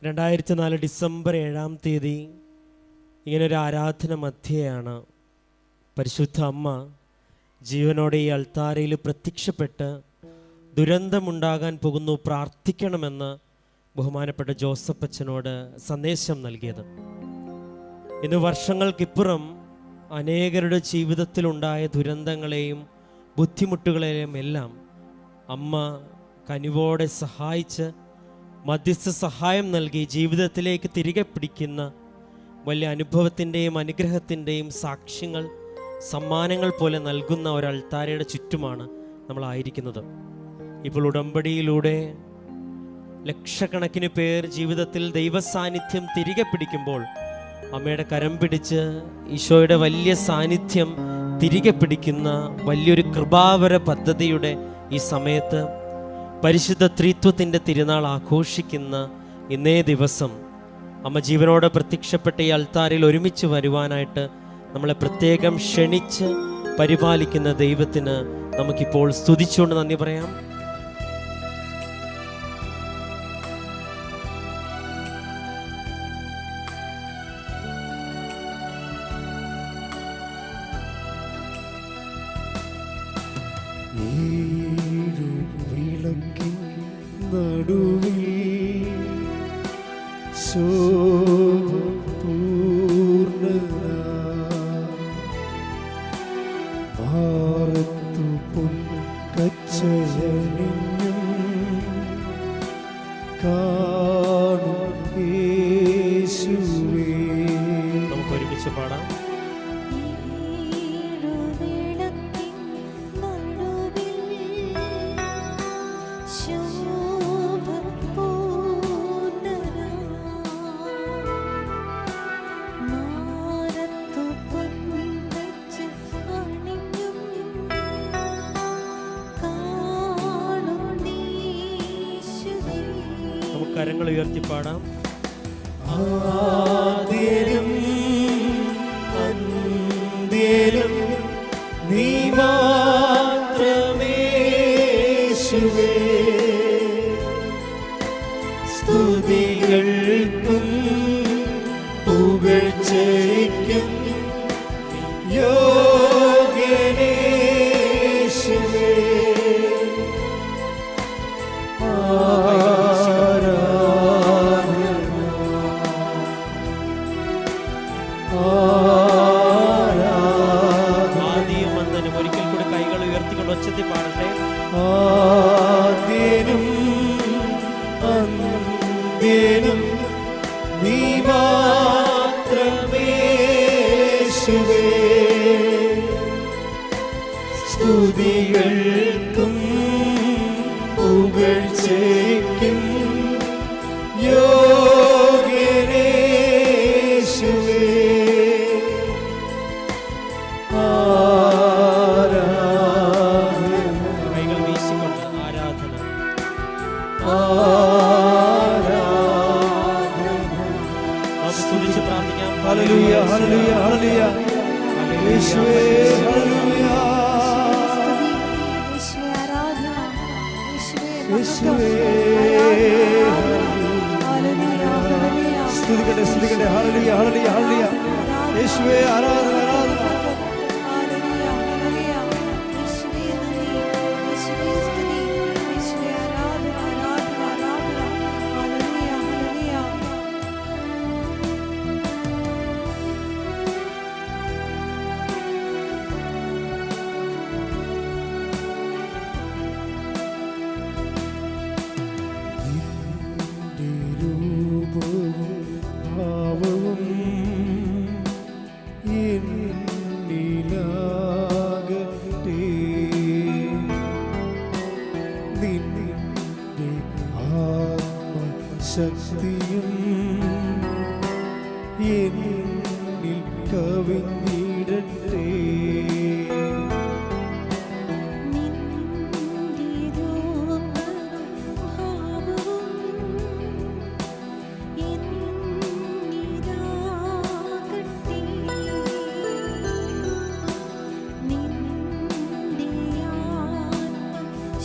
2004 December 7 ഇങ്ങനൊരു ആരാധന മധ്യയാണ് പരിശുദ്ധ അമ്മ ജീവനോടെ ഈ അൾത്താരയിൽ പ്രത്യക്ഷപ്പെട്ട് ദുരന്തമുണ്ടാകാൻ പോകുന്നു, പ്രാർത്ഥിക്കണമെന്ന് ബഹുമാനപ്പെട്ട ജോസഫ് അച്ഛനോട് സന്ദേശം നൽകിയത്. ഇന്ന് വർഷങ്ങൾക്കിപ്പുറം അനേകരുടെ ജീവിതത്തിലുണ്ടായ ദുരന്തങ്ങളെയും ബുദ്ധിമുട്ടുകളെയും എല്ലാം അമ്മ കനിവോടെ സഹായിച്ച് മധ്യസ്ഥ സഹായം നൽകി ജീവിതത്തിലേക്ക് തിരികെ പിടിക്കുന്ന വലിയ അനുഭവത്തിൻ്റെയും അനുഗ്രഹത്തിൻ്റെയും സാക്ഷ്യങ്ങൾ, സമ്മാനങ്ങൾ പോലെ നൽകുന്ന ഒരു അൾത്താരയുടെ ചുറ്റുമാണ് നമ്മളായിരിക്കുന്നത്. ഇപ്പോൾ ഉടമ്പടിയിലൂടെ ലക്ഷക്കണക്കിന് പേർ ജീവിതത്തിൽ ദൈവസാന്നിധ്യം തിരികെ പിടിക്കുമ്പോൾ അമ്മയുടെ കരം പിടിച്ച് ഈശോയുടെ വലിയ സാന്നിധ്യം തിരികെ പിടിക്കുന്ന വലിയൊരു കൃപാവര പദ്ധതിയുടെ ഈ സമയത്ത് പരിശുദ്ധ ത്രിത്വത്തിൻ്റെ തിരുനാൾ ആഘോഷിക്കുന്ന ഇന്നേ ദിവസം അമ്മ ജീവനോടെ പ്രത്യക്ഷപ്പെട്ട ഈ അൾത്താരയിൽ ഒരുമിച്ച് വരുവാനായിട്ട് നമ്മളെ പ്രത്യേകം ക്ഷണിച്ച് പരിപാലിക്കുന്ന ദൈവത്തിന് നമുക്കിപ്പോൾ സ്തുതിച്ചുകൊണ്ട് നന്ദി പറയാം. നമുക്ക് ഒരുമിച്ച് പാടാം. കരങ്ങൾ ഉയർത്തി പാടാം. ആദ്യനും അന്ത്യനും നീ മാത്രമേ യേശുവേ, സ്തുതികൾക്കും പുകഴ്ചയ്ക്കും യോഗ്യനേ യേശുവേ. ഒരിക്കൽ കൂടി കൈകൾ ഉയർത്തിക്കൊണ്ട് ഒച്ചത്തിൽ പാടട്ടെ. ആദ്യനും അന്ത്യനും നീ മാത്രമേ യേശുവേ, സ്തുതികൾക്കും പുകഴ്ചയ്ക്കും യോഗ്യനേ യേശുവേ. കൈകൾ വീശിക്കൊണ്ട് ആരാധന. നമുക്ക് സ്തുതിച്ച് പ്രാർത്ഥിക്കാം. ഹല്ലേലൂയ ഹല്ലേലൂയ ഹല്ലേലൂയ യേശുവേ ഹല്ലേലൂയ യേശുവേ സ്തുതിക്കട്ടെ സ്തുതിക്കട്ടെ. ഹല്ലേലൂയ ഹല്ലേലൂയ ഹല്ലേലൂയ യേശുവേ ആരാധന ആരാധന. ശക്തിയും എന്നിൽ കവിഞ്ഞിടട്ടെ.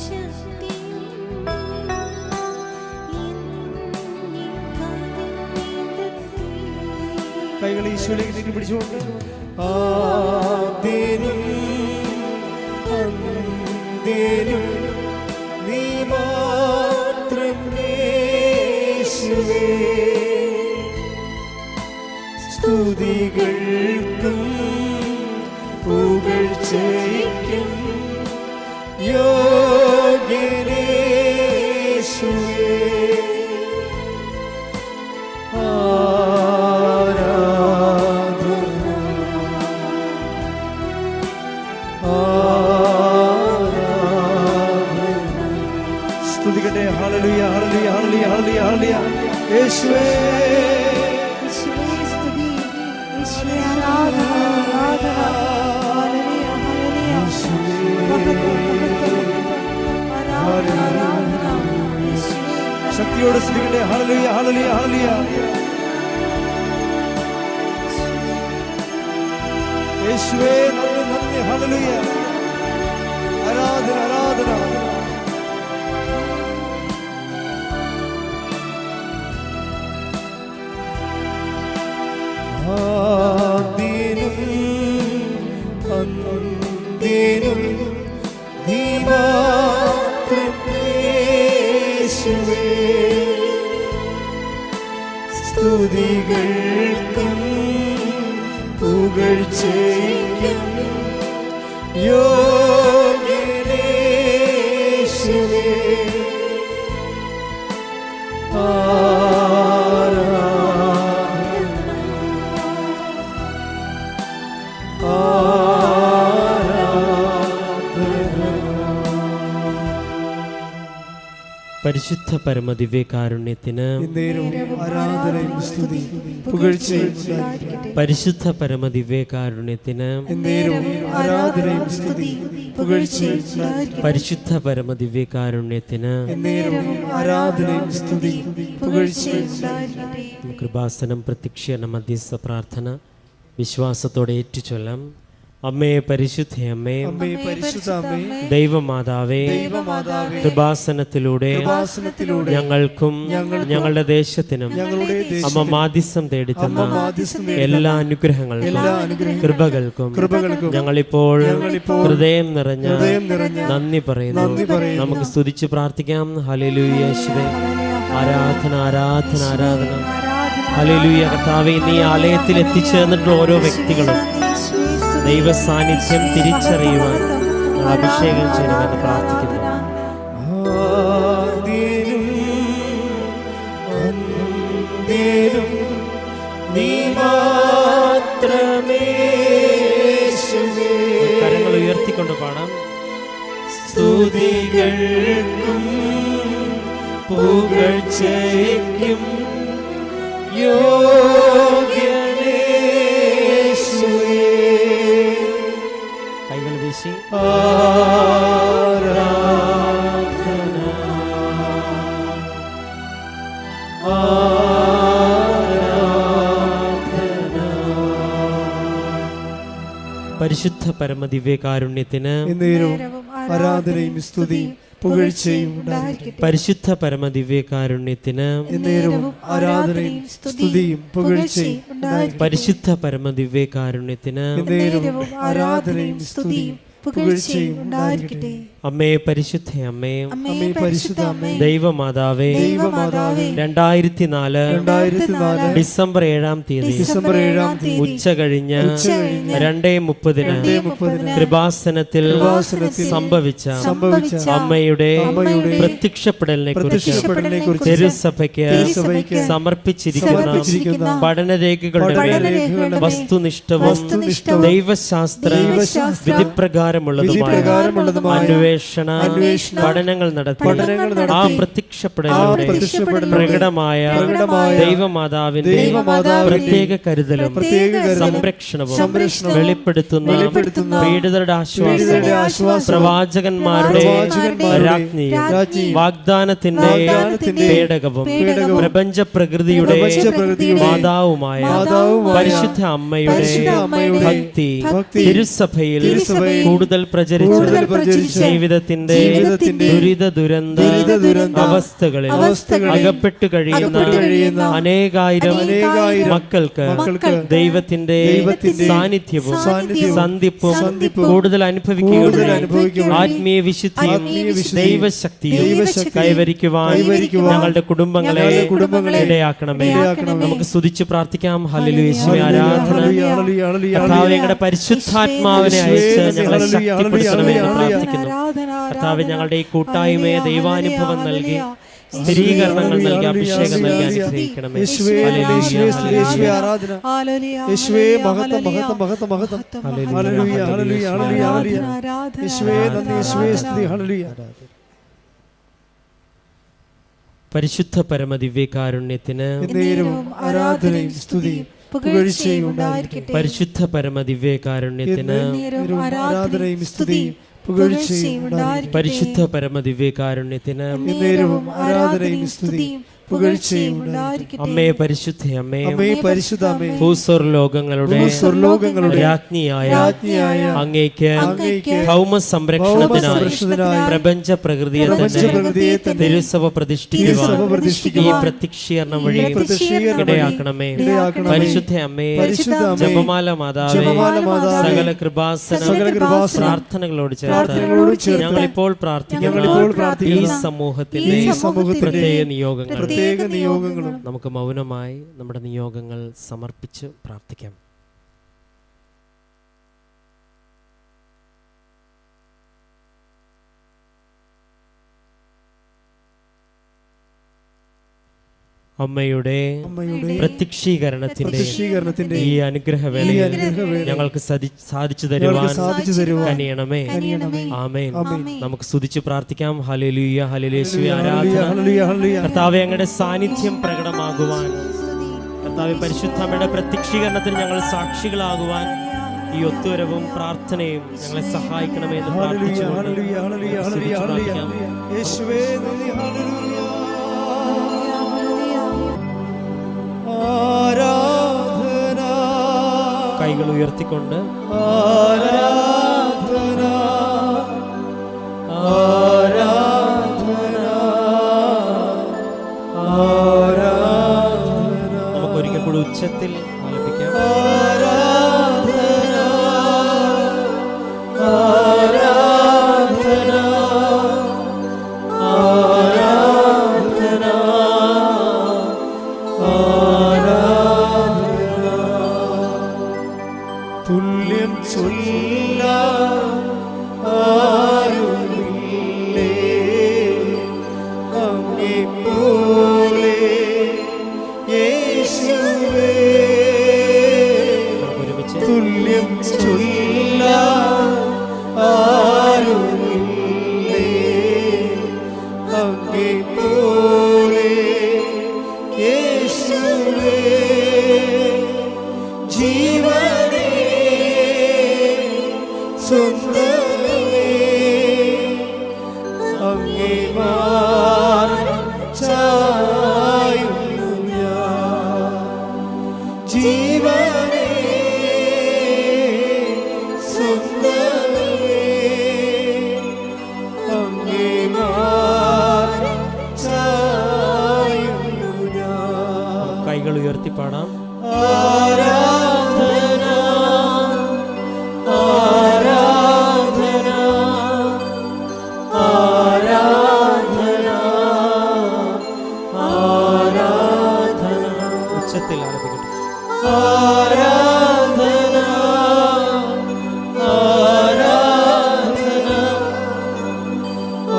ശക്തിയും കൈകൾ ഈശോയിലേക്ക് നീട്ടി പിടിച്ചുകൊണ്ട് ആദ്യനും അന്ത്യനും നീ മാത്രം യേശുവേ. സ്തുതികൾക്കും പുകഴ്ചയ്ക്കും യോഗ്യനേ യേശുവേ. സ്തുതിക്കട്ടെ. ഹല്ലേലൂയ ഹല്ലേലൂയ ഹല്ലേലൂയ ഹല്ലേലൂയ ഹല്ലേലൂയ. യേശുവേ സ്തുതി, യേശുവേ ആരാധന, ആരാധന. ഹല്ലേലൂയ ഹല്ലേലൂയ. ആരാധന ആരാധന. യേശുവേ ശക്തിയോടെ സ്തുതിക്കട്ടെ. ഹല്ലേലൂയ ഹല്ലേലൂയ ഹല്ലേലൂയ. യേശുവേ നന്ദി നന്ദി. ഹല്ലേലൂയ. ആരാധന ആരാധന. ആദ്യനും അന്ത്യനും നീ മാത്രം യേശുവേ. സ്തുതികൾക്കും പുകഴ്ചയ്ക്കും യോഗ്യനേ യേശുവേ. പരിശുദ്ധ പരമദിവ്യകാരുണ്യത്തിന് ആരാധനയും സ്തുതിയും പുകഴ്ചയും ഉണ്ടായിരിക്കട്ടെ. പരിശുദ്ധ പരമദിവ്യകാരുണ്യത്തിന് ആരാധനയും സ്തുതിയും പുകഴ്ചയും ഉണ്ടായിരിക്കട്ടെ. പരിശുദ്ധ പരമദിവ്യകാരുണ്യത്തിന് ആരാധനയും സ്തുതിയും പുകഴ്ചയും ഉണ്ടായിരിക്കട്ടെ. കൃപാസനം പ്രത്യക്ഷീകരണ മധ്യസ്ഥ പ്രാർത്ഥന വിശ്വാസത്തോടെ ഏറ്റുചൊല്ലാം. അമ്മേ പരിശുദ്ധ അമ്മേ, പരിശുദ്ധ അമ്മേ, ദൈവമാതാവേ, കൃപാസനത്തിലൂടെ ഞങ്ങൾക്കും ഞങ്ങളുടെ ദേശത്തിനും അമ്മ മാധ്യസ്ഥം തേടിത്തന്ന എല്ലാ അനുഗ്രഹങ്ങൾക്കും കൃപകൾക്കും ഞങ്ങളിപ്പോൾ ഹൃദയം നിറഞ്ഞ നന്ദി പറയുന്നു. നമുക്ക് സ്തുതിച്ച് പ്രാർത്ഥിക്കാം. ഹല്ലേലൂയ യേശുവേ. ആരാധന ആരാധന ആരാധന. ഹല്ലേലൂയ. കർത്താവേ, നീ ആലയത്തിൽ എത്തിച്ചേർന്നിട്ടുള്ള ഓരോ വ്യക്തികളും ദൈവ സാന്നിധ്യം തിരിച്ചറിയുവാൻ അഭിഷേകം ചെയ്യണമെന്ന് പ്രാർത്ഥിക്കുന്നു. കരങ്ങൾ ഉയർത്തിക്കൊണ്ട് പാടാം. സ്തുതികൾക്കും പുകഴ്ചയ്ക്കും യോഗ്യനേ യേശുവേ. കൈകൾ വീശി ആരാധന ആരാധന. പരിശുദ്ധ പരമദിവ്യകാരുണ്യത്തിന് ആരാധനയും സ്തുതിയും പുകഴ്ചയും ഉണ്ടായിരിക്കട്ടെ. പരിശുദ്ധ പരമദിവ്യകാരുണ്യത്തിന് ആരാധനയും സ്തുതിയും പുകഴ്ചയും ഉണ്ടായിരിക്കട്ടെ. പരിശുദ്ധ പരമദിവ്യകാരുണ്യത്തിന് ആരാധനയും സ്തുതിയും പുകഴ്ചയും ഉണ്ടായിരിക്കട്ടെ. അമ്മേ പരിശുദ്ധ അമ്മേ, അമ്മേ പരിശുദ്ധ അമ്മേ, ദൈവമാതാവേ, 2004 ഡിസംബർ 7-ാം തീയതി ഉച്ച കഴിഞ്ഞ് 2:30 കൃപാസനത്തിൽ സംഭവിച്ച അമ്മയുടെ പ്രത്യക്ഷപ്പെടലിനെ കുറിച്ച് തിരുസഭയ്ക്ക് സമർപ്പിച്ചിരിക്കുന്ന പഠനരേഖകളുടെ മേൽ വസ്തുനിഷ്ഠവും ദൈവശാസ്ത്ര വിധിപ്രകാരമുള്ളതുമായ അന്വേഷണ പഠനങ്ങൾ നടത്തി ആ പ്രത്യക്ഷപ്പെടലിലൂടെ പ്രകടമായ ദൈവമാതാവിന്റെ പ്രത്യേക കരുതലും സംരക്ഷണവും വെളിപ്പെടുത്തുന്ന പീഡിതരുടെ ആശ്വാസം, പ്രവാചകന്മാരുടെ രാജ്ഞിയും വാഗ്ദാനത്തിന്റെ പേടകവും പ്രപഞ്ച പ്രകൃതിയുടെ മാതാവുമായ പരിശുദ്ധ അമ്മയുടെ ഭക്തി തിരുസഭയിൽ കൂടുതൽ കൂടുതൽ പ്രചരിച്ച് ജീവിതത്തിന്റെ ദുരിത ദുരന്ത അവസ്ഥകളിൽ അകപ്പെട്ടു കഴിയുന്ന അനേകായിരം മക്കൾക്ക് ദൈവത്തിന്റെ സാന്നിധ്യവും സന്ധിപ്പും കൂടുതൽ അനുഭവിക്കുകയും ആത്മീയ വിശുദ്ധിയും ദൈവശക്തിയും കൈവരിക്കുവാൻ ഞങ്ങളുടെ കുടുംബങ്ങളെ ഇടയാക്കണമേ. നമുക്ക് സ്തുതിച്ച് പ്രാർത്ഥിക്കാം. ഹല്ലേലൂയ. യേശുവേ ആരാധന. കർത്താവേ, ഞങ്ങളുടെ പരിശുദ്ധാത്മാവിനെ അയച്ച് ഞങ്ങളെ ശക്തിപ്പെടുത്തണമേ എന്ന് പ്രാർത്ഥിക്കുന്നു. കർത്താവേ, ഞങ്ങളുടെ ഈ കൂട്ടായ്മയെ ദൈവാനുഭവം നൽകി സ്ഥിരീകരണങ്ങൾ നൽകി അഭിഷേകം നൽകി അനുഗ്രഹിക്കണമേ. പരിശുദ്ധ പരമദിവ്യകാരുണ്യത്തിന് ആരാധനയും സ്തുതിയും പുകഴ്ചയും ഉണ്ടായിരിക്കട്ടെ. പരിശുദ്ധ പരമദിവ്യകാരുണ്യത്തിന് ആരാധനയും സ്തുതിയും പുകഴ്ചയും ഉണ്ടായിരിക്കട്ടെ. പരിശുദ്ധ പരമദിവ്യകാരുണ്യത്തിന് ആരാധനയും സ്തുതിയും പുകഴ്ചയും ഉണ്ടായിരിക്കട്ടെ. അമ്മേ പരിശുദ്ധ അമ്മേ, പരിശുദ്ധ അമ്മേ, ഭൂസ്വർലോകങ്ങളുടെ രാജ്ഞിയായ അങ്ങേക്ക് ഭൗമ സംരക്ഷണത്തിനായി പ്രപഞ്ച പ്രകൃതിയെ തന്നെ തിരുസഭ പ്രതിഷ്ഠിക്കുവാൻ ഈ പ്രത്യക്ഷീകരണം വഴി ഇടയാക്കണമേ. പരിശുദ്ധ അമ്മേ, ജപമാല മാതാവേ, സകല കൃപാസന പ്രാർത്ഥനകളോട് ചേർത്ത് ഞങ്ങളിപ്പോൾ പ്രാർത്ഥിക്കുന്ന ഈ സമൂഹത്തിന്റെ പ്രത്യേക നിയോഗങ്ങളും നമുക്ക് മൗനമായി നമ്മുടെ നിയോഗങ്ങൾ സമർപ്പിച്ച് പ്രാർത്ഥിക്കാം. അമ്മയുടെ പ്രത്യക്ഷീകരണത്തിന്റെ ഈ അനുഗ്രഹവേളയിൽ ഞങ്ങൾക്ക് സാധിച്ചു തരുവാൻ കനിയണമേ. ആമേൻ. നമുക്ക് സ്തുതിച്ച് പ്രാർത്ഥിക്കാം. ഹല്ലേലൂയ, ഹല്ലേലൂയ. യേശുവേ ആരാധന. കർത്താവേ, അങ്ങയുടെ സാന്നിധ്യം പ്രകടമാകുവാൻ, കർത്താവേ പരിശുദ്ധ അമ്മയുടെ പ്രത്യക്ഷീകരണത്തിന് ഞങ്ങൾ സാക്ഷികളാകുവാൻ ഈ ഒത്തുവരവും പ്രാർത്ഥനയും ഞങ്ങളെ സഹായിക്കണമേ എന്ന് പ്രാർത്ഥിച്ചു. കൈകൾ ഉയർത്തിക്കൊണ്ട് നമുക്കൊരിക്കൽ കൂടി ഉച്ചത്തിൽ ആലപിക്കാം. തുല്യം ചൊല്ല ആരുമില്ലേ അങ്ങേ പോലെ യേശുവേ. തുല്യം ചൊല്ല ആരുമില്ലേ അങ്ങേ പോലെ യേശുവേ. ജീവനേ സ്വന്തമേ അങ്ങേ മാർഗ്ഗം ചായുന്നു ഞാൻ. ജീവനേ സ്വന്തമേ അങ്ങേ മാർഗ്ഗം ചായുന്നു ഞാൻ. കൈകൾ ഉയർത്തി പാടാം. ആരാധന ആരാധന ആരാധന ആരാധന. ഉച്ചത്തിൽ ആലപിക്കട്ടെ. ആരാധന ആരാധന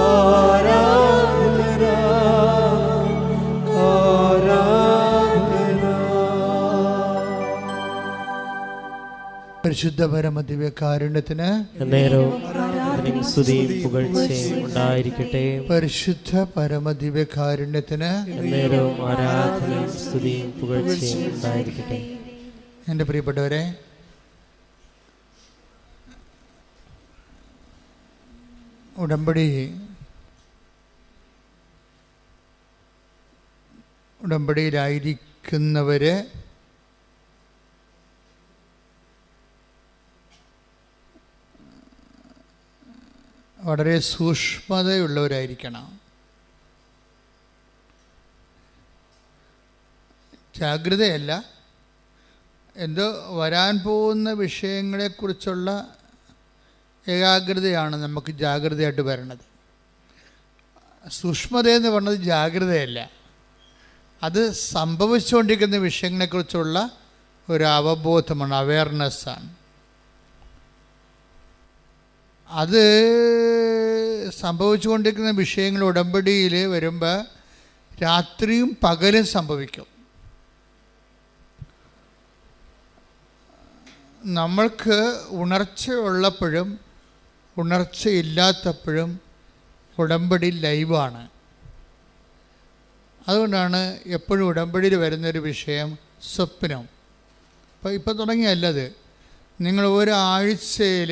ആരാധന ആരാധന. പരിശുദ്ധ പരമദിവ്യകാരുണ്യത്തിന് നേരവും സ്തുതിയും പുകഴ്ചയും ഉണ്ടായിരിക്കട്ടെ. പരിശുദ്ധ പരമദിവ്യകാരുണ്യത്തിന് നേരവും ആരാധനയും സ്തുതിയും പുകഴ്ചയും ഉണ്ടായിരിക്കട്ടെ. എൻ്റെ പ്രിയപ്പെട്ടവരെ, ഉടമ്പടിയിലായിരിക്കുന്നവര് വളരെ സൂക്ഷ്മതയുള്ളവരായിരിക്കണം. ജാഗ്രതയല്ല, എന്തോ വരാൻ പോകുന്ന വിഷയങ്ങളെക്കുറിച്ചുള്ള ഏകാഗ്രതയാണ് നമുക്ക് ജാഗ്രതയായിട്ട് വരണത്. സൂക്ഷ്മത എന്ന് പറഞ്ഞത് ജാഗ്രതയല്ല, അത് സംഭവിച്ചുകൊണ്ടിരിക്കുന്ന വിഷയങ്ങളെക്കുറിച്ചുള്ള ഒരു അവബോധമാണ്, അവെയർനെസ്സാണ്. അത് സംഭവിച്ചുകൊണ്ടിരിക്കുന്ന വിഷയങ്ങൾ ഉടമ്പടിയിൽ വരുമ്പോൾ രാത്രിയും പകലും സംഭവിക്കും. നമ്മൾക്ക് ഉണർച്ചയുള്ളപ്പോഴും ഉണർച്ചയില്ലാത്തപ്പോഴും ഉടമ്പടി ലൈവാണ്. അതുകൊണ്ടാണ് എപ്പോഴും ഉടമ്പടിയിൽ വരുന്നൊരു വിഷയം സ്വപ്നം. ഇപ്പം തുടങ്ങിയല്ലത്. നിങ്ങൾ ഒരാഴ്ചയിൽ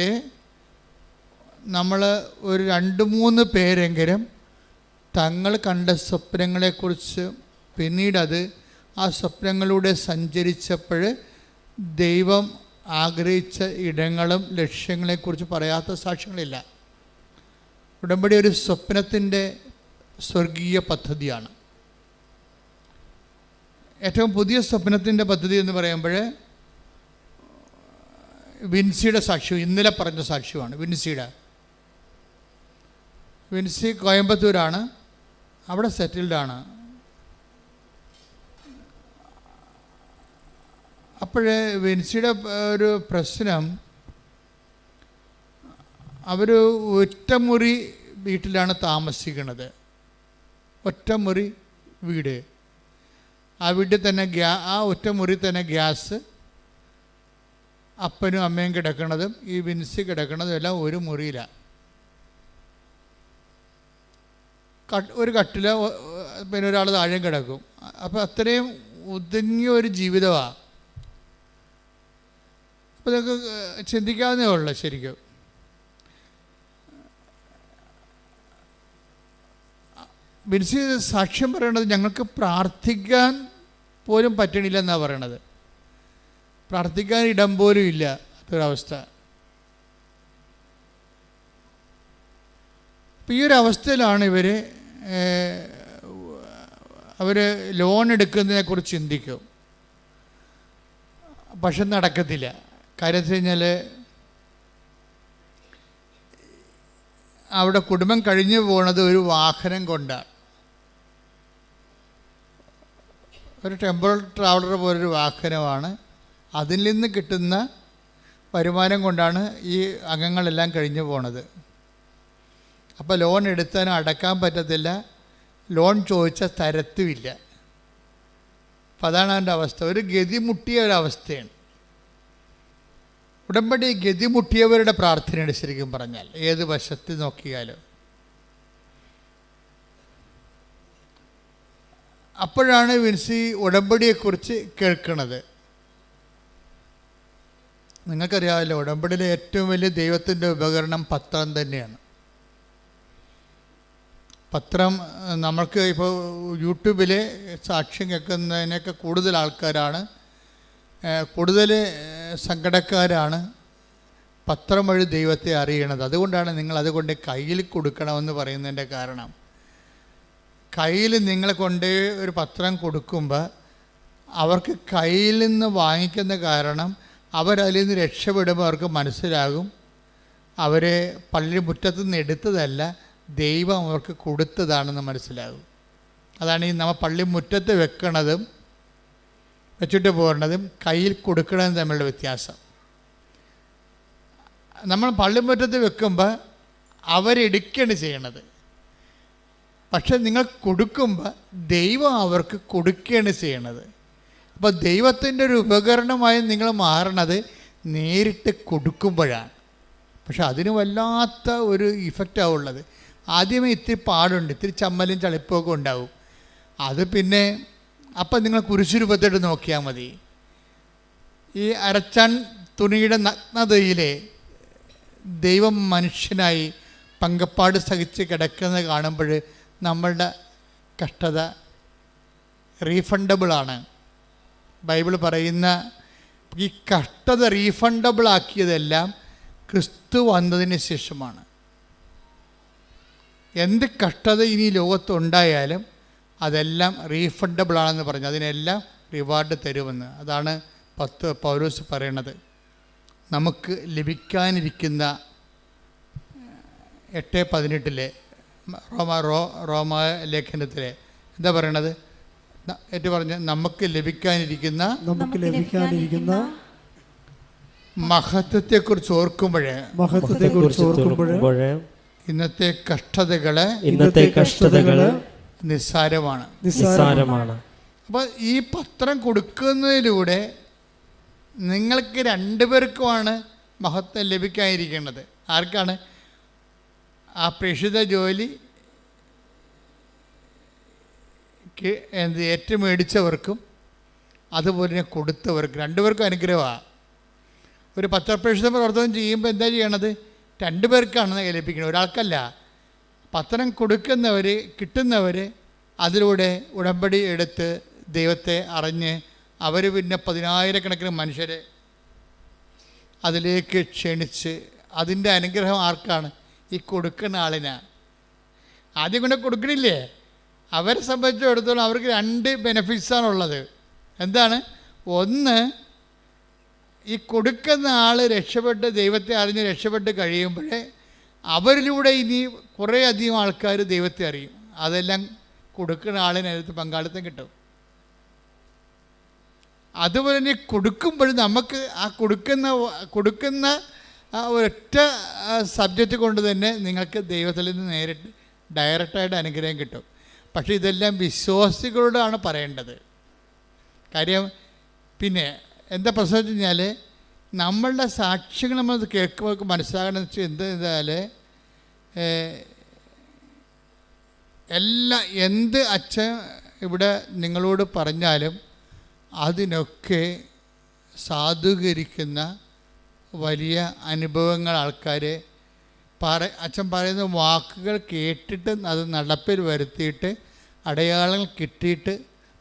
നമ്മൾ ഒരു 2-3 പേരെങ്കിലും തങ്ങൾ കണ്ട സ്വപ്നങ്ങളെക്കുറിച്ച് പിന്നീടത് ആ സ്വപ്നങ്ങളിലൂടെ സഞ്ചരിച്ചപ്പോൾ ദൈവം ആഗ്രഹിച്ച ഇടങ്ങളും ലക്ഷ്യങ്ങളെക്കുറിച്ച് പറയാത്ത സാക്ഷ്യങ്ങളില്ല. ഉടമ്പടി ഒരു സ്വപ്നത്തിൻ്റെ സ്വർഗീയ പദ്ധതിയാണ്. ഏറ്റവും പുതിയ സ്വപ്നത്തിൻ്റെ പദ്ധതി എന്ന് പറയുമ്പോൾ വിൻസിയുടെ സാക്ഷ്യം, ഇന്നലെ പറഞ്ഞ സാക്ഷ്യമാണ്. വിൻസി കോയമ്പത്തൂരാണ്, അവിടെ സെറ്റിൽഡാണ്. അപ്പോഴേ വിൻസിയുടെ ഒരു പ്രശ്നം, അവർ ഒറ്റമുറി വീട്ടിലാണ് താമസിക്കുന്നത്. ഒറ്റമുറി വീട്. ആ വീട്ടിൽ തന്നെ ആ ഒറ്റമുറി തന്നെ ഗ്യാസ്, അപ്പനും അമ്മയും കിടക്കുന്നതും ഈ വിൻസി കിടക്കുന്നതും എല്ലാം ഒരു മുറിയിലാണ്. ഒരു കട്ടില, പിന്നെ ഒരാൾ താഴെയും കിടക്കും. അപ്പോൾ അത്രയും ഒതുങ്ങിയ ഒരു ജീവിതമാണ്. അപ്പോൾ നിങ്ങൾക്ക് ചിന്തിക്കാവുന്നേ ഉള്ളൂ. ശരിക്കും ബിൻസി സാക്ഷ്യം പറയണത് ഞങ്ങൾക്ക് പ്രാർത്ഥിക്കാൻ പോലും പറ്റണില്ലെന്നാണ് പറയണത്. പ്രാർത്ഥിക്കാൻ ഇടം പോലും ഇല്ല, അതൊരവസ്ഥ. അപ്പോൾ ഈ ഒരു അവസ്ഥയിലാണ് അവർ ലോൺ എടുക്കുന്നതിനെക്കുറിച്ച് ചിന്തിക്കും. പക്ഷെ നടക്കത്തില്ല. കാര്യം വെച്ച് കഴിഞ്ഞാൽ അവിടെ കുടുംബം കഴിഞ്ഞു പോകുന്നത് ഒരു വാഹനം കൊണ്ടാണ്. ഒരു ടെമ്പറൽ ട്രാവലർ പോലൊരു വാഹനമാണ്. അതിൽ നിന്ന് കിട്ടുന്ന വരുമാനം കൊണ്ടാണ് ഈ അംഗങ്ങളെല്ലാം കഴിഞ്ഞു പോണത്. അപ്പോൾ ലോൺ എടുത്താലും അടക്കാൻ പറ്റത്തില്ല, ലോൺ ചോദിച്ചാൽ തരത്തുമില്ല. അപ്പം അതാണ് അതിൻ്റെ അവസ്ഥ. ഒരു ഗതിമുട്ടിയ ഒരവസ്ഥയാണ്. ഉടമ്പടി ഗതിമുട്ടിയവരുടെ പ്രാർത്ഥനയാണ് ശരിക്കും പറഞ്ഞാൽ, ഏത് വശത്ത് നോക്കിയാലും. അപ്പോഴാണ് വിൻസി ഉടമ്പടിയെക്കുറിച്ച് കേൾക്കുന്നത്. നിങ്ങൾക്കറിയാമല്ലോ, ഉടമ്പടിയിലെ ഏറ്റവും വലിയ ദൈവത്തിൻ്റെ ഉപകരണം പത്രം തന്നെയാണ്. പത്രം നമ്മൾക്ക് ഇപ്പോൾ യൂട്യൂബിൽ സാക്ഷ്യം കേൾക്കുന്നതിനൊക്കെ കൂടുതൽ ആൾക്കാരാണ്, കൂടുതൽ സങ്കടക്കാരാണ് പത്രം വഴി ദൈവത്തെ അറിയണത്. അതുകൊണ്ടാണ് നിങ്ങൾ അതുകൊണ്ട് കയ്യിൽ കൊടുക്കണമെന്ന് പറയുന്നതിൻ്റെ കാരണം. കയ്യിൽ നിങ്ങളെ കൊണ്ട് ഒരു പത്രം കൊടുക്കുമ്പോൾ അവർക്ക് കയ്യിൽ നിന്ന് വാങ്ങിക്കുന്ന കാരണം അവരതിൽ നിന്ന് രക്ഷപ്പെടുമ്പോൾ അവർക്ക് മനസ്സിലാകും അവരെ പള്ളി മുറ്റത്തു നിന്ന് എടുത്തതല്ല, ദൈവം അവർക്ക് കൊടുത്തതാണെന്ന് മനസ്സിലാകും. അതാണ് ഈ നമ്മൾ പള്ളി മുറ്റത്ത് വെക്കണതും വെച്ചിട്ട് പോകേണ്ടതും കയ്യിൽ കൊടുക്കണതും തമ്മിലുള്ള വ്യത്യാസം. നമ്മൾ പള്ളിമുറ്റത്ത് വെക്കുമ്പോൾ അവരെടുക്കുകയാണ് ചെയ്യണത്. പക്ഷെ നിങ്ങൾ കൊടുക്കുമ്പോൾ ദൈവം അവർക്ക് കൊടുക്കുകയാണ് ചെയ്യണത്. അപ്പോൾ ദൈവത്തിൻ്റെ ഒരു ഉപകരണമായി നിങ്ങൾ മാറണത് നേരിട്ട് കൊടുക്കുമ്പോഴാണ്. പക്ഷെ അതിന് വല്ലാത്ത ഒരു ഇഫക്റ്റാണ് ഉള്ളത്. ആദ്യമേ ഇത്തിരി പാടുണ്ട്, ഇത്തിരി ചമ്മലും ചളിപ്പൊക്കെ ഉണ്ടാവും. അത് പിന്നെ അപ്പം നിങ്ങൾ കുരിശുരൂപത്തോട്ട് നോക്കിയാൽ മതി. ഈ അരച്ചാൻ തുണിയുടെ നഗ്നതയിലെ ദൈവം മനുഷ്യനായി പങ്കപ്പാട് സഹിച്ച് കിടക്കുന്നത് കാണുമ്പോൾ നമ്മളുടെ കഷ്ടത റീഫണ്ടബിളാണ്. ബൈബിൾ പറയുന്ന ഈ കഷ്ടത റീഫണ്ടബിളാക്കിയതെല്ലാം ക്രിസ്തു വന്നതിന് ശേഷമാണ്. എന്ത് കഷ്ടത ഇനി ലോകത്തുണ്ടായാലും അതെല്ലാം റീഫണ്ടബിളാണെന്ന് പറഞ്ഞു. അതിനെല്ലാം റിവാർഡ് തരുമെന്ന്. അതാണ് പൗലോസ് പറയണത്. നമുക്ക് ലഭിക്കാനിരിക്കുന്ന 8:18 റോമ ലേഖനത്തിലെ എന്താ പറയണത്? പറഞ്ഞ നമുക്ക് ലഭിക്കാനിരിക്കുന്ന മഹത്വത്തെക്കുറിച്ച് ഓർക്കുമ്പോഴേ ഇന്നത്തെ കഷ്ടതകള് നിസ്സാരമാണ്. അപ്പോൾ ഈ പത്രം കൊടുക്കുന്നതിലൂടെ നിങ്ങൾക്ക് 2 പേർക്കുമാണ് മഹത്വം ലഭിക്കാനിരിക്കുന്നത്. ആർക്കാണ്? ആ പ്രേക്ഷിത ജോലി ഏറ്റുമേടിച്ചവർക്കും അതുപോലെ തന്നെ കൊടുത്തവർക്കും 2 പേർക്കും അനുഗ്രഹമാണ്. ഒരു പത്രപ്രേക്ഷിത പ്രവർത്തനം ചെയ്യുമ്പോൾ എന്താ ചെയ്യണത്? 2 പേർക്കാണ് ലഭിക്കുന്നത്, ഒരാൾക്കല്ല. പത്രം കൊടുക്കുന്നവർ, കിട്ടുന്നവർ അതിലൂടെ ഉടമ്പടി എടുത്ത് ദൈവത്തെ അറിഞ്ഞ് അവർ പിന്നെ 10,000-കണക്കിന് മനുഷ്യരെ അതിലേക്ക് ക്ഷണിച്ച് അതിൻ്റെ അനുഗ്രഹം ആർക്കാണ്? ഈ കൊടുക്കുന്ന ആളിനാണ്. ആദ്യം കൊണ്ട് കൊടുക്കണില്ലേ? അവരെ സംബന്ധിച്ചിടത്തോളം അവർക്ക് 2 ബെനഫിറ്റ്സാണുള്ളത്. എന്താണ്? ഒന്ന്, ഈ കൊടുക്കുന്ന ആൾ രക്ഷപ്പെട്ട് ദൈവത്തെ അറിഞ്ഞ് രക്ഷപ്പെട്ട് കഴിയുമ്പോഴേ അവരിലൂടെ ഇനി കുറേ അധികം ആൾക്കാർ ദൈവത്തെ അറിയും. അതെല്ലാം കൊടുക്കുന്ന ആളിനകത്ത് പങ്കാളിത്തം കിട്ടും. അതുപോലെ തന്നെ കൊടുക്കുമ്പോൾ നമുക്ക് ആ കൊടുക്കുന്ന ആ ഒരൊറ്റ സബ്ജക്റ്റ് കൊണ്ട് തന്നെ നിങ്ങൾക്ക് ദൈവത്തിൽ നിന്ന് നേരിട്ട് ഡയറക്റ്റായിട്ട് അനുഗ്രഹം കിട്ടും. പക്ഷേ ഇതെല്ലാം വിശ്വാസികളോടാണ് പറയേണ്ടത്. കാര്യം പിന്നെ എന്താ പ്രശ്നം വെച്ച് കഴിഞ്ഞാൽ നമ്മളുടെ സാക്ഷ്യങ്ങൾ നമ്മൾ കേൾക്കുമ്പോൾ മനസ്സിലാകണമെന്ന് വെച്ചാൽ എന്തായാൽ എന്ത് അച്ഛൻ ഇവിടെ നിങ്ങളോട് പറഞ്ഞാലും അതിനൊക്കെ സാധൂകരിക്കുന്ന വലിയ അനുഭവങ്ങൾ ആൾക്കാർ അച്ഛൻ പറയുന്ന വാക്കുകൾ കേട്ടിട്ട് അത് നടപ്പിൽ വരുത്തിയിട്ട് അടയാളങ്ങൾ കിട്ടിയിട്ട്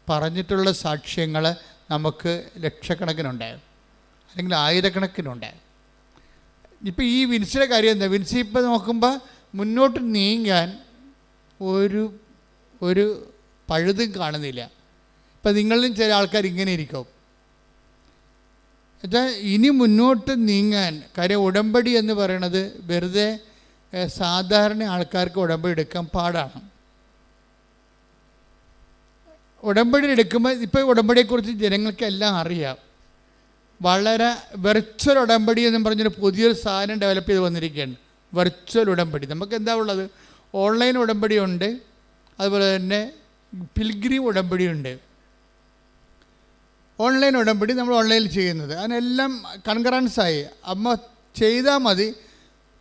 പറഞ്ഞിട്ടുള്ള സാക്ഷ്യങ്ങൾ നമുക്ക് ലക്ഷക്കണക്കിനുണ്ടാകും, അല്ലെങ്കിൽ 1000-കണക്കിനുണ്ടാകും. ഇപ്പം ഈ വിൻസിയുടെ കാര്യം എന്താ? വിൻസി ഇപ്പം നോക്കുമ്പോൾ മുന്നോട്ട് നീങ്ങാൻ ഒരു പഴുതും കാണുന്നില്ല. ഇപ്പം നിങ്ങളിലും ചില ആൾക്കാർ ഇങ്ങനെ ഇരിക്കും. എന്നുവെച്ചാൽ ഇനി മുന്നോട്ട് നീങ്ങാൻ, കാര്യം ഉടമ്പടി എന്ന് പറയണത് വെറുതെ സാധാരണ ആൾക്കാർക്ക് ഉടമ്പടി എടുക്കാൻ പാടാണ്. ഉടമ്പടി എടുക്കുമ്പോൾ ഇപ്പോൾ ഉടമ്പടിയെക്കുറിച്ച് ജനങ്ങൾക്കെല്ലാം അറിയാം. വളരെ വെർച്വൽ ഉടമ്പടി എന്നും പറഞ്ഞൊരു പുതിയൊരു സാധനം ഡെവലപ്പ് ചെയ്ത് വന്നിരിക്കുകയാണ്. വെർച്വൽ ഉടമ്പടി. നമുക്ക് എന്താ ഉള്ളത്? ഓൺലൈൻ ഉടമ്പടിയുണ്ട്, അതുപോലെ തന്നെ പിൽഗ്രീം ഉടമ്പടിയുണ്ട്. ഓൺലൈൻ ഉടമ്പടി നമ്മൾ ഓൺലൈനിൽ ചെയ്യുന്നത്, അതിനെല്ലാം കൺകറൻസായി അമ്മ ചെയ്താൽ മതി.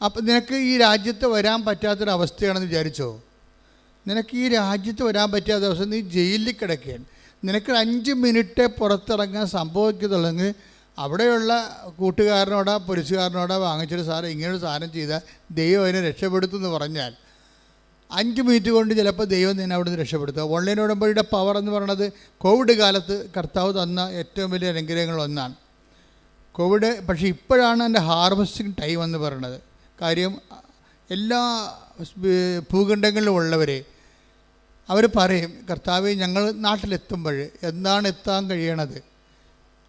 അപ്പം നിനക്ക് ഈ രാജ്യത്ത് വരാൻ പറ്റാത്തൊരവസ്ഥയാണെന്ന് വിചാരിച്ചോ? നിനക്ക് ഈ രാജ്യത്ത് വരാൻ പറ്റാത്ത അവസ്ഥ, നീ ജയിലിൽ കിടക്കുകയാണ്. നിനക്ക് 5 മിനിറ്റ് പുറത്തിറങ്ങാൻ സംഭവിക്കുന്നുള്ളെങ്കിൽ അവിടെയുള്ള കൂട്ടുകാരനോടോ പോലീസുകാരനോടോ വാങ്ങിച്ചൊരു സാധനം ഇങ്ങനൊരു സാധനം ചെയ്താൽ ദൈവം അതിനെ രക്ഷപ്പെടുത്തുമെന്ന് പറഞ്ഞാൽ 5 മിനിറ്റ് കൊണ്ട് ചിലപ്പോൾ ദൈവം നിന്നെ അവിടെ നിന്ന് രക്ഷപ്പെടുത്തുക. ഓൺലൈൻ ഉടമ്പടിയുടെ പവർ എന്ന് പറയുന്നത് കോവിഡ് കാലത്ത് കർത്താവ് തന്ന ഏറ്റവും വലിയ അനുഗ്രഹങ്ങളൊന്നാണ്. കോവിഡ് പക്ഷേ ഇപ്പോഴാണ് എൻ്റെ ഹാർവസ്റ്റിംഗ് ടൈം എന്ന് പറയുന്നത്. കാര്യം എല്ലാ ഭൂഖണ്ഡങ്ങളിലും ഉള്ളവർ അവർ പറയും, കർത്താവേ ഞങ്ങൾ നാട്ടിലെത്തുമ്പോൾ എന്താണ് എത്താൻ കഴിയണത്,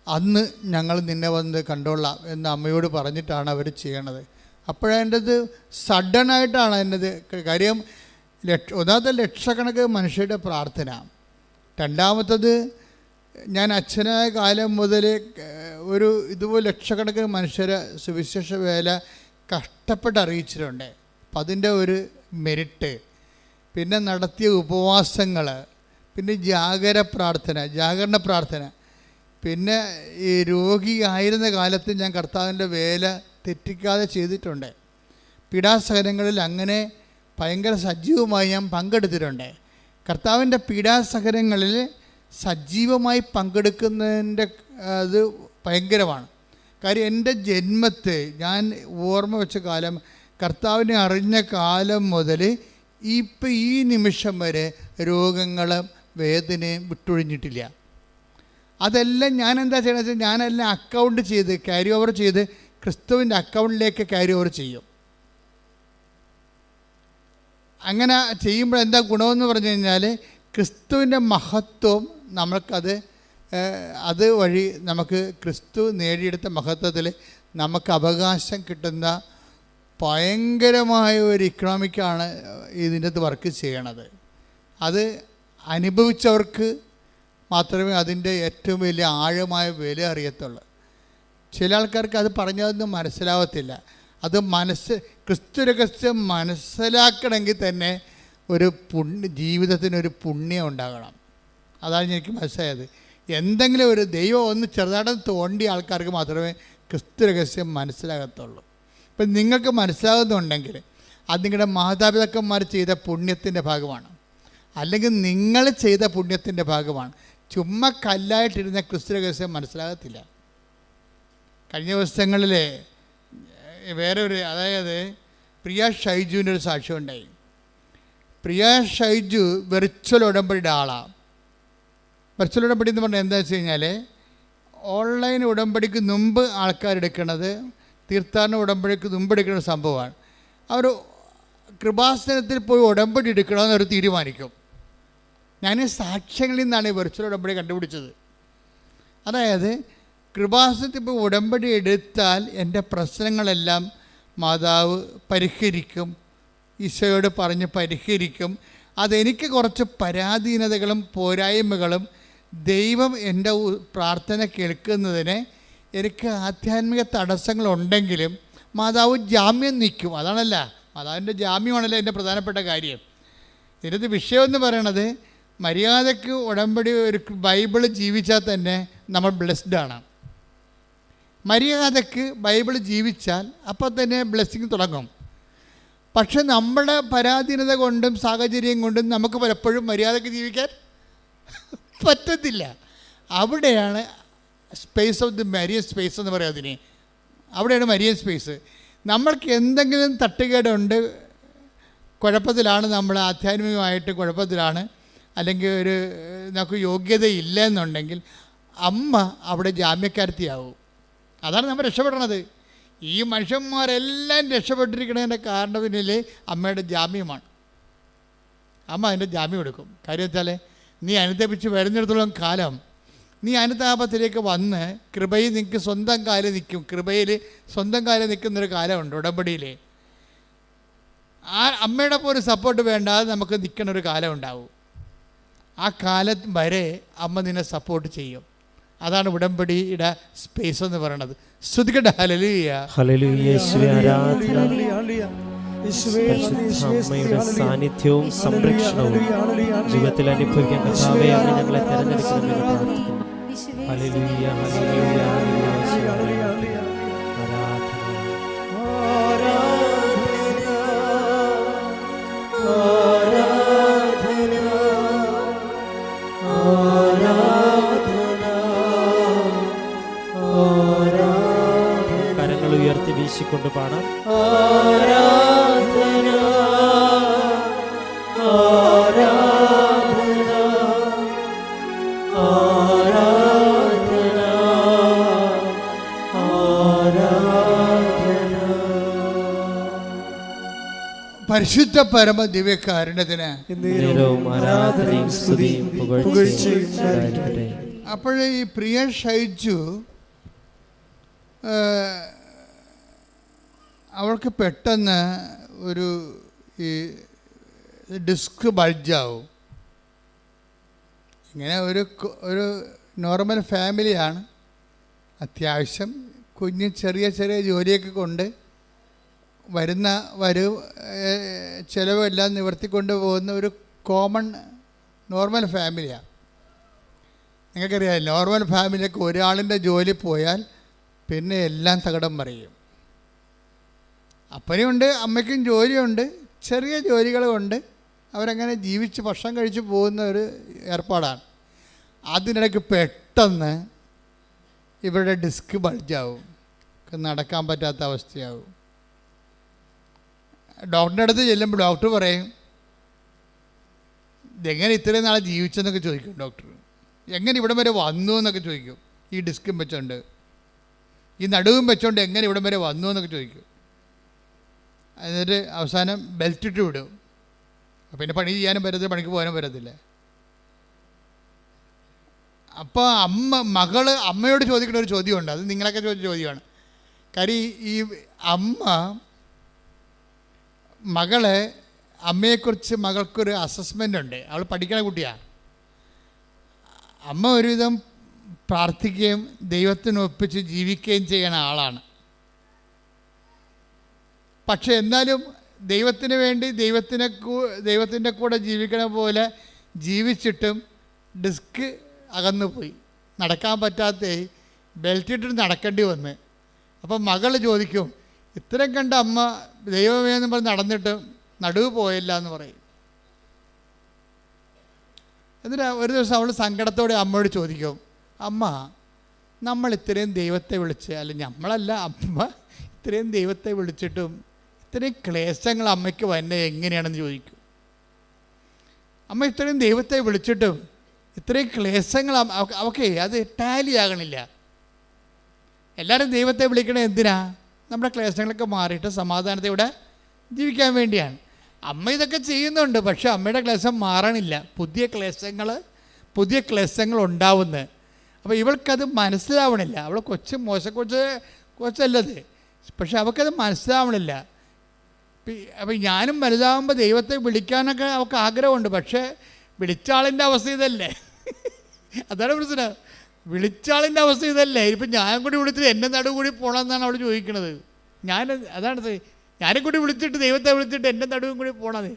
അന്ന് ഞങ്ങൾ നിന്നെ വന്ന് കണ്ടോളാം എന്ന് അമ്മയോട് പറഞ്ഞിട്ടാണ് അവർ ചെയ്യണത്. അപ്പോഴതിൻ്റെത് സഡനായിട്ടാണ് അതിൻ്റെത്. കാര്യം ഒന്നാമത്തെ ലക്ഷക്കണക്കിന് മനുഷ്യരുടെ പ്രാർത്ഥന, രണ്ടാമത്തത് ഞാൻ അച്ഛനായ കാലം മുതൽ ഇതുപോലെ ലക്ഷക്കണക്കിന് മനുഷ്യരെ സുവിശേഷ വേല കഷ്ടപ്പെട്ട് അറിയിച്ചിട്ടുണ്ട്. അപ്പം അതിൻ്റെ ഒരു മെരിറ്റ്, പിന്നെ നടത്തിയ ഉപവാസങ്ങൾ, പിന്നെ ജാഗരണ പ്രാർത്ഥന, പിന്നെ ഈ രോഗിയായിരുന്ന കാലത്ത് ഞാൻ കർത്താവിൻ്റെ വേല തെറ്റിക്കാതെ ചെയ്തിട്ടുണ്ട്. പീഡാസഹനങ്ങളിൽ അങ്ങനെ ഭയങ്കര സജീവമായി ഞാൻ പങ്കെടുത്തിട്ടുണ്ട്. കർത്താവിൻ്റെ പീഡാസഹനങ്ങളിൽ സജീവമായി പങ്കെടുക്കുന്നതിൻ്റെ അത് ഭയങ്കരമാണ്. കാര്യം എൻ്റെ ജന്മത്തെ ഞാൻ ഓർമ്മ വെച്ച കാലം, കർത്താവിനെ അറിഞ്ഞ കാലം മുതൽ ഇപ്പം ഈ നിമിഷം വരെ രോഗങ്ങളും വേദനയും വിട്ടൊഴിഞ്ഞിട്ടില്ല. അതെല്ലാം ഞാൻ എന്താ ചെയ്യണമെന്ന് വെച്ചാൽ ഞാനെല്ലാം അക്കൗണ്ട് ചെയ്ത് ക്യാരി ഓവർ ചെയ്ത് ക്രിസ്തുവിൻ്റെ അക്കൗണ്ടിലേക്ക് ക്യാരി ഓവർ ചെയ്യും. അങ്ങനെ ചെയ്യുമ്പോൾ എന്താ ഗുണമെന്ന് പറഞ്ഞു കഴിഞ്ഞാൽ ക്രിസ്തുവിൻ്റെ മഹത്വം നമ്മൾക്കത് അത് വഴി നമുക്ക് ക്രിസ്തു നേടിയെടുത്ത മഹത്വത്തിൽ നമുക്ക് അവകാശം കിട്ടുന്ന ഭയങ്കരമായ ഒരു ഇക്കണോമിക്കാണ് ഇതിൻ്റെ അകത്ത് വർക്ക് ചെയ്യണത്. അത് അനുഭവിച്ചവർക്ക് മാത്രമേ അതിൻ്റെ ഏറ്റവും വലിയ ആഴമായ വില അറിയത്തുള്ളൂ. ചില ആൾക്കാർക്ക് അത് പറഞ്ഞതൊന്നും മനസ്സിലാവത്തില്ല. അത് ക്രിസ്തു രഹസ്യം മനസ്സിലാക്കണമെങ്കിൽ തന്നെ ഒരു ജീവിതത്തിനൊരു പുണ്യം ഉണ്ടാകണം. അതാണ് എനിക്ക് മനസ്സിലായത്. എന്തെങ്കിലും ഒരു ദൈവം ഒന്ന് ചെറുതായിട്ട് തോണ്ടിയ ആൾക്കാർക്ക് മാത്രമേ ക്രിസ്തു രഹസ്യം മനസ്സിലാകത്തുള്ളൂ. ഇപ്പം നിങ്ങൾക്ക് മനസ്സിലാകുന്നുണ്ടെങ്കിൽ അത് നിങ്ങളുടെ മാതാപിതാക്കന്മാർ ചെയ്ത പുണ്യത്തിൻ്റെ ഭാഗമാണ്, അല്ലെങ്കിൽ നിങ്ങൾ ചെയ്ത പുണ്യത്തിൻ്റെ ഭാഗമാണ്. ചുമ്മാ കല്ലായിട്ടിരുന്ന ക്രിസ്തു രഹസ്യം മനസ്സിലാകത്തില്ല. കഴിഞ്ഞ ദിവസങ്ങളിൽ വേറെ ഒരു, അതായത് പ്രിയ ഷൈജുവിൻ്റെ ഒരു സാക്ഷ്യം ഉണ്ടായി. പ്രിയ ഷൈജു വെർച്വൽ ഉടമ്പടിയുടെ ആളാണ്. വെർച്വൽ ഉടമ്പടി എന്ന് പറഞ്ഞാൽ എന്താ വെച്ച് കഴിഞ്ഞാൽ, ഓൺലൈൻ ഉടമ്പടിക്ക് മുമ്പ് ആൾക്കാരെടുക്കണത് തീർത്ഥാടന ഉടമ്പടിക്ക് മുമ്പ് എടുക്കുന്ന സംഭവമാണ്. അവർ കൃപാസനത്തിൽ പോയി ഉടമ്പടി എടുക്കണമെന്ന് അവർ തീരുമാനിക്കും. ഞാൻ സാക്ഷ്യങ്ങളിൽ നിന്നാണ് ഈ വെർച്വൽ ഉടമ്പടി കണ്ടുപിടിച്ചത്. അതായത് കൃപാസനത്തിൽ പോയി ഉടമ്പടി എടുത്താൽ എൻ്റെ പ്രശ്നങ്ങളെല്ലാം മാതാവ് പരിഹരിക്കും, ഈശോയോട് പറഞ്ഞ് പരിഹരിക്കും. അതെനിക്ക് കുറച്ച് പരാധീനതകളും പോരായ്മകളും ദൈവം എൻ്റെ പ്രാർത്ഥന കേൾക്കുന്നതിന് എനിക്ക് ആധ്യാത്മിക തടസ്സങ്ങളുണ്ടെങ്കിലും മാതാവ് ജാമ്യം നിൽക്കും. അതാണല്ല, മാതാവിൻ്റെ ജാമ്യമാണല്ലോ എൻ്റെ പ്രധാനപ്പെട്ട കാര്യം. ഇതിനകത്ത് വിഷയമെന്ന് പറയണത്, മര്യാദയ്ക്ക് ഉടമ്പടി ഒരു ബൈബിൾ ജീവിച്ചാൽ തന്നെ നമ്മൾ ബ്ലെസ്ഡാണ്. മര്യാദയ്ക്ക് ബൈബിൾ ജീവിച്ചാൽ അപ്പോൾ തന്നെ ബ്ലെസ്സിങ് തുടങ്ങും. പക്ഷെ നമ്മുടെ പരാധീനത കൊണ്ടും സാഹചര്യം കൊണ്ടും നമുക്ക് പലപ്പോഴും മര്യാദയ്ക്ക് ജീവിക്കാൻ പറ്റത്തില്ല. അവിടെയാണ് space of the Marian space എന്ന് പറയാം അതിന്. അവിടെയാണ് മരിയൻ സ്പേസ്. നമ്മൾക്ക് എന്തെങ്കിലും തട്ടുകേടുണ്ട്, കുഴപ്പത്തിലാണ്, നമ്മൾ ആധ്യാത്മികമായിട്ട് കുഴപ്പത്തിലാണ്, അല്ലെങ്കിൽ ഒരു നമുക്ക് യോഗ്യതയില്ല എന്നുണ്ടെങ്കിൽ അമ്മ അവിടെ ജാമ്യക്കാരത്തിയാവും. അതാണ് നമ്മൾ രക്ഷപ്പെടണത്. ഈ മനുഷ്യന്മാരെല്ലാം രക്ഷപ്പെട്ടിരിക്കുന്നതിൻ്റെ കാരണം പിന്നിൽ അമ്മയുടെ ജാമ്യമാണ്. അമ്മ അതിൻ്റെ ജാമ്യം എടുക്കും. കാര്യം വെച്ചാൽ നീ അനുതപിച്ച് വരുന്നിടത്തോളം കാലം നീ അനുതാപത്തിലേക്ക് വന്ന് കൃപയിൽ നിനക്ക് സ്വന്തം കാലം നിൽക്കും. കൃപയിൽ സ്വന്തം കാലം നിൽക്കുന്നൊരു കാലമുണ്ട് ഉടമ്പടിയിൽ. ആ അമ്മയുടെ പോലെ സപ്പോർട്ട് വേണ്ടാതെ നമുക്ക് നിൽക്കുന്നൊരു കാലം ഉണ്ടാവും. ആ കാലം വരെ അമ്മ നിന്നെ സപ്പോർട്ട് ചെയ്യും. അതാണ് ഉടമ്പടിയുടെ സ്പേസ് എന്ന് പറയുന്നത്. സ്തുതിക്കട്ടെ. ഹല്ലേലൂയ, ഹല്ലേലൂയ. യേശുവേ ആരാധന. അമ്മയുടെ സാന്നിധ്യവും സംരക്ഷണവും ജീവിതത്തിൽ അനുഭവിക്കാൻ കർത്താവേ അങ്ങ് ഞങ്ങളെ തെരഞ്ഞെടുക്കണമെന്ന് പ്രാർത്ഥിക്കുന്നു. ഹല്ലേലൂയ, ഹല്ലേലൂയ, ഹല്ലേലൂയ. കരങ്ങൾ ഉയർത്തി വീശിക്കൊണ്ട് പാടാം. ആരാധന, ആരാധന, ആരാധന, ആരാധന. പരിശുദ്ധ പരമ ദിവ്യകാരുണ്യത്തിന് നേരവും ആരാധനയും സ്തുതിയും പുകഴ്ചയും ഉണ്ടായിരിക്കട്ടെ. അപ്പോഴേ ഈ പ്രിയ ഷൈജു അവൾക്ക് പെട്ടെന്ന് ഒരു ഈ ഡിസ്ക് ബൾജാവും. ഇങ്ങനെ ഒരു നോർമൽ ഫാമിലിയാണ്. അത്യാവശ്യം കുഞ്ഞ് ചെറിയ ചെറിയ ജോലിയൊക്കെ കൊണ്ട് വരുന്ന ചിലവെല്ലാം നിവർത്തിക്കൊണ്ട് പോകുന്ന ഒരു കോമൺ നോർമൽ ഫാമിലിയാണ്. നിങ്ങൾക്കറിയാം, നോർമൽ ഫാമിലിയൊക്കെ ഒരാളിൻ്റെ ജോലി പോയാൽ പിന്നെ എല്ലാം തകിടം മറിയും. അപ്പനുണ്ട്, അമ്മയ്ക്കും ജോലിയുണ്ട്, ചെറിയ ജോലികളുമുണ്ട്. അവരങ്ങനെ ജീവിച്ച് ഭക്ഷണം കഴിച്ച് പോകുന്ന ഒരു ഏർപ്പാടാണ്. അതിനിടയ്ക്ക് പെട്ടെന്ന് ഇവരുടെ ഡിസ്ക് ബൾജാവും, നടക്കാൻ പറ്റാത്ത അവസ്ഥയാവും. ഡോക്ടറിൻ്റെ അടുത്ത് ചെല്ലുമ്പോൾ ഡോക്ടർ പറയും, ഇതെങ്ങനെ ഇത്രയും നാളെ ജീവിച്ചെന്നൊക്കെ ചോദിക്കും. ഡോക്ടർ എങ്ങനെ ഇവിടം വരെ വന്നു എന്നൊക്കെ ചോദിക്കും. ഈ ഡിസ്കും വെച്ചോണ്ട്, ഈ നടുവും വെച്ചോണ്ട് എങ്ങനെ ഇവിടം വരെ വന്നു എന്നൊക്കെ ചോദിക്കും. എന്നിട്ട് അവസാനം ബെൽറ്റ് ഇട്ട് വിടും. പിന്നെ പണി ചെയ്യാനും പറ്റത്തില്ല, പണിക്ക് പോകാനും പറ്റത്തില്ല. അപ്പോൾ മകള് അമ്മയോട് ചോദിക്കുന്ന ഒരു ചോദ്യമുണ്ട്, അത് നിങ്ങളൊക്കെ ചോദിച്ച ചോദ്യമാണ്. കാര്യം ഈ അമ്മയെക്കുറിച്ച് മകൾക്കൊരു അസസ്മെൻ്റ് ഉണ്ട്. അവൾ പഠിക്കണ കുട്ടിയാണ്. അമ്മ ഒരുവിധം പ്രാർത്ഥിക്കുകയും ദൈവത്തിന് ഒപ്പിച്ച് ജീവിക്കുകയും ചെയ്യുന്ന ആളാണ്. പക്ഷെ എന്നാലും ദൈവത്തിന് വേണ്ടി ദൈവത്തിൻ്റെ കൂടെ ജീവിക്കണ പോലെ ജീവിച്ചിട്ടും ഡിസ്ക് അകന്നുപോയി, നടക്കാൻ പറ്റാത്ത ബെൽറ്റിട്ട് നടക്കേണ്ടി വന്ന്. അപ്പം മകൾ ചോദിക്കും, ഇത്രയും കണ്ട അമ്മ ദൈവമേ എന്ന് പറഞ്ഞ് നടന്നിട്ട് നടുവ് പോയില്ല എന്ന് പറയും. എന്നിട്ട് ഒരു ദിവസം അവൾ സങ്കടത്തോടെ അമ്മയോട് ചോദിക്കും, അമ്മ നമ്മൾ ഇത്രയും ദൈവത്തെ വിളിച്ച്, അല്ല നമ്മളല്ല, അമ്മ ഇത്രയും ദൈവത്തെ വിളിച്ചിട്ടും ഇത്രയും ക്ലേശങ്ങൾ അമ്മയ്ക്ക് വരുന്നത് എങ്ങനെയാണെന്ന് ചോദിക്കും. അമ്മ ഇത്രയും ദൈവത്തെ വിളിച്ചിട്ടും ഇത്രയും ക്ലേശങ്ങൾ അവൾക്ക് അത് ടാലി ആകണില്ല. എല്ലാവരും ദൈവത്തെ വിളിക്കണത് എന്തിനാ? നമ്മുടെ ക്ലേശങ്ങളൊക്കെ മാറിയിട്ട് സമാധാനത്തോടെ ജീവിക്കാൻ വേണ്ടിയാണ്. അമ്മ ഇതൊക്കെ ചെയ്യുന്നുണ്ട്, പക്ഷെ അമ്മയുടെ ക്ലേശം മാറണില്ല. പുതിയ ക്ലേശങ്ങൾ ഉണ്ടാവുന്നത്. അപ്പോൾ ഇവൾക്കത് മനസ്സിലാവണില്ല. അവൾ കൊച്ചല്ലത്, പക്ഷെ അവൾക്കത് മനസ്സിലാവണില്ല. അപ്പം ഞാനും വലുതാകുമ്പോൾ ദൈവത്തെ വിളിക്കാനൊക്കെ അവൾക്ക് ആഗ്രഹമുണ്ട്, പക്ഷേ വിളിച്ചാളിൻ്റെ അവസ്ഥ ഇതല്ലേ. അതാണ് പ്രശ്നം. വിളിച്ചാളിൻ്റെ അവസ്ഥ ഇതല്ലേ. ഇപ്പം ഞാൻ കൂടി വിളിച്ചിട്ട് എൻ്റെ നടുവ് കൂടി പോകണമെന്നാണ് അവൾ ചോദിക്കുന്നത്. ഞാനും കൂടി വിളിച്ചിട്ട് ദൈവത്തെ വിളിച്ചിട്ട് എൻ്റെ നടുവും കൂടി പോകണത്.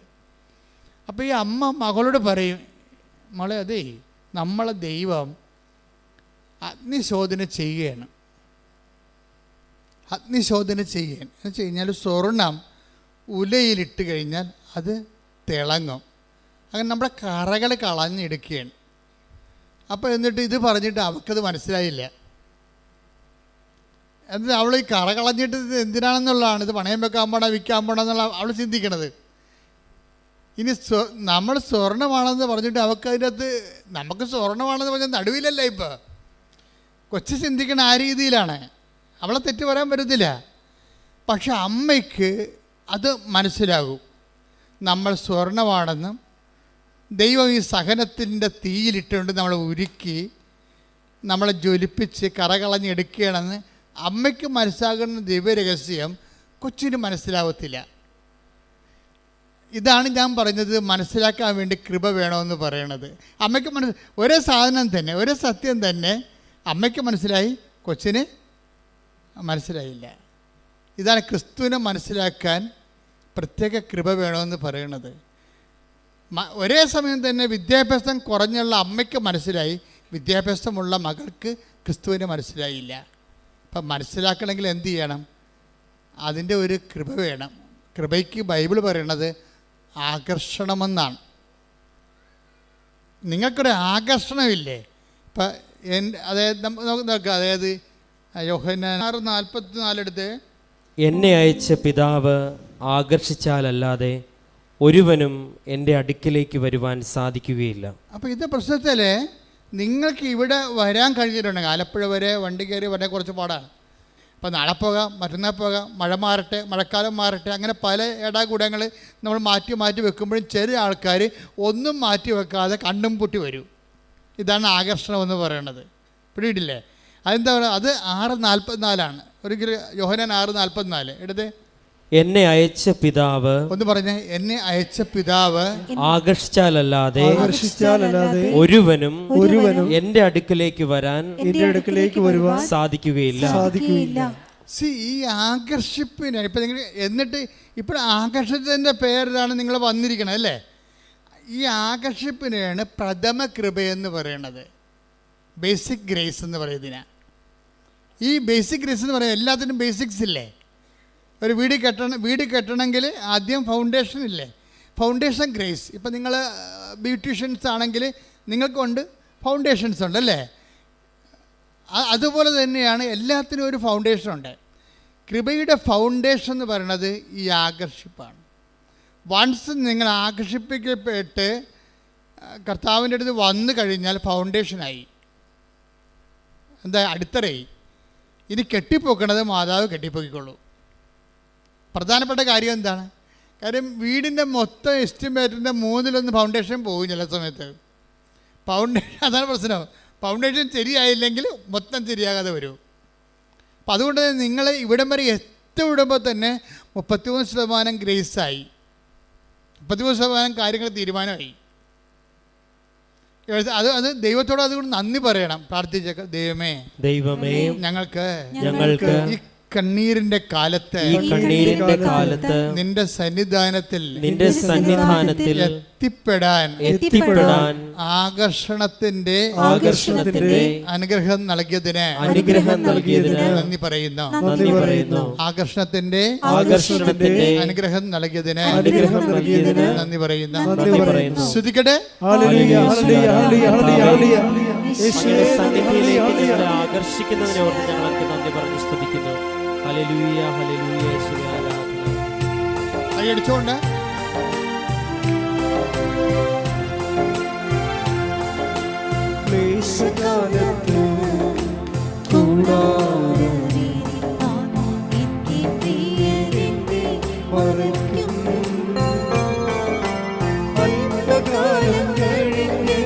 അപ്പോൾ ഈ അമ്മ മകളോട് പറയും, മോളെ അതേ നമ്മളെ ദൈവം അഗ്നിശോധന ചെയ്യുകയാണ്. എന്ന് വെച്ച് കഴിഞ്ഞാൽ സ്വർണം ഉലയിലിട്ട് കഴിഞ്ഞാൽ അത് തിളങ്ങും. അങ്ങനെ നമ്മുടെ കറകൾ കളഞ്ഞെടുക്കുകയാണ്. അപ്പോൾ എന്നിട്ട് ഇത് പറഞ്ഞിട്ട് അവൾക്കത് മനസ്സിലായില്ല. എന്നിട്ട് അവൾ ഈ കറ കളഞ്ഞിട്ട് ഇത് എന്തിനാണെന്നുള്ളതാണ്, ഇത് പണയം വെക്കാൻ പോണ വിൽക്കാൻ പോണെന്നുള്ള അവൾ ചിന്തിക്കണത്. ഇനി നമ്മൾ സ്വർണ്ണമാണെന്ന് പറഞ്ഞിട്ട് അവൾക്ക് അതിനകത്ത് നമുക്ക് സ്വർണ്ണമാണെന്ന് പറഞ്ഞാൽ നടുവിലല്ല. ഇപ്പോൾ കൊച്ചു ചിന്തിക്കണ ആ രീതിയിലാണ്. അവളെ തെറ്റ് പറയാൻ പറ്റത്തില്ല. പക്ഷെ അമ്മയ്ക്ക് അത് മനസ്സിലാകും, നമ്മൾ സ്വർണ്ണമാണെന്നും ദൈവം ഈ സഹനത്തിൻ്റെ തീയിലിട്ടുകൊണ്ട് നമ്മളെ ഉരുക്കി നമ്മളെ ജ്വലിപ്പിച്ച് കറകളഞ്ഞെടുക്കുകയാണെന്ന് അമ്മയ്ക്ക് മനസ്സിലാകുന്ന ദൈവരഹസ്യം കൊച്ചിന് മനസ്സിലാവത്തില്ല. ഇതാണ് ഞാൻ പറഞ്ഞത്, മനസ്സിലാക്കാൻ വേണ്ടി കൃപ വേണമെന്ന് പറയണത്. അമ്മയ്ക്ക് ഒരേ സാധനം തന്നെ, ഒരേ സത്യം തന്നെ അമ്മയ്ക്ക് മനസ്സിലായി, കൊച്ചിന് മനസ്സിലായില്ല. ഇതാണ് ക്രിസ്തുവിനെ മനസ്സിലാക്കാൻ പ്രത്യേക കൃപ വേണമെന്ന് പറയണത്. ഒരേ സമയം തന്നെ വിദ്യാഭ്യാസം കുറഞ്ഞുള്ള അമ്മയ്ക്ക് മനസ്സിലായി, വിദ്യാഭ്യാസമുള്ള മകൾക്ക് ക്രിസ്തുവിനെ മനസ്സിലായില്ല. അപ്പം മനസ്സിലാക്കണമെങ്കിൽ എന്ത് ചെയ്യണം? അതിൻ്റെ ഒരു കൃപ വേണം. കൃപയ്ക്ക് ബൈബിൾ പറയണത് ആകർഷണമെന്നാണ്. നിങ്ങൾക്കൊരു ആകർഷണമില്ലേ? ഇപ്പം അതായത് നോക്കാം, അതായത് യോഹന്നാൻ 6:44 എടുത്ത്, എന്നെ അയച്ച പിതാവ് ആകർഷിച്ചാലല്ലാതെ ഒരുവനും എൻ്റെ അടുക്കിലേക്ക് വരുവാൻ സാധിക്കുകയില്ല. അപ്പോൾ ഇത് പ്രശ്നത്തിൽ നിങ്ങൾക്ക് ഇവിടെ വരാൻ കഴിഞ്ഞിട്ടുണ്ടെങ്കിൽ, ആലപ്പുഴ വരെ വണ്ടി കയറി വരാൻ കുറച്ച് പാടാണ്. അപ്പോൾ നാളെ പോകാം, മറ്റന്നാൾ പോകാം, മഴ മാറട്ടെ, മഴക്കാലം മാറട്ടെ, അങ്ങനെ പല ഇടാകൂടങ്ങൾ നമ്മൾ മാറ്റി വെക്കുമ്പോഴും ചില ആൾക്കാർ ഒന്നും മാറ്റി വെക്കാതെ കണ്ണും പൊട്ടി വരും. ഇതാണ് ആകർഷണം എന്ന് പറയുന്നത്. പിടിയിട്ടില്ലേ? അതെന്താ പറയുക? അത് 6:44 ഒരു യോഹന്നാൻ 6:44 എടുത്ത്. എന്നെ അയച്ച പിതാവ്, ഒന്ന് പറഞ്ഞേ, എന്നെ അയച്ച പിതാവ് ആകർഷിച്ചാലല്ലാതെ ഒരുവനും എൻ്റെ അടുക്കലേക്ക് വരുവാൻ സാധിക്കുകയില്ല. ഈ ആകർഷിപ്പിന് ഇപ്പം നിങ്ങൾ എന്നിട്ട് ഇപ്പോൾ ആകർഷിച്ചതിൻ്റെ പേരിലാണ് നിങ്ങൾ വന്നിരിക്കണത് അല്ലേ? ഈ ആകർഷിപ്പിനെയാണ് പ്രഥമ കൃപയെന്ന് പറയണത്, ബേസിക് ഗ്രേസ് എന്ന് പറയുന്നതിനാണ്. ഈ ബേസിക് ഗ്രേസ് എന്ന് പറയുന്നത് എല്ലാത്തിനും ബേസിക്സ് ഇല്ലേ? ഒരു വീട് കെട്ടണമെങ്കിൽ ആദ്യം ഫൗണ്ടേഷൻ ഇല്ലേ? Foundation grace. ഇപ്പം നിങ്ങൾ ബ്യൂട്ടീഷ്യൻസ് ആണെങ്കിൽ നിങ്ങൾക്കുണ്ട് ഫൗണ്ടേഷൻസ് ഉണ്ട് അല്ലേ? അതുപോലെ തന്നെയാണ് എല്ലാത്തിനും ഒരു ഫൗണ്ടേഷൻ ഉണ്ട്. കൃപയുടെ ഫൗണ്ടേഷൻ എന്ന് പറയുന്നത് ഈ ആകർഷിപ്പാണ്. വൺസ് നിങ്ങൾ ആകർഷിപ്പിക്കപ്പെട്ട് കർത്താവിൻ്റെ അടുത്ത് വന്നു കഴിഞ്ഞാൽ ഫൗണ്ടേഷനായി, എന്താ അടിത്തറയായി. ഇനി കെട്ടിപ്പൊക്കണത് മാതാവ് കെട്ടിപ്പൊക്കിക്കൊള്ളൂ. പ്രധാനപ്പെട്ട കാര്യം എന്താണ്? കാര്യം വീടിൻ്റെ മൊത്തം എസ്റ്റിമേറ്റിൻ്റെ 1/3 ഫൗണ്ടേഷൻ പോകും ചില സമയത്ത്. അതാണ് പ്രശ്നം. ഫൗണ്ടേഷൻ ശരിയായില്ലെങ്കിൽ മൊത്തം ശരിയാകാതെ വരും. അപ്പം അതുകൊണ്ട് നിങ്ങൾ ഇവിടം വരെ എത്തിവിടുമ്പോൾ തന്നെ 33% ഗ്രേസായി, 33% കാര്യങ്ങൾ തീരുമാനമായി. അത് ദൈവത്തോട് അതുകൊണ്ട് നന്ദി പറയണം. പ്രാർത്ഥിച്ച ദൈവമേ ഞങ്ങൾക്ക് ഈ കണ്ണീരിന്റെ കാലത്ത് നിന്റെ സന്നിധാനത്തിൽ എത്തിപ്പെടാൻ ആകർഷണത്തിന്റെ അനുഗ്രഹം നൽകിയതിന് നന്ദി പറയുന്നു. ആകർഷണത്തിന്റെ അനുഗ്രഹം നൽകിയതിന് നന്ദി പറയുന്നു. ശ്രുതിക്കട്ടെ. ആകർഷിക്കുന്നതിനെ ഓർത്ത് ഞങ്ങൾക്ക് നന്ദി പറഞ്ഞു സ്തുതിക്കുന്നു. ഹല്ലേലൂയ, ഹല്ലേലൂയ, യേശുവേ ആരാധന. കൈയടിച്ചോണ്ട് ക്ലേശകാലത്ത് അല്പകാലം കഴിഞ്ഞ്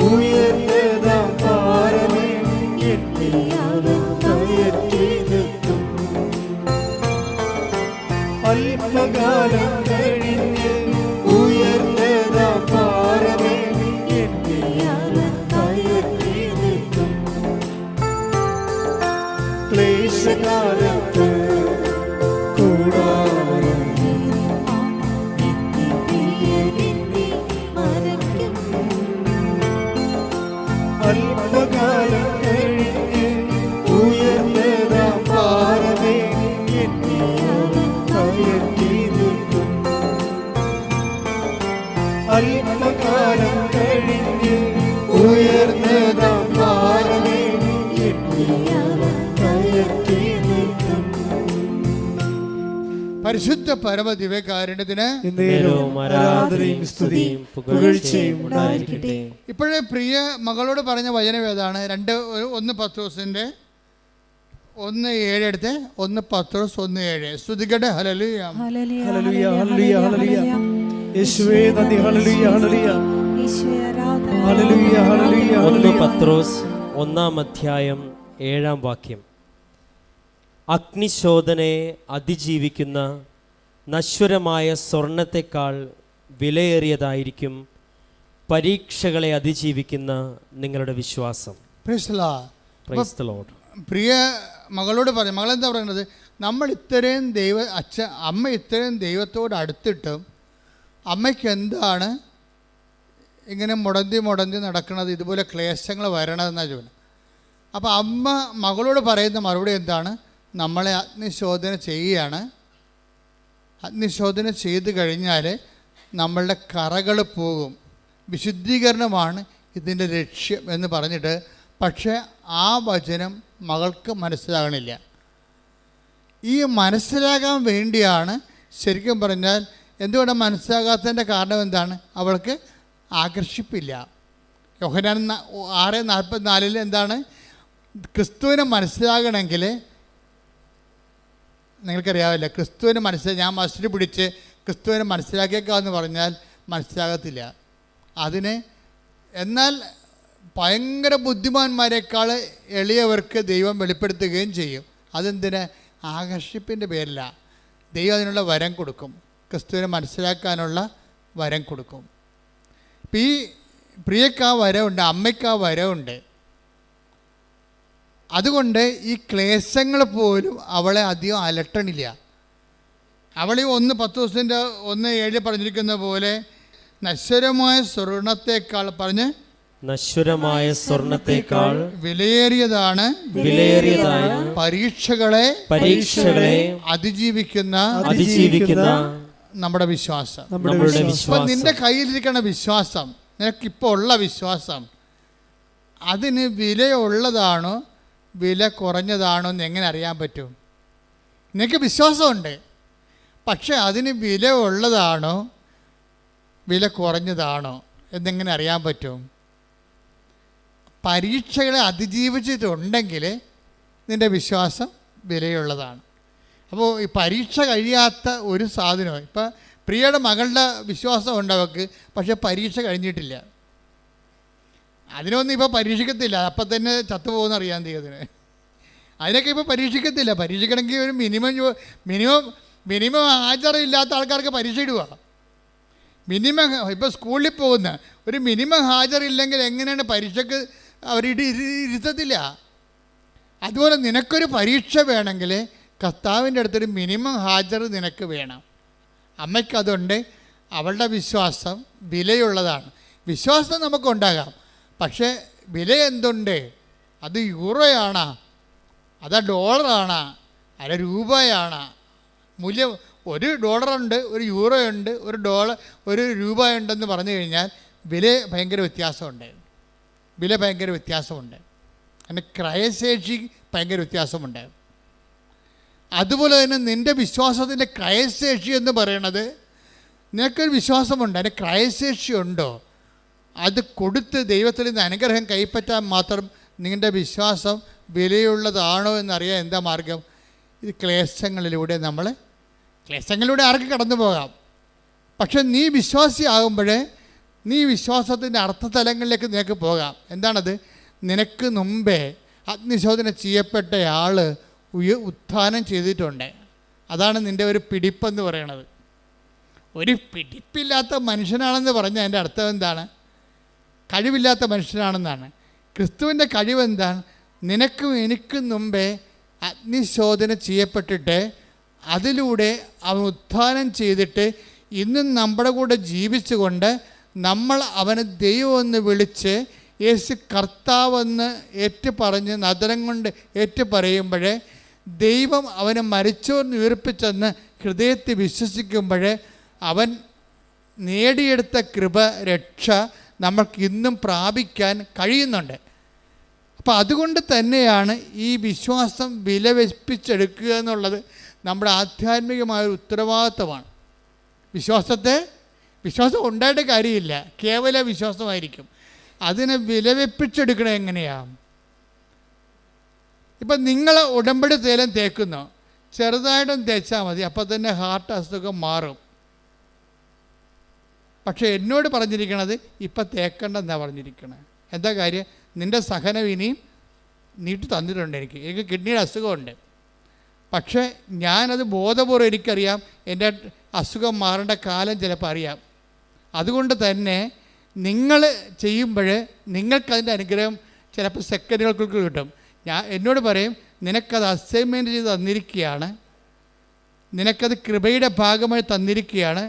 ഉയർന്നതാം പാറമേ അല്പകാലം കഴിഞ്ഞ് ഉയർന്നതാം പാറമേ ക്ലേശകാലത്ത് അല്പകാലം കഴിഞ്ഞ് ഉയർന്നതാം പാറമേ അല്പകാലം കഴിഞ്ഞ് ഉയർന്നതാം പാറമേ പരിശുദ്ധ പരമ ദിവ്യകാരുണ്യത്തിന് ഇപ്പോഴേ പ്രിയ മകളോട് പറഞ്ഞ വചനം ഏതാണ്? 1 പത്രോസിന്റെ 1:7 എടുത്ത് 1 പത്രോസ് 1:7 സ്തുതിക്കട്ടെ. ഹല്ലേലൂയ, ഹല്ലേലൂയ, ഹല്ലേലൂയ, ഹല്ലേലൂയ. യേശുവേ നന്ദി. ഹല്ലേലൂയ, ഹല്ലേലൂയ, ഹല്ലേലൂയ, ഹല്ലേലൂയ. 1 പത്രോസ് 1:7 അഗ്നിശോധനയെ അതിജീവിക്കുന്ന നശ്വരമായ സ്വർണത്തെക്കാൾ വിലയേറിയതായിരിക്കും പരീക്ഷകളെ അതിജീവിക്കുന്ന നിങ്ങളുടെ വിശ്വാസം. പ്രിയ മകളോട് പറയും, മകളെന്താ പറയുന്നത്? നമ്മൾ ഇത്രയും അമ്മ ഇത്രയും ദൈവത്തോട് അടുത്തിട്ടും അമ്മയ്ക്ക് എന്താണ് ഇങ്ങനെ മുടന്തി നടക്കുന്നത്, ഇതുപോലെ ക്ലേശങ്ങൾ വരണതെന്നാണ് ചോദിക്കുന്നത്. അപ്പോൾ അമ്മ മകളോട് പറയുന്ന മറുപടി എന്താണ്? നമ്മളെ അഗ്നിശോധന ചെയ്യുകയാണ്. അഗ്നിശോധന ചെയ്ത് കഴിഞ്ഞാൽ നമ്മളുടെ കറകൾ പോകും, വിശുദ്ധീകരണമാണ് ഇതിൻ്റെ ലക്ഷ്യം എന്ന് പറഞ്ഞിട്ട്, പക്ഷേ ആ വചനം മകൾക്ക് മനസ്സിലാകണില്ല. ഈ മനസ്സിലാകാൻ വേണ്ടിയാണ് ശരിക്കും പറഞ്ഞാൽ. എന്തുകൊണ്ടാണ് മനസ്സിലാകാത്തതിൻ്റെ കാരണം എന്താണ്? അവൾക്ക് ആകർഷിപ്പില്ല. യോഹന്നാൻ 6:44 എന്താണ്? ക്രിസ്തുവിനെ മനസ്സിലാകണമെങ്കിൽ നിങ്ങൾക്കറിയാവില്ല, ക്രിസ്തുവിനെ ഞാൻ മസ്റ്റിൽ പിടിച്ച് ക്രിസ്തുവിനെ മനസ്സിലാക്കിയേക്കാമെന്ന് പറഞ്ഞാൽ മനസ്സിലാകത്തില്ല. എന്നാൽ ഭയങ്കര ബുദ്ധിമാന്മാരെക്കാൾ എളിയവർക്ക് ദൈവം വെളിപ്പെടുത്തുകയും ചെയ്യും. അതെന്തിന്? ആകർഷിപ്പിൻ്റെ പേരില്ല. ദൈവം അതിനുള്ള വരം കൊടുക്കും, ക്രിസ്തുവിനെ മനസ്സിലാക്കാനുള്ള വരം കൊടുക്കും. ഇപ്പം ഈ പ്രിയക്ക് ആ വരമുണ്ട്, അമ്മയ്ക്ക് ആ വരമുണ്ട്. അതുകൊണ്ട് ഈ ക്ലേശങ്ങൾ പോലും അവളെ അധികം അലട്ടണില്ല. അവൾ ഈ 1 പത്രോസിൻ്റെ 1:7 പറഞ്ഞിരിക്കുന്ന പോലെ നശ്വരമായ സ്വർണത്തെക്കാൾ നശ്വരമായ സ്വർണത്തെക്കാൾ വിലയേറിയതാണ് പരീക്ഷകളെ അതിജീവിക്കുന്ന നമ്മുടെ വിശ്വാസം. ഇപ്പം നിന്റെ കയ്യിലിരിക്കുന്ന വിശ്വാസം, നിനക്കിപ്പോൾ ഉള്ള വിശ്വാസം, അതിന് വിലയുള്ളതാണോ വില കുറഞ്ഞതാണോ എന്ന് എങ്ങനെ അറിയാൻ പറ്റും? നിനക്ക് വിശ്വാസമുണ്ട്, പക്ഷെ അതിന് വില ഉള്ളതാണോ വില കുറഞ്ഞതാണോ എന്നെങ്ങനെ അറിയാൻ പറ്റും? പരീക്ഷകളെ അതിജീവിച്ചിട്ടുണ്ടെങ്കിൽ നിൻ്റെ വിശ്വാസം വിലയുള്ളതാണ്. അപ്പോൾ ഈ പരീക്ഷ കഴിയാത്ത ഒരു സാധനവും, ഇപ്പം പ്രിയയുടെ മകളുടെ വിശ്വാസമുണ്ട് അവൾക്ക്, പക്ഷെ പരീക്ഷ കഴിഞ്ഞിട്ടില്ല. അതിനൊന്നും ഇപ്പോൾ പരീക്ഷിക്കത്തില്ല, അപ്പം തന്നെ ചത്തുപോകുന്ന അറിയാൻ ദൈവത്തിന്. അതിനൊക്കെ ഇപ്പോൾ പരീക്ഷിക്കത്തില്ല. പരീക്ഷിക്കണമെങ്കിൽ ഒരു മിനിമം ഹാജറില്ലാത്ത ആൾക്കാർക്ക് പരീക്ഷ ഇടുക. ഇപ്പോൾ സ്കൂളിൽ പോകുന്ന ഒരു മിനിമം ഹാജറില്ലെങ്കിൽ എങ്ങനെയാണ് പരീക്ഷയ്ക്ക് അവർ ഇരുത്തത്തില്ല. അതുപോലെ നിനക്കൊരു പരീക്ഷ വേണമെങ്കിൽ കർത്താവിൻ്റെ അടുത്തൊരു മിനിമം ഹാജർ നിനക്ക് വേണം. അമ്മയ്ക്കതുണ്ട്. അവളുടെ വിശ്വാസം വിലയുള്ളതാണ്. വിശ്വാസം നമുക്കുണ്ടാകാം, പക്ഷേ വില എന്തുണ്ട്? അത് യൂറോയാണോ, അതാ ഡോളറാണോ, അല്ല രൂപയാണോ? മൂല്യം $1 ഒരു യൂറോ ഉണ്ട്, ഒരു രൂപ ഉണ്ടെന്ന് പറഞ്ഞു കഴിഞ്ഞാൽ വില ഭയങ്കര വ്യത്യാസമുണ്ട്. അതിൻ്റെ ക്രയശേഷി ഭയങ്കര വ്യത്യാസമുണ്ട്. അതുപോലെ തന്നെ നിൻ്റെ വിശ്വാസത്തിൻ്റെ ക്രയശേഷി എന്ന് പറയണത്, നിനക്കൊരു വിശ്വാസമുണ്ട്, അതിൻ്റെ ക്രയശേഷി ഉണ്ടോ? അത് കൊടുത്ത് ദൈവത്തിൽ നിന്ന് അനുഗ്രഹം കൈപ്പറ്റാൻ മാത്രം നിങ്ങളുടെ വിശ്വാസം വിലയുള്ളതാണോ എന്നറിയാൻ എന്താ മാർഗം? ഇത് ക്ലേശങ്ങളിലൂടെ ആർക്ക് കടന്നു പോകാം. പക്ഷെ നീ വിശ്വാസിയാകുമ്പോഴേ നീ വിശ്വാസത്തിൻ്റെ അർത്ഥതലങ്ങളിലേക്ക് നിനക്ക് പോകാം. എന്താണത്? നിനക്ക് മുമ്പേ അഗ്നിശോധന ചെയ്യപ്പെട്ട ആൾ ഉത്ഥാനം ചെയ്തിട്ടുണ്ട്. അതാണ് നിൻ്റെ ഒരു പിടിപ്പെന്ന് പറയണത്. ഒരു പിടിപ്പില്ലാത്ത മനുഷ്യനാണെന്ന് പറഞ്ഞാൽ അതിൻ്റെ അർത്ഥം എന്താണ്? കഴിവില്ലാത്ത മനുഷ്യനാണെന്നാണ്. ക്രിസ്തുവിൻ്റെ കഴിവെന്താണ്? നിനക്കും എനിക്കും മുമ്പേ അഗ്നിശോധന ചെയ്യപ്പെട്ടിട്ട് അതിലൂടെ അവൻ ഉത്ഥാനം ചെയ്തിട്ട് ഇന്നും നമ്മുടെ കൂടെ ജീവിച്ചുകൊണ്ട് നമ്മൾ അവനെ ദൈവമെന്ന് വിളിച്ച് യേശു കർത്താവെന്ന് ഏറ്റുപറഞ്ഞ് നദരം കൊണ്ട് ഏറ്റുപറയുമ്പോഴേ ദൈവം അവനെ മരിച്ചോർന്ന് ഉയർപ്പിച്ചെന്ന് ഹൃദയത്തിൽ വിശ്വസിക്കുമ്പോൾ അവൻ നേടിയെടുത്ത കൃപ, രക്ഷ നമ്മൾക്ക് ഇന്നും പ്രാപിക്കാൻ കഴിയുന്നുണ്ട്. അപ്പോൾ അതുകൊണ്ട് തന്നെയാണ് ഈ വിശ്വാസം വിലവെപ്പിച്ചെടുക്കുക എന്നുള്ളത് നമ്മുടെ ആധ്യാത്മികമായ ഉത്തരവാദിത്തമാണ്. വിശ്വാസം ഉണ്ടായിട്ട് കാര്യമില്ല, കേവല വിശ്വാസമായിരിക്കും. അതിനെ വിലവെപ്പിച്ചെടുക്കണം എങ്ങനെയാണ്? ഇപ്പം നിങ്ങൾ ഉടമ്പടി തേലം തേക്കുന്നു, ചെറുതായിട്ടൊന്ന് തേച്ചാൽ മതി, അപ്പം തന്നെ ഹാർട്ട് അസുഖം മാറും. പക്ഷേ എന്നോട് പറഞ്ഞിരിക്കണത് ഇപ്പം തേക്കണ്ടെന്നാണ് പറഞ്ഞിരിക്കണത്. എന്താ കാര്യം? നിൻ്റെ സഹനം ഇനിയും നീട്ടി തന്നിട്ടുണ്ട്. എനിക്ക് കിഡ്നിയുടെ അസുഖമുണ്ട്, പക്ഷേ ഞാനത് ബോധപൂർവ്വം എനിക്കറിയാം എൻ്റെ അസുഖം മാറേണ്ട കാലം ചിലപ്പോൾ അറിയാം. അതുകൊണ്ട് തന്നെ നിങ്ങൾ ചെയ്യുമ്പോൾ നിങ്ങൾക്കതിൻ്റെ അനുഗ്രഹം ചിലപ്പോൾ സെക്കൻഡുകൾക്ക് കിട്ടും. എന്നോട് പറയും, നിനക്കത് അസൈൻമെൻറ്റ് ചെയ്ത് തന്നിരിക്കുകയാണ്, നിനക്കത് കൃപയുടെ ഭാഗമായി തന്നിരിക്കുകയാണ്.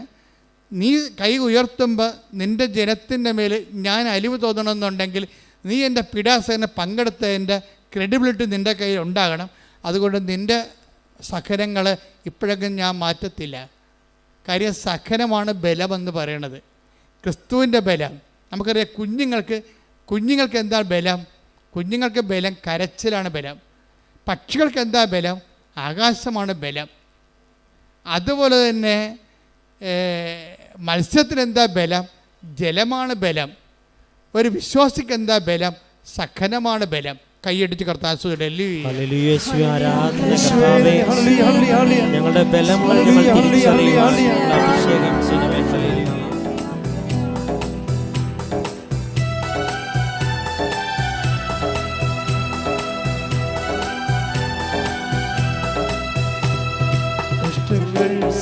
നീ കൈ ഉയർത്തുമ്പോൾ നിൻ്റെ ജനത്തിൻ്റെ മേൽ ഞാൻ അലിവ് തോന്നണമെന്നുണ്ടെങ്കിൽ നീ എൻ്റെ പീഡാസഹനം പങ്കെടുത്തതിൻ്റെ ക്രെഡിബിലിറ്റി നിൻ്റെ കയ്യിൽ ഉണ്ടാകണം. അതുകൊണ്ട് നിൻ്റെ സഹനങ്ങൾ ഇപ്പോഴെങ്കിലും ഞാൻ മാറ്റത്തില്ല. കാര്യം സഹനമാണ് ബലമെന്ന് പറയണത്, ക്രിസ്തുവിൻ്റെ ബലം. നമുക്കറിയാം കുഞ്ഞുങ്ങൾക്ക് എന്താ ബലം? കുഞ്ഞുങ്ങൾക്ക് ബലം കരച്ചിലാണ് ബലം. പക്ഷികൾക്ക് എന്താ ബലം? ആകാശമാണ് ബലം. അതുപോലെ തന്നെ മത്സ്യത്തിനെന്താ ബലം? ജലമാണ് ബലം. ഒരു വിശ്വാസിക്ക് എന്താ ബലം? സഹനമാണ് ബലം. കൈയടിച്ച് കർത്താവ് ഞങ്ങളുടെ ബലങ്ങൾ അഭിഷേകം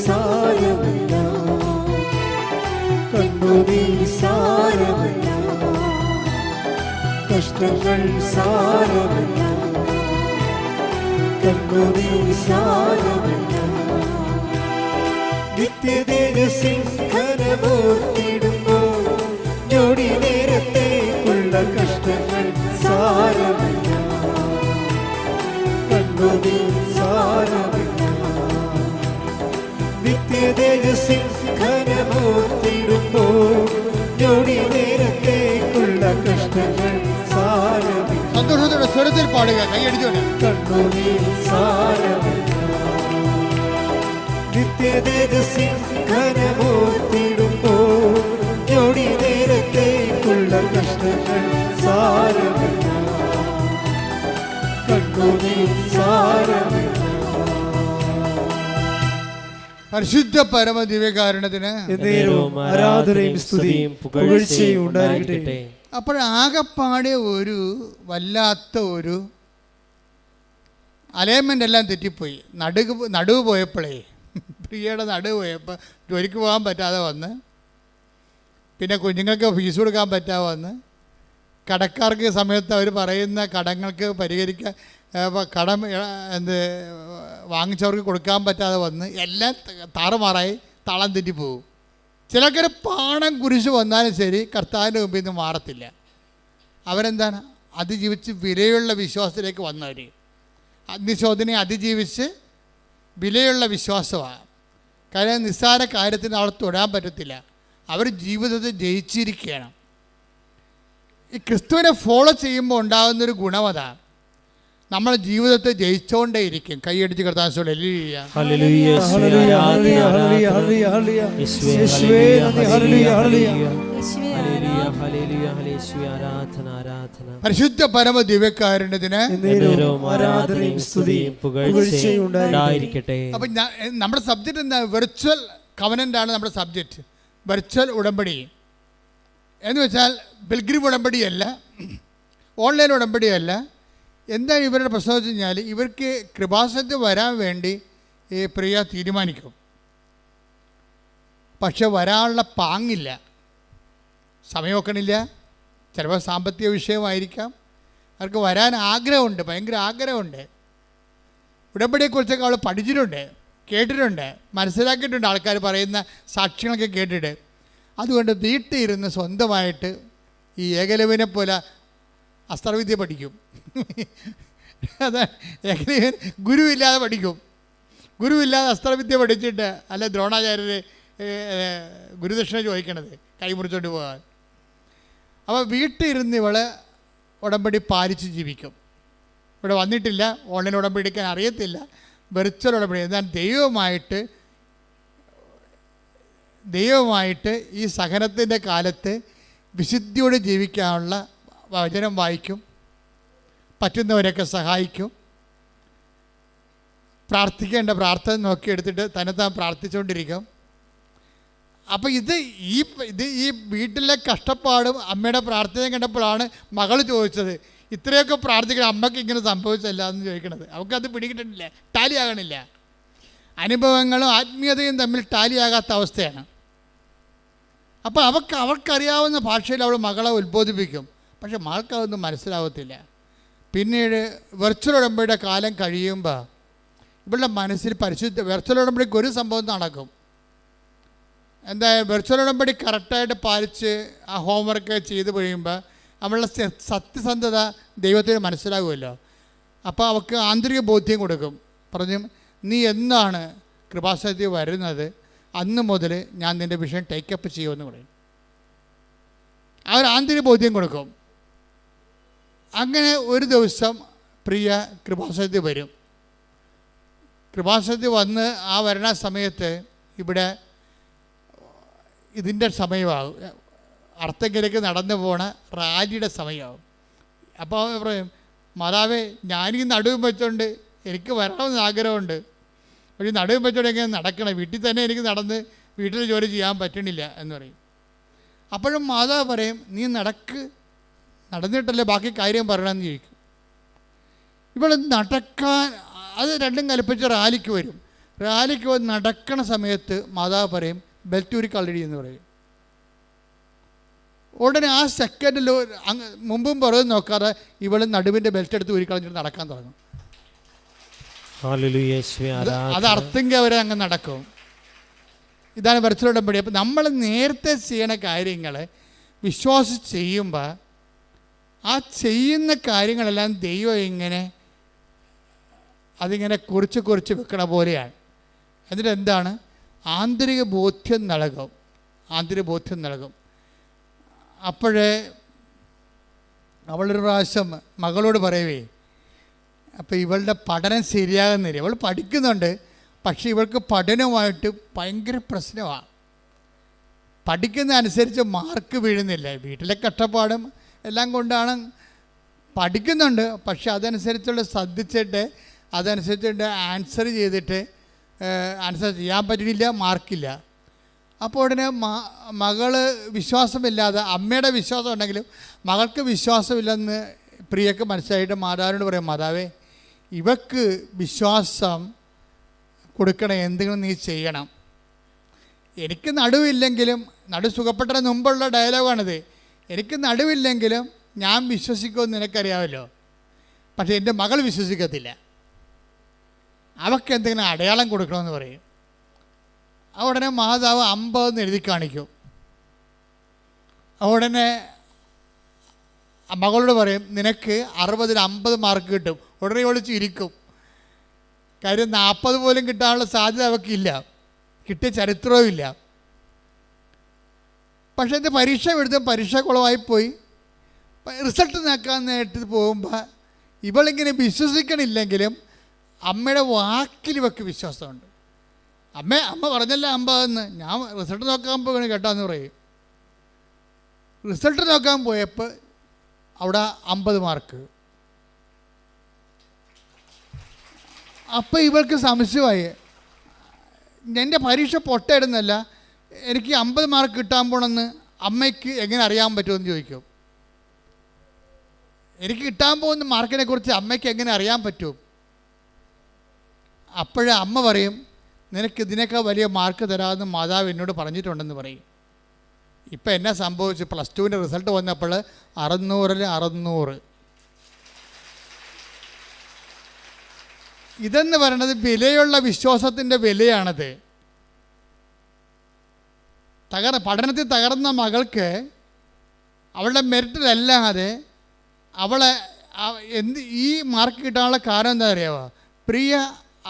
സാരമില്ല, കണ്ണുനീർ സാരമില്ല, കഷ്ടങ്ങൾ സാരമില്ല, കണ്ണുനീർ സാരമില്ല. നിത്യതേജസ്സിൻ ഘനമോർത്തിടുമ്പോൾ ഞൊടി നേരത്തേക്കുള്ള കഷ്ടങ്ങൾ സാരമില്ല, കണ്ണുനീർ സാരമില്ല. നിത്യതേജസ്സിൻ ഘനമോർത്തിടുമ്പോൾ ഞൊടി നേരത്തേക്കുള്ള കഷ്ടങ്ങൾ സാരമില്ല. സന്തോഷത്തോടെ സ്വരത്തിൽ പാടുക, കൈയടിച്ചോട്ടെ. കണ്ണുനീർ സാരമില്ല. നിത്യതേജസ്സിൻ ഘനമോർത്തിടുമ്പോൾ ഞൊടി നേരത്തേക്കുള്ള കഷ്ടങ്ങൾ സാരമില്ല, കണ്ണുനീർ സാരമില്ല. പരിശുദ്ധ പരമ ദിവ്യകാരുണ്യത്തിന് എന്നേരവും ആരാധനയും സ്തുതിയും പുകഴ്ചയും ഉണ്ടായിരിക്കട്ടെ. അപ്പോഴാകപ്പാടെ ഒരു വല്ലാത്ത ഒരു അലൈൻമെൻ്റ് എല്ലാം തെറ്റിപ്പോയി. നടുവ് പോയപ്പോഴേ, പ്രിയയുടെ നടുവ് പോയപ്പോൾ ജോലിക്ക് പോകാൻ പറ്റാതെ വന്ന്, പിന്നെ കുഞ്ഞുങ്ങൾക്ക് ഫീസ് കൊടുക്കാൻ പറ്റാതെ വന്ന്, കടക്കാർക്ക് സമയത്ത് അവർ പറയുന്ന കടങ്ങൾക്ക് പരിഹരിക്കാൻ കടം വാങ്ങിച്ചവർക്ക് കൊടുക്കാൻ പറ്റാതെ വന്ന് എല്ലാം താറുമാറായി താളം തെറ്റിപ്പോവും. ചിലക്കൊരു പാണം കുരിശ് വന്നാലും ശരി കർത്താവിൻ്റെ മുമ്പിൽ നിന്ന് മാറത്തില്ല. അവരെന്താണ് അതിജീവിച്ച് വിലയുള്ള വിശ്വാസത്തിലേക്ക് വന്നവർ. അഗ്നിശോധനയെ അതിജീവിച്ച് വിലയുള്ള വിശ്വാസമാണ്. കാര്യം നിസ്സാര കാര്യത്തിന് അവിടെ തൊടാൻ പറ്റത്തില്ല. അവർ ജീവിതത്തിൽ ജയിച്ചിരിക്കുകയാണ്. ഈ ക്രിസ്തുവിനെ ഫോളോ ചെയ്യുമ്പോൾ ഉണ്ടാകുന്നൊരു ഗുണം അതാണ്, നമ്മൾ ജീവിതത്തെ ജയിച്ചുകൊണ്ടേയിരിക്കും. കൈയടിച്ച് കർത്താവ് പരിശുദ്ധ പരമ ദിവ്യകാരുണ്യത്തിന് ആരാധനയും സ്തുതിയും പുകഴ്ചയും ഉണ്ടായിരിക്കട്ടെ. അപ്പം നമ്മുടെ സബ്ജക്റ്റ് എന്താ? വെർച്വൽ കവനൻ്റ് ആണ് നമ്മുടെ സബ്ജക്റ്റ്. വെർച്വൽ ഉടമ്പടി എന്ന് വെച്ചാൽ പിൽഗ്രിം ഉടമ്പടിയല്ല, ഓൺലൈൻ ഉടമ്പടിയല്ല. എന്താ ഇവരുടെ പ്രശ്നം വെച്ച് കഴിഞ്ഞാൽ, ഇവർക്ക് കൃപാസനത്തിൽ വരാൻ വേണ്ടി ഈ പ്രിയ തീരുമാനിക്കും, പക്ഷെ വരാനുള്ള പാങ്ങില്ല, സമയം വെക്കണില്ല. ചിലപ്പോൾ സാമ്പത്തിക വിഷയമായിരിക്കാം. അവർക്ക് വരാൻ ആഗ്രഹമുണ്ട്, ഭയങ്കര ആഗ്രഹമുണ്ട്. ഉടമ്പടിയെക്കുറിച്ചൊക്കെ അവൾ പഠിച്ചിട്ടുണ്ട്, കേട്ടിട്ടുണ്ട്, മനസ്സിലാക്കിയിട്ടുണ്ട്, ആൾക്കാർ പറയുന്ന സാക്ഷ്യങ്ങളൊക്കെ കേട്ടിട്ട്. അതുകൊണ്ട് വീട്ടിൽ ഇരുന്ന് സ്വന്തമായിട്ട് ഈ ഏകലവ്യനെ പോലെ അസ്ത്രവിദ്യ പഠിക്കും. അതാ ഏകലവ്യൻ ഗുരുവില്ലാതെ പഠിക്കും. ഗുരുവില്ലാതെ അസ്ത്രവിദ്യ പഠിച്ചിട്ട് അല്ല ദ്രോണാചാര്യർ ഗുരുദക്ഷിണ ചോദിക്കണത് കൈമുറിച്ചോണ്ട് പോകാൻ. അപ്പോൾ വീട്ടിൽ ഇരുന്ന് ഇവള് ഉടമ്പടി പാലിച്ച് ജീവിക്കും. ഇവിടെ വന്നിട്ടില്ല, ഓൺലൈൻ ഉടമ്പടി എടുക്കാൻ അറിയത്തില്ല, വെർച്വൽ ഉടമ്പടി. എന്നാൽ ദൈവമായിട്ട് ഈ സഹനത്തിൻ്റെ കാലത്ത് വിശുദ്ധിയോടെ ജീവിക്കാനുള്ള വചനം വായിക്കും, പറ്റുന്നവരൊക്കെ സഹായിക്കും, പ്രാർത്ഥിക്കേണ്ട പ്രാർത്ഥന നോക്കിയെടുത്തിട്ട് തന്നെത്താൻ പ്രാർത്ഥിച്ചുകൊണ്ടിരിക്കും. അപ്പോൾ ഇത് ഈ വീട്ടിലെ കഷ്ടപ്പാടും അമ്മയുടെ പ്രാർത്ഥനയും കണ്ടപ്പോഴാണ് മകൾ ചോദിച്ചത്, ഇത്രയൊക്കെ പ്രാർത്ഥിക്കണം അമ്മയ്ക്ക് ഇങ്ങനെ സംഭവിച്ചല്ല എന്ന് ചോദിക്കണത്. അവൾക്കത് പിടികിട്ടിട്ടില്ല, ടാലിയാകണില്ല. അനുഭവങ്ങളും ആത്മീയതയും തമ്മിൽ ടാലിയാകാത്ത അവസ്ഥയാണ്. അപ്പോൾ അവർക്കറിയാവുന്ന ഭാഷയിൽ അവൾ മകളെ ഉത്ബോധിപ്പിക്കും, പക്ഷെ മകൾക്ക് അതൊന്നും മനസ്സിലാവത്തില്ല. പിന്നീട് വെർച്വൽ ഉടമ്പടിയുടെ കാലം കഴിയുമ്പോൾ ഇവളുടെ മനസ്സിൽ വെർച്വൽ ഉടമ്പടിക്ക് ഒരു സംഭവം നടക്കും. എന്താ, വെർച്വൽ ഉടമ്പടി കറക്റ്റായിട്ട് പാലിച്ച് ആ ഹോംവർക്ക് ചെയ്ത് കഴിയുമ്പോൾ അവളുടെ സത്യസന്ധത ദൈവത്തിന് മനസ്സിലാകുമല്ലോ. അപ്പോൾ അവൾക്ക് ആന്തരിക ബോധ്യം കൊടുക്കും. പറഞ്ഞു, നീ എന്നാണ് കൃപാസനത്തിൽ വരുന്നത് അന്ന് മുതൽ ഞാൻ നിൻ്റെ വിഷയം ടേക്കപ്പ് ചെയ്യുമെന്ന് പറയും. ആ ഒരു ആന്തരിക ബോധ്യം കൊടുക്കും. അങ്ങനെ ഒരു ദിവസം പ്രിയ കൃപാസനത്തിൽ വരും. കൃപാസനത്തിൽ വന്ന് ആ വരണ സമയത്ത് ഇവിടെ ഇതിൻ്റെ സമയമാകും, അർത്തങ്കിലേക്ക് നടന്നു പോണ റാലിയുടെ സമയമാകും. അപ്പോൾ പറയും, മാതാവേ ഞാനീ നടുവും വെച്ചോണ്ട് എനിക്ക് വരാമെന്ന് ആഗ്രഹമുണ്ട്, പക്ഷേ നടുവും വെച്ചോണ്ട് എങ്ങനെ നടക്കണം, വീട്ടിൽ തന്നെ എനിക്ക് വീട്ടിൽ ജോലി ചെയ്യാൻ പറ്റണില്ല എന്ന് പറയും. അപ്പോഴും മാതാവ് പറയും, നീ നടന്നിട്ടല്ലേ ബാക്കി കാര്യം പറയണമെന്ന് ചോദിക്കും. ഇവിടെ നടക്കാൻ അത് രണ്ടും കൽപ്പിച്ച് റാലിക്ക് വരും. റാലിക്ക് വന്ന് നടക്കണ സമയത്ത് മാതാവ് പറയും, ബെൽറ്റ് ഊരി കളടി എന്ന് പറയും. ഉടനെ ആ സെക്കൻഡിൽ മുമ്പും പുറകും നോക്കാതെ ഇവള് നടുവിൻ്റെ ബെൽറ്റ് എടുത്ത് ഊരി കളഞ്ഞിട്ട് നടക്കാൻ തുടങ്ങും. അത് അർത്ഥെങ്കിൽ അവരെ അങ്ങ് നടക്കും. ഇതാണ് വെർച്വൽ ഉടമ്പടി. അപ്പം നമ്മൾ നേരത്തെ ചെയ്യണ കാര്യങ്ങൾ വിശ്വാസിച്ച് ചെയ്യുമ്പോൾ ആ ചെയ്യുന്ന കാര്യങ്ങളെല്ലാം ദൈവം അതിങ്ങനെ കുറിച്ച് വെക്കണ പോലെയാണ്. എന്നിട്ട് എന്താണ്, ആന്തരിക ബോധ്യം നൽകും. അപ്പോഴേ അവളൊരു പ്രാവശ്യം മകളോട് പറയവേ, അപ്പോൾ ഇവളുടെ പഠനം ശരിയാകുന്നില്ല. ഇവൾ പഠിക്കുന്നുണ്ട്, പക്ഷേ ഇവൾക്ക് പഠനവുമായിട്ട് ഭയങ്കര പ്രശ്നമാണ്. പഠിക്കുന്ന അനുസരിച്ച് മാർക്ക് വീഴുന്നില്ല. വീട്ടിലെ കഷ്ടപ്പാടും എല്ലാം കൊണ്ടാണ് പഠിക്കുന്നുണ്ട്, പക്ഷെ അതനുസരിച്ചുള്ള ശ്രദ്ധിച്ചിട്ട് അതനുസരിച്ചിട്ട് ആൻസർ ചെയ്തിട്ട് ആൻസർ ചെയ്യാൻ പറ്റണില്ല, മാർക്കില്ല. അപ്പോൾ ഉടനെ മകള് വിശ്വാസമില്ലാതെ, അമ്മയുടെ വിശ്വാസം ഉണ്ടെങ്കിലും മകൾക്ക് വിശ്വാസമില്ലെന്ന് പ്രിയക്ക് മനസ്സിലായിട്ട് മാതാവിനോട് പറയും, മാതാവേ ഇവക്ക് വിശ്വാസം കൊടുക്കണം, എന്തെങ്കിലും നീ ചെയ്യണം. എനിക്ക് നടുവില്ലെങ്കിലും, നടു സുഖപ്പെട്ടതിന് മുമ്പുള്ള ഡയലോഗാണിത്, എനിക്ക് നടുവില്ലെങ്കിലും ഞാൻ വിശ്വസിക്കുമെന്ന് നിനക്കറിയാമല്ലോ, പക്ഷേ എൻ്റെ മകൾ വിശ്വസിക്കത്തില്ല, അവൾക്ക് എന്തെങ്കിലും അടയാളം കൊടുക്കണമെന്ന് പറയും. ഉടനെ മാതാവ് 50 എഴുതി കാണിക്കും. ഉടനെ മകളോട് പറയും, നിനക്ക് 60-ൽ 50 മാർക്ക് കിട്ടും. ഉടനെ ഒളിച്ചിരിക്കും. കാര്യം 40 പോലും കിട്ടാനുള്ള സാധ്യത അവൾക്കില്ല, കിട്ടിയ ചരിത്രവും ഇല്ല. പക്ഷേ ഇത് പരീക്ഷ എഴുതും, പരീക്ഷ കുളമായിപ്പോയി. റിസൾട്ട് നോക്കാൻ നേരിട്ട് പോകുമ്പോൾ ഇവളിങ്ങനെ വിശ്വസിക്കണില്ലെങ്കിലും അമ്മയുടെ വാക്കിൽ ഇവൾക്ക് വിശ്വാസമുണ്ട്. അമ്മ പറഞ്ഞല്ല 50 ഞാൻ റിസൾട്ട് നോക്കാൻ പോകണം കേട്ടാന്ന് പറയും. റിസൾട്ട് നോക്കാൻ പോയപ്പോൾ അവിടെ 50 മാർക്ക്. അപ്പോൾ ഇവൾക്ക് സംശയമായി, എൻ്റെ പരീക്ഷ പൊട്ടയിടുന്നല്ല, എനിക്ക് 50 മാർക്ക് കിട്ടാൻ പോകണമെന്ന് അമ്മയ്ക്ക് എങ്ങനെ അറിയാൻ പറ്റുമെന്ന് ചോദിക്കും. എനിക്ക് കിട്ടാൻ പോകുന്ന മാർക്കിനെ കുറിച്ച് അമ്മയ്ക്ക് എങ്ങനെ അറിയാൻ പറ്റും? അപ്പോഴേ അമ്മ പറയും, നിനക്ക് ഇതിനേക്കാൾ വലിയ മാർക്ക് തരാമെന്ന് മാതാവ് എന്നോട് പറഞ്ഞിട്ടുണ്ടെന്ന് പറയും. ഇപ്പം എന്നാ സംഭവിച്ചു? +2 റിസൾട്ട് വന്നപ്പോൾ 600-ൽ 600. ഇതെന്ന് പറയണത് വിലയുള്ള വിശ്വാസത്തിൻ്റെ വിലയാണത്. പഠനത്തിൽ തകർന്ന മകൾക്ക് അവളുടെ മെറിറ്റിലല്ലാതെ അവളെ ഈ മാർക്ക് കിട്ടാനുള്ള കാരണം എന്താ അറിയാമോ? പ്രിയ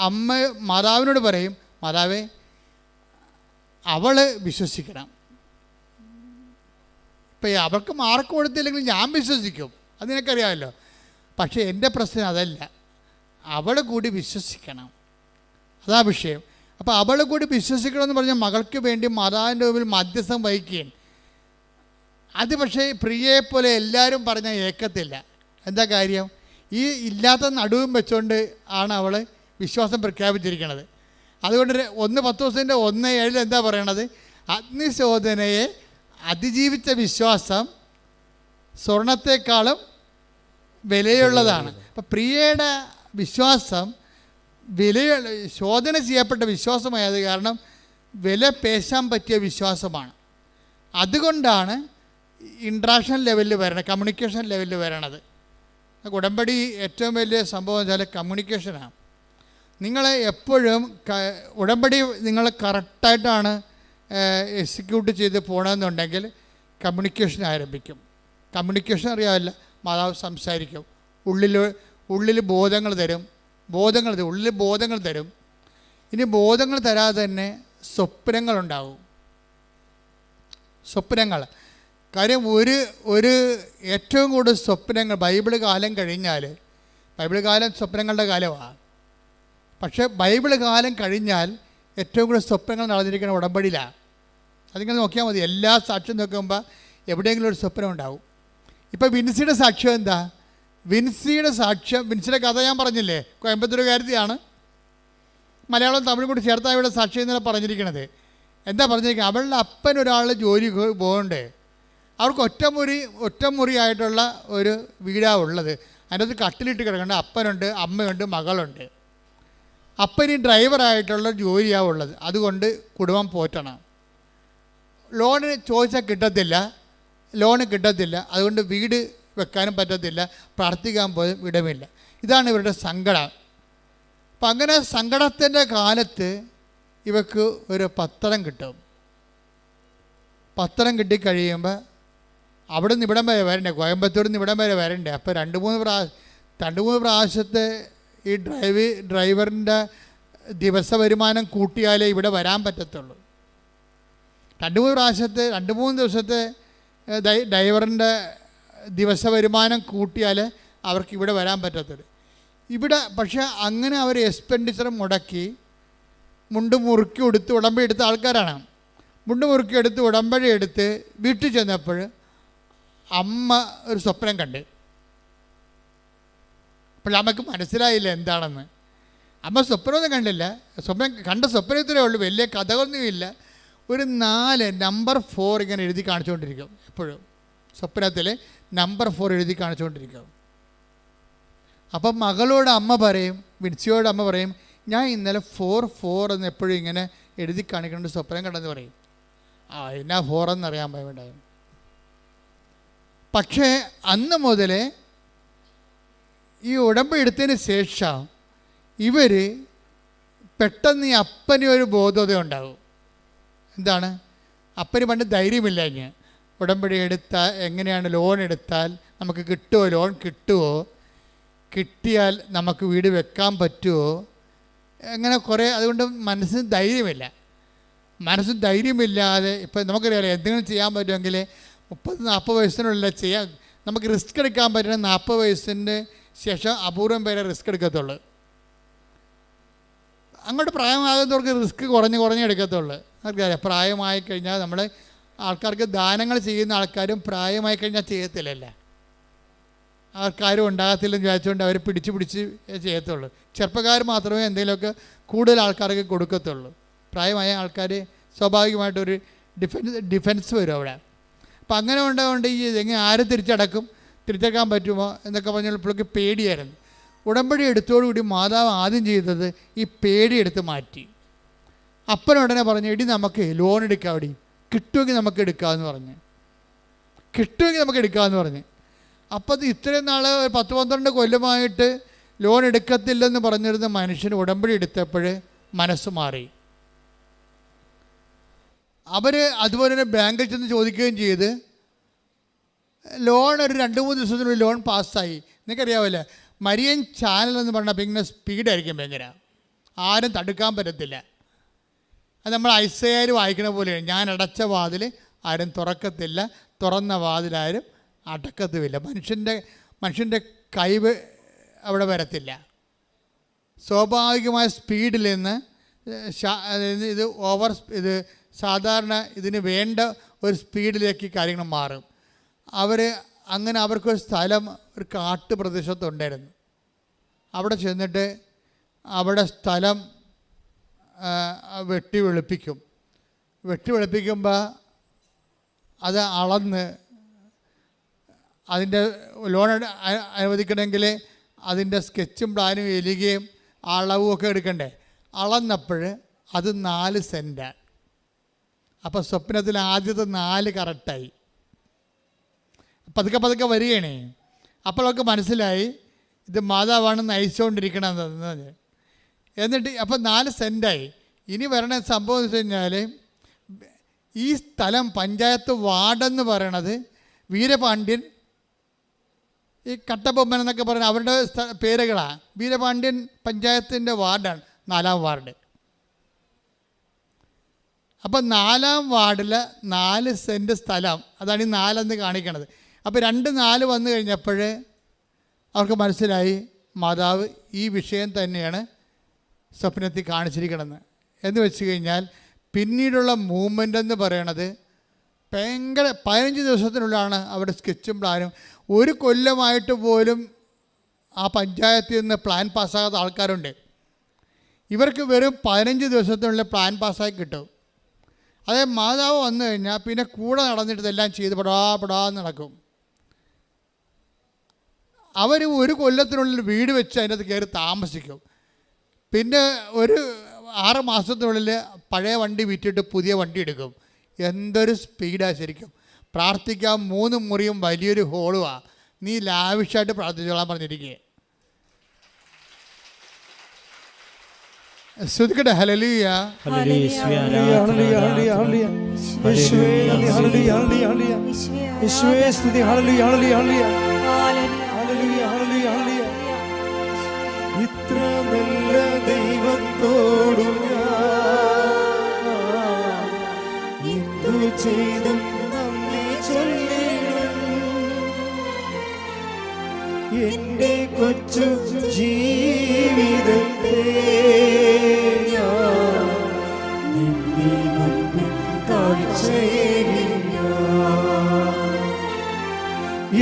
അമ്മ മാതാവിനോട് പറയും, മാതാവേ അവൾ വിശ്വസിക്കണം. ഇപ്പം അവൾക്ക് മാർക്ക് കൊടുത്തില്ലെങ്കിൽ ഞാൻ വിശ്വസിക്കും, അത് നിനക്കറിയാമല്ലോ. പക്ഷേ എൻ്റെ പ്രശ്നം അതല്ല, അവൾ കൂടി വിശ്വസിക്കണം, അതാ വിഷയം. അപ്പോൾ അവൾ കൂടി വിശ്വസിക്കണമെന്ന് പറഞ്ഞാൽ മകൾക്ക് വേണ്ടി മാതാവിൻ്റെ മുമ്പിൽ മധ്യസ്ഥം വഹിക്കുകയും, അത് പക്ഷേ പ്രിയയെപ്പോലെ എല്ലാവരും പറഞ്ഞാൽ ഏക്കത്തില്ല. എന്താ കാര്യം? ഈ ഇല്ലാത്ത നടുവും വെച്ചുകൊണ്ട് ആണ് അവൾ വിശ്വാസം പ്രഖ്യാപിച്ചിരിക്കുന്നത്. അതുകൊണ്ട് 1 1:7 എന്താ പറയണത്? അഗ്നിശോധനയെ അതിജീവിച്ച വിശ്വാസം സ്വർണത്തെക്കാളും വിലയുള്ളതാണ്. അപ്പം പ്രിയയുടെ വിശ്വാസം ശോധന ചെയ്യപ്പെട്ട വിശ്വാസമായത് കാരണം വില പേശാൻ പറ്റിയ വിശ്വാസമാണ്. അതുകൊണ്ടാണ് ഇൻട്രാക്ഷൻ ലെവലിൽ വരണത്, കമ്മ്യൂണിക്കേഷൻ ലെവലിൽ വരണത്. ഉടമ്പടി ഏറ്റവും വലിയ സംഭവം വെച്ചാൽ കമ്മ്യൂണിക്കേഷനാണ്. നിങ്ങളെ എപ്പോഴും ഉടമ്പടി നിങ്ങൾ കറക്റ്റായിട്ടാണ് എക്സിക്യൂട്ട് ചെയ്ത് പോകണമെന്നുണ്ടെങ്കിൽ കമ്മ്യൂണിക്കേഷൻ ആരംഭിക്കും. കമ്മ്യൂണിക്കേഷൻ അറിയാമല്ല, മാതാവ് സംസാരിക്കും, ഉള്ളിൽ ബോധങ്ങൾ തരും, ഉള്ളിൽ ബോധങ്ങൾ തരും. ഇനി ബോധങ്ങൾ തരാതെ തന്നെ സ്വപ്നങ്ങളുണ്ടാവും. സ്വപ്നങ്ങൾ കാര്യം ഒരു ഏറ്റവും കൂടുതൽ സ്വപ്നങ്ങൾ ബൈബിൾ കാലം കഴിഞ്ഞാൽ, ബൈബിൾ കാലം സ്വപ്നങ്ങളുടെ കാലമാണ്. പക്ഷേ ബൈബിൾ കാലം കഴിഞ്ഞാൽ ഏറ്റവും കൂടുതൽ സ്വപ്നങ്ങൾ നടന്നിരിക്കുന്ന ഉടമ്പടിയിലാണ്. അതിങ്ങനെ നോക്കിയാൽ മതി. എല്ലാ സാക്ഷ്യം നോക്കുമ്പോൾ എവിടെയെങ്കിലും ഒരു സ്വപ്നം ഉണ്ടാവും. ഇപ്പോൾ വിൻസിയുടെ സാക്ഷ്യം എന്താ? വിൻസിയുടെ സാക്ഷ്യം, വിൻസിയുടെ കഥ ഞാൻ പറഞ്ഞില്ലേ, കോയമ്പത്തൂരുകാരത്തിയാണ്. മലയാളം തമിഴും കൂടി ചേർത്താണ് ഇവിടെ സാക്ഷ്യം എന്നല്ല പറഞ്ഞിരിക്കണത്. എന്താ പറഞ്ഞിരിക്കുന്നത്? അവളുടെ അപ്പൻ ഒരാൾ ജോലി പോകണ്ടേ, അവർക്ക് ഒറ്റമുറിയായിട്ടുള്ള ഒരു വീടാണ് ഉള്ളത്. അതിനകത്ത് കട്ടിലിട്ട് കിടക്കേണ്ട അപ്പനുണ്ട്, അമ്മയുണ്ട്, മകളുണ്ട്. അപ്പന് ഡ്രൈവറായിട്ടുള്ള ജോലിയാണ് ഉള്ളത്. അതുകൊണ്ട് കുടുംബം പോറ്റണം. ലോണ് ചോദിച്ചാൽ കിട്ടത്തില്ല, അതുകൊണ്ട് വീട് വെക്കാനും പറ്റത്തില്ല, പ്രാർത്ഥിക്കാൻ പോലും ഇടമില്ല. ഇതാണ് ഇവരുടെ സങ്കടം. അപ്പം അങ്ങനെ സങ്കടത്തിൻ്റെ കാലത്ത് ഇവർക്ക് ഒരു പത്രം കിട്ടും. പത്രം കിട്ടിക്കഴിയുമ്പോൾ അവിടെ നിന്ന് ഇവിടം വരെ വരണ്ടേ, കോയമ്പത്തൂരിൽ നിന്ന് ഇവിടം വരെ വരണ്ടേ. അപ്പോൾ 2-3 പ്രാവശ്യത്തെ ഈ ഡ്രൈവറിൻ്റെ ദിവസ വരുമാനം കൂട്ടിയാലേ ഇവിടെ വരാൻ പറ്റത്തുള്ളൂ. 2-3 ദിവസത്തെ ഡ്രൈവറിൻ്റെ ദിവസ വരുമാനം കൂട്ടിയാൽ അവർക്ക് ഇവിടെ വരാൻ പറ്റത്തുള്ളൂ. ഇവിടെ പക്ഷേ അങ്ങനെ അവർ എക്സ്പെൻഡിച്ചർ മുടക്കി മുണ്ട് മുറുക്കി എടുത്ത് ഉടമ്പടി എടുത്ത ആൾക്കാരാണ്. മുണ്ട് മുറുക്കി എടുത്ത് ഉടമ്പടി എടുത്ത് വീട്ടിൽ ചെന്നപ്പോൾ അമ്മ ഒരു സ്വപ്നം കണ്ട്. അപ്പോൾ അമ്മക്ക് മനസ്സിലായില്ല എന്താണെന്ന്. അമ്മ സ്വപ്നമൊന്നും കണ്ടില്ല, കണ്ട സ്വപ്നത്തിലേ ഉള്ളൂ, വലിയ കഥകളൊന്നുമില്ല. ഒരു 4 നമ്പർ 4 ഇങ്ങനെ എഴുതി കാണിച്ചുകൊണ്ടിരിക്കും. എപ്പോഴും സ്വപ്നത്തിൽ നമ്പർ 4 എഴുതി കാണിച്ചുകൊണ്ടിരിക്കും. അപ്പം മകളോട് അമ്മ പറയും, വിൻസിയോട് അമ്മ പറയും, ഞാൻ ഇന്നലെ 4 എന്ന് എപ്പോഴും ഇങ്ങനെ എഴുതി കാണിക്കേണ്ട സ്വപ്നം കണ്ടെന്ന് പറയും. എന്നാ 4 എന്നറിയാൻ വേണ്ടായിരുന്നു. പക്ഷേ അന്ന് മുതൽ ഈ ഉടമ്പടി എടുത്തതിന് ശേഷം ഇവർ പെട്ടെന്ന് ഈ അപ്പന് ഒരു ബോധത ഉണ്ടാകും. എന്താണ്? അപ്പന് പണ്ട് ധൈര്യമില്ല. ഇങ്ങനെ ഉടമ്പടി എടുത്താൽ എങ്ങനെയാണ്, ലോൺ എടുത്താൽ നമുക്ക് കിട്ടുമോ, ലോൺ കിട്ടുമോ, കിട്ടിയാൽ നമുക്ക് വീട് വെക്കാൻ പറ്റുമോ, അങ്ങനെ കുറേ. അതുകൊണ്ട് മനസ്സിന് ധൈര്യമില്ല. മനസ്സിന് ധൈര്യമില്ലാതെ ഇപ്പം നമുക്കറിയാമല്ലോ, എന്തെങ്കിലും ചെയ്യാൻ പറ്റുമെങ്കിൽ 30-40 വയസ്സിനുള്ളിൽ ചെയ്യാൻ. നമുക്ക് റിസ്ക് എടുക്കാൻ പറ്റുന്ന 40 വയസ്സിൻ്റെ ശേഷം അപൂർവം പേരെ റിസ്ക് എടുക്കത്തുള്ളൂ. അങ്ങോട്ട് പ്രായമാകുന്നവർക്ക് റിസ്ക് കുറഞ്ഞ് എടുക്കത്തുള്ളൂ. നമുക്കറിയാം, പ്രായമായി കഴിഞ്ഞാൽ നമ്മൾ ആൾക്കാർക്ക് ദാനങ്ങൾ ചെയ്യുന്ന ആൾക്കാരും പ്രായമായി കഴിഞ്ഞാൽ ചെയ്യത്തില്ലല്ലേ, ആൾക്കാരും ഉണ്ടാകത്തില്ലെന്ന് വിചാരിച്ചുകൊണ്ട് അവർ പിടിച്ച് ചെയ്യത്തുള്ളൂ. ചെറുപ്പക്കാർ മാത്രമേ എന്തെങ്കിലുമൊക്കെ കൂടുതൽ ആൾക്കാർക്ക് കൊടുക്കത്തുള്ളൂ. പ്രായമായ ആൾക്കാർ സ്വാഭാവികമായിട്ടൊരു ഡിഫൻസ് വരും അവിടെ. അപ്പം അങ്ങനെ ഉണ്ടാകൊണ്ട് ഈ എങ്ങനെ ആരും തിരിച്ചടക്കാൻ പറ്റുമോ എന്നൊക്കെ പറഞ്ഞപ്പോഴേക്ക് പേടിയായിരുന്നു. ഉടമ്പടി എടുത്തോടുകൂടി മാതാവ് ആദ്യം ചെയ്തത് ഈ പേടി എടുത്ത് മാറ്റി. അപ്പനുടനെ പറഞ്ഞു, എടി നമുക്ക് ലോൺ എടുക്കാം, എടി കിട്ടുമെങ്കിൽ നമുക്ക് എടുക്കാമെന്ന് പറഞ്ഞ് അപ്പം അത് ഇത്രയും നാൾ 10-12 കൊല്ലമായിട്ട് ലോൺ എടുക്കത്തില്ലെന്ന് പറഞ്ഞിരുന്ന മനുഷ്യന് ഉടമ്പടി എടുത്തപ്പോൾ മനസ്സ് മാറി. അവർ അതുപോലെ തന്നെ ബാങ്കിൽ ചെന്ന് ചോദിക്കുകയും ചെയ്ത് ലോൺ ഒരു 2-3 ദിവസത്തിനുള്ളിൽ ലോൺ പാസ്സായി. നിങ്ങൾക്കറിയാമല്ലേ, മരിയൻ ചാനൽ എന്ന് പറഞ്ഞാൽ ഭയങ്കര സ്പീഡായിരിക്കും, ഭയങ്കര ആരും തടുക്കാൻ പറ്റത്തില്ല. അത് നമ്മൾ ഐസയാർ വായിക്കണ പോലെയാണ്, ഞാൻ അടച്ച വാതിൽ ആരും തുറക്കത്തില്ല, തുറന്ന വാതിലാരും അടക്കത്തുമില്ല. മനുഷ്യൻ്റെ കഴിവ് അവിടെ വരത്തില്ല. സ്വാഭാവികമായ സ്പീഡിൽ നിന്ന് ഇത് സാധാരണ ഇതിന് വേണ്ട ഒരു സ്പീഡിലേക്ക് കാര്യങ്ങൾ മാറും. അങ്ങനെ അവർക്കൊരു സ്ഥലം ഒരു കാട്ടുപ്രദേശത്തുണ്ടായിരുന്നു. അവിടെ ചെന്നിട്ട് അവിടെ സ്ഥലം വെട്ടി വെളുപ്പിക്കുമ്പോൾ അത് അളന്ന് അതിൻ്റെ ലോൺ അനുവദിക്കണമെങ്കിൽ അതിൻ്റെ സ്കെച്ചും പ്ലാനും എഴുതുകയും അളവും ഒക്കെ എടുക്കണ്ടേ. അളന്നപ്പോൾ അത് 4 സെൻറ്റാണ്. അപ്പോൾ സ്വപ്നത്തിൽ ആദ്യത്തെ 4 കറക്റ്റായി. പതുക്കെ വരികയാണേ. അപ്പോഴൊക്കെ മനസ്സിലായി ഇത് മാതാവാണ് നയിച്ചുകൊണ്ടിരിക്കണമെന്ന്. എന്നിട്ട് അപ്പം 4 സെൻറ്റായി. ഇനി വരണ സംഭവം എന്ന് വെച്ച് കഴിഞ്ഞാൽ ഈ സ്ഥലം പഞ്ചായത്ത് വാർഡെന്ന് പറയണത് വീരപാണ്ഡ്യൻ, ഈ കട്ടബൊമ്മൻ എന്നൊക്കെ പറയുന്ന അവരുടെ പേരുകളാണ്. വീരപാണ്ഡ്യൻ പഞ്ചായത്തിൻ്റെ വാർഡാണ് 4-ാം വാർഡ്. അപ്പം 4-ാം വാർഡിൽ 4 സെൻറ്റ് സ്ഥലം, അതാണ് ഈ 4 കാണിക്കണത്. അപ്പോൾ 2-4 വന്നു കഴിഞ്ഞപ്പോൾ അവർക്ക് മനസ്സിലായി മാതാവ് ഈ വിഷയം തന്നെയാണ് സ്വപ്നത്തിൽ കാണിച്ചിരിക്കണമെന്ന്. എന്ന് വെച്ച് കഴിഞ്ഞാൽ പിന്നീടുള്ള മൂവ്മെൻ്റ് എന്ന് പറയണത് ഭയങ്കര 15 ദിവസത്തിനുള്ളിലാണ് അവിടെ സ്കെച്ചും പ്ലാനും. 1 കൊല്ലമായിട്ട് പോലും ആ പഞ്ചായത്തിൽ നിന്ന് പ്ലാൻ പാസ്സാകാത്ത ആൾക്കാരുണ്ട്. ഇവർക്ക് വെറും 15 ദിവസത്തിനുള്ളിൽ പ്ലാൻ പാസ്സായി കിട്ടും. അതേ മാതാവ് വന്നു കഴിഞ്ഞാൽ പിന്നെ കൂടെ നടന്നിട്ട് ഇതെല്ലാം ചെയ്ത് പെടാന്ന് നടക്കും. അവർ 1 കൊല്ലത്തിനുള്ളിൽ വീട് വെച്ച് അതിനകത്ത് കയറി താമസിക്കും. പിന്നെ ഒരു 6 മാസത്തിനുള്ളിൽ പഴയ വണ്ടി വിറ്റിട്ട് പുതിയ വണ്ടി എടുക്കും. എന്തൊരു സ്പീഡാണ് ശരിക്കും. പ്രാർത്ഥിക്കാൻ 3 മുറിയും വലിയൊരു ഹോളുമാണ്. നീ ലാവിഷായിട്ട് പ്രാർത്ഥിച്ചോളാൻ പറഞ്ഞിരിക്കുക. ശ്രുതിക്കട്ടെ, ഹല്ലേലൂയ യേശുവേ സ്തുതി, ഇത്ര നല്ല ദൈവത്തോടും എന്തു ചെയ്തും നന്ദി ചൊല്ലിടും. എന്റെ കൊച്ചു ജീവിതത്തെ ഞാൻ നിന്റെ മുൻപിൽ കാഴ്ചയേകില്ല.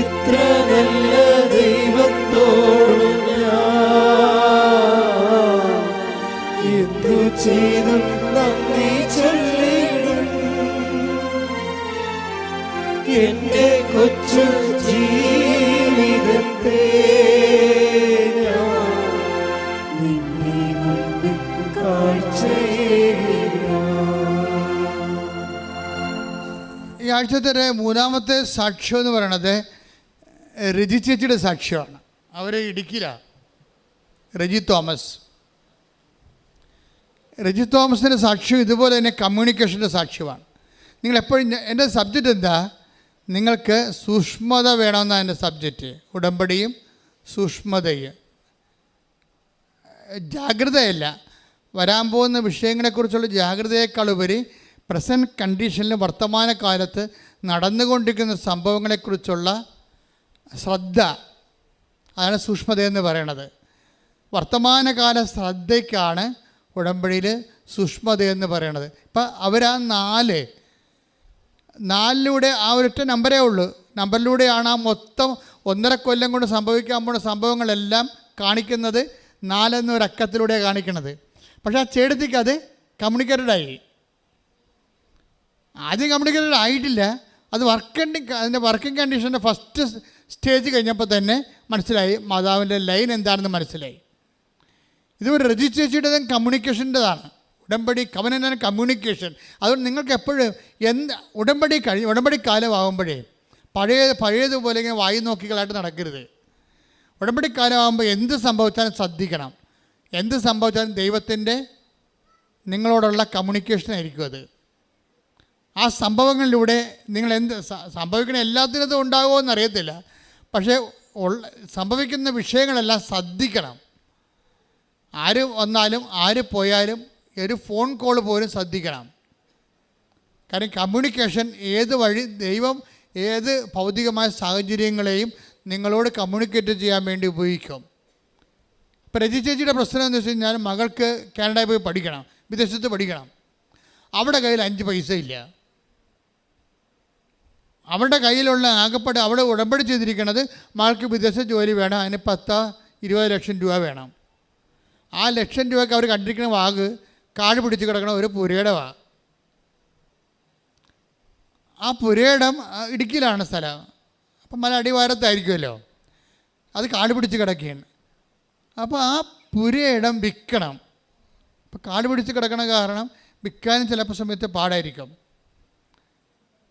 ഇത്ര നല്ല ദൈവത്തോടും ഞാൻ ചെയ്തും നന്ദി ചൊല്ലിടും. എന്റെ കൊച്ചു ജീവിതത്തെ ഞാൻ നിന്നെ മുൻപിൽ ഈ ആഴ്ചത്തെ മൂന്നാമത്തെ സാക്ഷ്യം എന്ന് പറയണത് രജി ചേച്ചിയുടെ സാക്ഷ്യമാണ്. അവർ ഇടുക്കിയിലാണ്. രജി തോമസിൻ്റെ സാക്ഷ്യം ഇതുപോലെ തന്നെ കമ്മ്യൂണിക്കേഷൻ്റെ സാക്ഷ്യമാണ്. നിങ്ങളെപ്പോഴും എൻ്റെ സബ്ജക്റ്റ് എന്താ? നിങ്ങൾക്ക് സൂക്ഷ്മത വേണമെന്നാണ് എൻ്റെ സബ്ജക്റ്റ്. ഉടമ്പടിയും സൂക്ഷ്മതയും, ജാഗ്രതയല്ല. വരാൻ പോകുന്ന വിഷയങ്ങളെക്കുറിച്ചുള്ള ജാഗ്രതയേക്കാളുപരി പ്രസൻറ്റ് കണ്ടീഷനിൽ വർത്തമാനകാലത്ത് നടന്നുകൊണ്ടിരിക്കുന്ന സംഭവങ്ങളെക്കുറിച്ചുള്ള ശ്രദ്ധ, അതാണ് സൂക്ഷ്മതയെന്ന് പറയണത്. വർത്തമാനകാല ശ്രദ്ധയ്ക്കാണ് ഉടമ്പടിയിൽ സൂക്ഷ്മതയെന്ന് പറയണത്. ഇപ്പം അവരാ നാലിലൂടെ ആ ഒരൊറ്റ നമ്പരേ ഉള്ളൂ. നമ്പറിലൂടെയാണ് ആ മൊത്തം 1.5 കൊല്ലം കൊണ്ട് സംഭവിക്കാൻ പോകുന്ന സംഭവങ്ങളെല്ലാം കാണിക്കുന്നത്. 4 എന്നൊരക്കത്തിലൂടെയാണ് കാണിക്കുന്നത്. പക്ഷേ ആ ചേട്ടത്തിക്ക് അത് കമ്മ്യൂണിക്കേറ്റഡായി. ആദ്യം കമ്മ്യൂണിക്കേറ്റഡ് ആയിട്ടില്ല. അത് അതിൻ്റെ വർക്കിംഗ് കണ്ടീഷൻ്റെ ഫസ്റ്റ് സ്റ്റേജ് കഴിഞ്ഞപ്പോൾ തന്നെ മനസ്സിലായി, മാതാവിൻ്റെ ലൈൻ എന്താണെന്ന് മനസ്സിലായി. ഇതൊരു രജി ചേച്ചിയുടേതും കമ്മ്യൂണിക്കേഷൻ്റെതാണ്. ഉടമ്പടി കവനൻ്റ് കമ്മ്യൂണിക്കേഷൻ. അതുകൊണ്ട് നിങ്ങൾക്ക് എപ്പോഴും ഉടമ്പടി കാലമാകുമ്പോഴേ പഴയതുപോലെ ഇങ്ങനെ വായി നോക്കികളായിട്ട് നടക്കരുത്. ഉടമ്പടി കാലമാകുമ്പോൾ എന്ത് സംഭവിച്ചാലും ശ്രദ്ധിക്കണം. എന്ത് സംഭവിച്ചാലും ദൈവത്തിൻ്റെ നിങ്ങളോടുള്ള കമ്മ്യൂണിക്കേഷൻ ആയിരിക്കും അത്. ആ സംഭവങ്ങളിലൂടെ നിങ്ങൾ എന്ത് സംഭവിക്കുന്ന എല്ലാത്തിനതും ഉണ്ടാകുമോ എന്നറിയത്തില്ല. പക്ഷേ സംഭവിക്കുന്ന വിഷയങ്ങളെല്ലാം ശ്രദ്ധിക്കണം. ആര് വന്നാലും ആര് പോയാലും ഒരു ഫോൺ കോൾ പോലും ശ്രദ്ധിക്കണം. കാരണം കമ്മ്യൂണിക്കേഷൻ ഏത് വഴി ദൈവം ഏത് ഭൗതികമായ സാഹചര്യങ്ങളെയും നിങ്ങളോട് കമ്മ്യൂണിക്കേറ്റ് ചെയ്യാൻ വേണ്ടി ഉപയോഗിക്കും. ഇപ്പോൾ രജി ചേച്ചിയുടെ പ്രശ്നം എന്ന് വെച്ച് കഴിഞ്ഞാൽ മകൾക്ക് കാനഡയിൽ പോയി പഠിക്കണം, വിദേശത്ത് പഠിക്കണം. അവിടെ കയ്യിൽ 5 പൈസ ഇല്ല. അവരുടെ കയ്യിലുള്ള ആകെപ്പാട് അവിടെ ഉടമ്പടി ചെയ്തിരിക്കുന്നത് മകൾക്ക് വിദേശ ജോലി വേണം, അതിന് 10-20 ലക്ഷം രൂപ വേണം. ആ ലക്ഷം രൂപയ്ക്ക് അവർ കണ്ടിരിക്കുന്ന വാഗ് കാട് പിടിച്ച് കിടക്കണ ഒരു പുരയുടെ വാ. ആ പുരയിടം ഇടുക്കിയിലാണ് സ്ഥലം. അപ്പം മല അടിവാരത്തായിരിക്കുമല്ലോ, അത് കാട് പിടിച്ച് കിടക്കുകയാണ്. അപ്പോൾ ആ പുരയിടം വിൽക്കണം. അപ്പോൾ കാട് പിടിച്ച് കിടക്കണ കാരണം വിൽക്കാനും ചിലപ്പോൾ സമയത്ത് പാടായിരിക്കും.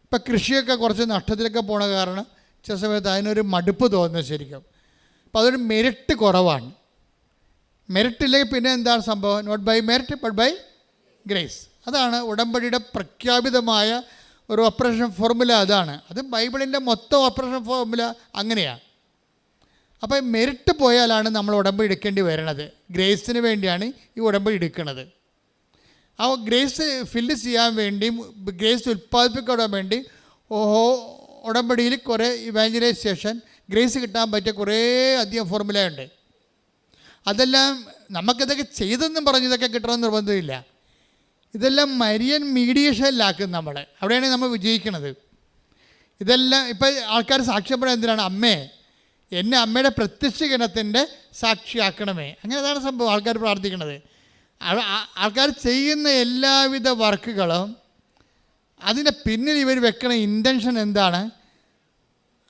ഇപ്പം കൃഷിയൊക്കെ കുറച്ച് നഷ്ടത്തിലൊക്കെ പോണ കാരണം ചില സമയത്ത് അതിനൊരു മടുപ്പ് തോന്നുന്നത് ശരിക്കും. അപ്പോൾ അതൊരു മെരിറ്റ് കുറവാണ്. മെരിറ്റ് ഇല്ലെങ്കിൽ പിന്നെ എന്താണ് സംഭവം? Not by merit but by grace. അതാണ് ഉടമ്പടിയുടെ പ്രഖ്യാപിതമായ ഒരു ഓപ്പറേഷൻ ഫോർമുല. അതാണ് അത് ബൈബിളിൻ്റെ മൊത്തം ഓപ്പറേഷൻ ഫോർമുല അങ്ങനെയാണ്. അപ്പോൾ മെരിറ്റ് പോയാലാണ് നമ്മൾ ഉടമ്പടി എടുക്കേണ്ടി വരണത്. ഗ്രേസിന് വേണ്ടിയാണ് ഈ ഉടമ്പടി എടുക്കുന്നത്. ആ ഗ്രേസ് ഫില്ല് ചെയ്യാൻ വേണ്ടി, ഗ്രേസ് ഉൽപ്പാദിപ്പിക്കാൻ വേണ്ടി ഉടമ്പടിയിൽ കുറേ ഇവാഞ്ചലൈസേഷൻ, ഗ്രേസ് കിട്ടാൻ പറ്റിയ കുറേ അധികം ഫോർമുലയുണ്ട്. അതെല്ലാം നമുക്കിതൊക്കെ ചെയ്തെന്നും പറഞ്ഞ് ഇതൊക്കെ കിട്ടണമെന്ന് നിർബന്ധമില്ല. ഇതെല്ലാം മരിയൻ മീഡിയേഷനിലാക്കും നമ്മൾ. അവിടെയാണ് നമ്മൾ വിജയിക്കുന്നത്. ഇതെല്ലാം ഇപ്പം ആൾക്കാർ സാക്ഷ്യപ്പെടാൻ എന്തിനാണ്? അമ്മേ, എന്നെ അമ്മയുടെ പ്രത്യക്ഷീകരണത്തിൻ്റെ സാക്ഷിയാക്കണമേ. അങ്ങനെ അതാണ് സംഭവം. ആൾക്കാർ പ്രാർത്ഥിക്കണത്. ആൾക്കാർ ചെയ്യുന്ന എല്ലാവിധ വർക്കുകളും അതിൻ്റെ പിന്നിൽ ഇവർ വെക്കണ ഇൻറ്റൻഷൻ എന്താണ്?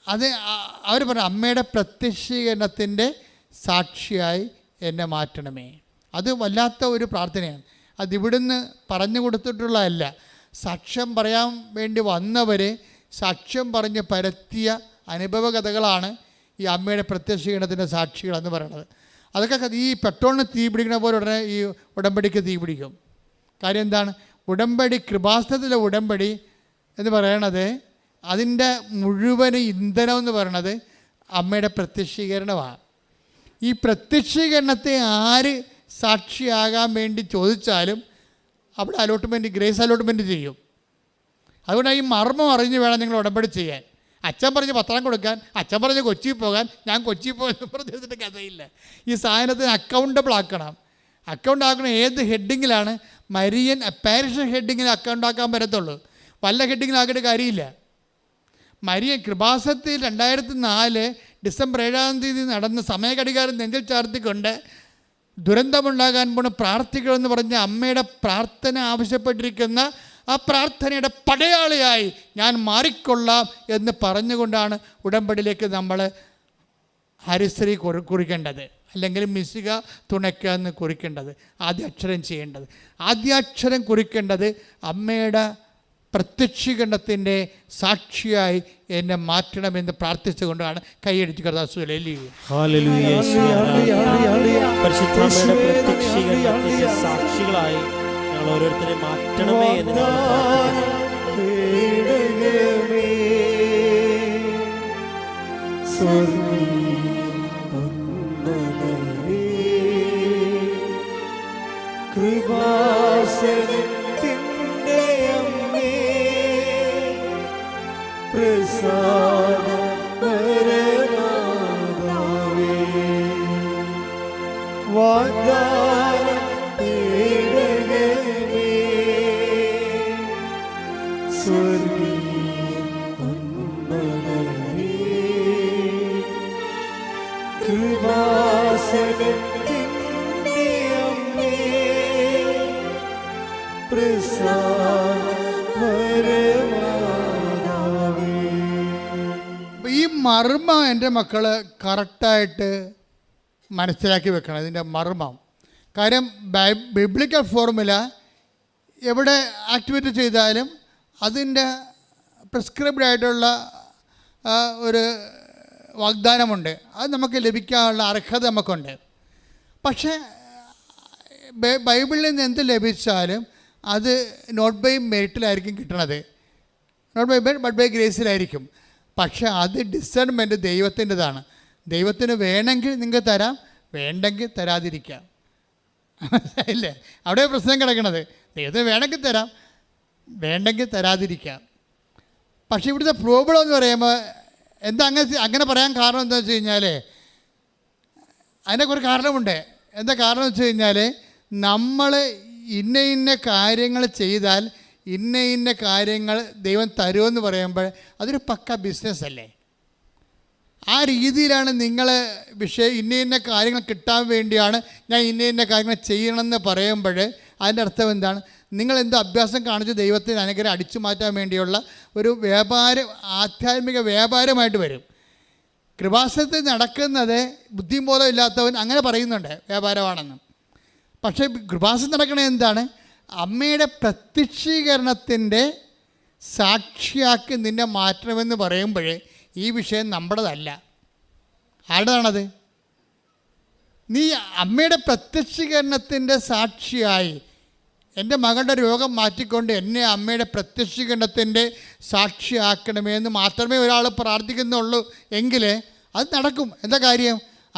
അത് അവർ പറഞ്ഞു, അമ്മയുടെ പ്രത്യക്ഷീകരണത്തിൻ്റെ സാക്ഷിയായി എന്നെ മാറ്റണമേ. അത് വല്ലാത്ത ഒരു പ്രാർത്ഥനയാണ്. അതിവിടുന്ന് പറഞ്ഞു കൊടുത്തിട്ടുള്ളതല്ല. സാക്ഷ്യം പറയാൻ വേണ്ടി വന്നവരെ സാക്ഷ്യം പറഞ്ഞ് പരത്തിയ അനുഭവ കഥകളാണ് ഈ അമ്മയുടെ പ്രത്യക്ഷീകരണത്തിൻ്റെ സാക്ഷികളെന്ന് പറയുന്നത്. അതൊക്കെ ഈ പെട്രോളിന് തീ പിടിക്കുന്ന പോലെ ഉടനെ ഈ ഉടമ്പടിക്ക് തീ പിടിക്കും. കാര്യം എന്താണ്? ഉടമ്പടി, കൃപാസനത്തിലെ ഉടമ്പടി എന്ന് പറയണത്, അതിൻ്റെ മുഴുവൻ ഇന്ധനം എന്ന് പറയണത് അമ്മയുടെ പ്രത്യക്ഷീകരണമാണ്. ഈ പ്രത്യക്ഷീകരണത്തെ ആര് സാക്ഷിയാകാൻ വേണ്ടി ചോദിച്ചാലും അവിടെ ഗ്രേസ് അലോട്ട്മെൻറ്റ് ചെയ്യും. അതുകൊണ്ട് ഈ മർമ്മം അറിഞ്ഞ് വേണം നിങ്ങൾ ഉടമ്പടി ചെയ്യാൻ. അച്ഛൻ പറഞ്ഞ് പത്രം കൊടുക്കാൻ, അച്ഛൻ പറഞ്ഞ് കൊച്ചിയിൽ പോകാൻ, ഞാൻ കൊച്ചിയിൽ പോകുന്ന പറഞ്ഞിട്ട് കഥയില്ല. ഈ സാധനത്തിന് അക്കൗണ്ടബിൾ ആക്കണം. അക്കൗണ്ട് ആക്കണം ഏത് ഹെഡിങ്ങിലാണ്? മരിയൻ പാരിഷ് ഹെഡിങ്ങിൽ അക്കൗണ്ട് ആക്കാൻ പറ്റത്തുള്ളൂ. വല്ല ഹെഡിങ്ങിലാക്കിയിട്ട് കാര്യമില്ല. മരിയൻ കൃപാസനത്തിൽ 2004 ഡിസംബർ 7 നടന്ന സമയഘടികാരം നെഞ്ചിൽ ചാർത്തിക്കൊണ്ട് ദുരന്തമുണ്ടാകാൻ പോണ പ്രാർത്ഥിക്കണമെന്ന് പറഞ്ഞ് അമ്മയുടെ പ്രാർത്ഥന ആവശ്യപ്പെട്ടിരിക്കുന്ന ആ പ്രാർത്ഥനയുടെ പടയാളിയായി ഞാൻ മാറിക്കൊള്ളാം എന്ന് പറഞ്ഞുകൊണ്ടാണ് ഉടമ്പടിയിലേക്ക് നമ്മൾ ഹരിശ്രീ കുറിക്കേണ്ടത്, അല്ലെങ്കിൽ മിശിക തുണയ്ക്കുക എന്ന് കുറിക്കേണ്ടത്, ആദ്യാക്ഷരം ചെയ്യേണ്ടത്. ആദ്യാക്ഷരം കുറിക്കേണ്ടത് അമ്മയുടെ പ്രത്യക്ഷീകരണത്തിൻ്റെ സാക്ഷിയായി എന്നെ മാറ്റണമെന്ന് പ്രാർത്ഥിച്ചുകൊണ്ടാണ് കൈയടിച്ച് കർത്താവേ. പരിശുദ്ധ സാക്ഷികളായി ഞങ്ങൾ ഓരോരുത്തരെ മാറ്റണമേ എന്ന് കൃപാസനത്തിൻ്റെ അമ്മേ പ്രസാദപരമാതാവേ വാഗ്ദാന പേടകമേ സ്വർഗീയ പൊന്മലരേ കൃപാസനത്തിൻ്റെ അമ്മേ ഈ മർമ്മം എൻ്റെ മക്കൾ കറക്റ്റായിട്ട് മനസ്സിലാക്കി വെക്കണം. ഇതിൻ്റെ മർമ്മം കാര്യം ബിബ്ലിക്കൽ ഫോർമുല എവിടെ ആക്ടിവേറ്റ് ചെയ്താലും അതിൻ്റെ പ്രിസ്ക്രൈബ്ഡ് ആയിട്ടുള്ള ഒരു വാഗ്ദാനമുണ്ട്, അത് നമുക്ക് ലഭിക്കാനുള്ള അർഹത നമുക്കുണ്ട്. പക്ഷേ ബൈബിളിൽ നിന്ന് എന്ത് ലഭിച്ചാലും അത് നോട്ട് ബൈ മെറിറ്റിലായിരിക്കും കിട്ടണത്, not by merit but by ഗ്രേസിലായിരിക്കും. പക്ഷേ അത് ഡിസേൺമെൻറ്റ് ദൈവത്തിൻ്റെതാണ്. ദൈവത്തിന് വേണമെങ്കിൽ നിങ്ങൾക്ക് തരാം, വേണ്ടെങ്കിൽ തരാതിരിക്കാം. ഇല്ലേ, അവിടെ പ്രശ്നം കിടക്കണത്. ദൈവത്തിന് വേണമെങ്കിൽ തരാം, വേണ്ടെങ്കിൽ തരാതിരിക്കാം. പക്ഷേ ഇവിടുത്തെ പ്രോബ്ലം എന്ന് പറയുമ്പോൾ എന്താ അങ്ങനെ പറയാൻ കാരണം എന്താ വെച്ച് കഴിഞ്ഞാൽ അതിനൊക്കെ ഒരു കാരണമുണ്ട്. എന്താ കാരണം വെച്ച് കഴിഞ്ഞാൽ നമ്മൾ ഇന്ന കാര്യങ്ങൾ ചെയ്താൽ ഇന്ന കാര്യങ്ങൾ ദൈവം തരുമെന്ന് പറയുമ്പോൾ അതൊരു പക്ക ബിസിനസ് അല്ലേ. ആ രീതിയിലാണ് നിങ്ങൾ ഇന്ന കാര്യങ്ങൾ കിട്ടാൻ വേണ്ടിയാണ് ഞാൻ ഇന്ന കാര്യങ്ങൾ ചെയ്യണമെന്ന് പറയുമ്പോൾ അതിൻ്റെ അർത്ഥം എന്താണ്? നിങ്ങളെന്തോ അഭ്യാസം കാണിച്ച് ദൈവത്തിന് അനുഗ്രഹം അടിച്ചു മാറ്റാൻ വേണ്ടിയുള്ള ഒരു ആധ്യാത്മിക വ്യാപാരമായിട്ട് വരും. കൃപാസനത്തിൽ നടക്കുന്നത് ബുദ്ധിബോധം ഇല്ലാത്തവൻ അങ്ങനെ പറയുന്നുണ്ട് വ്യാപാരമാണെന്ന്. പക്ഷേ കൃപാസനം നടക്കണത് എന്താണ്? അമ്മയുടെ പ്രത്യക്ഷീകരണത്തിൻ്റെ സാക്ഷിയാക്കി നിന്നെ മാറ്റണമെന്ന് പറയുമ്പോഴേ ഈ വിഷയം നമ്മുടേതല്ല. ആരുടേതാണത്? നീ അമ്മയുടെ പ്രത്യക്ഷീകരണത്തിൻ്റെ സാക്ഷിയായി എൻ്റെ മകളുടെ രോഗം മാറ്റിക്കൊണ്ട് എന്നെ അമ്മയുടെ പ്രത്യക്ഷീകരണത്തിൻ്റെ സാക്ഷിയാക്കണമേ എന്ന് മാത്രമേ ഒരാൾ പ്രാർത്ഥിക്കുന്നുള്ളൂ എങ്കിൽ അത് നടക്കും. എന്താ കാര്യം?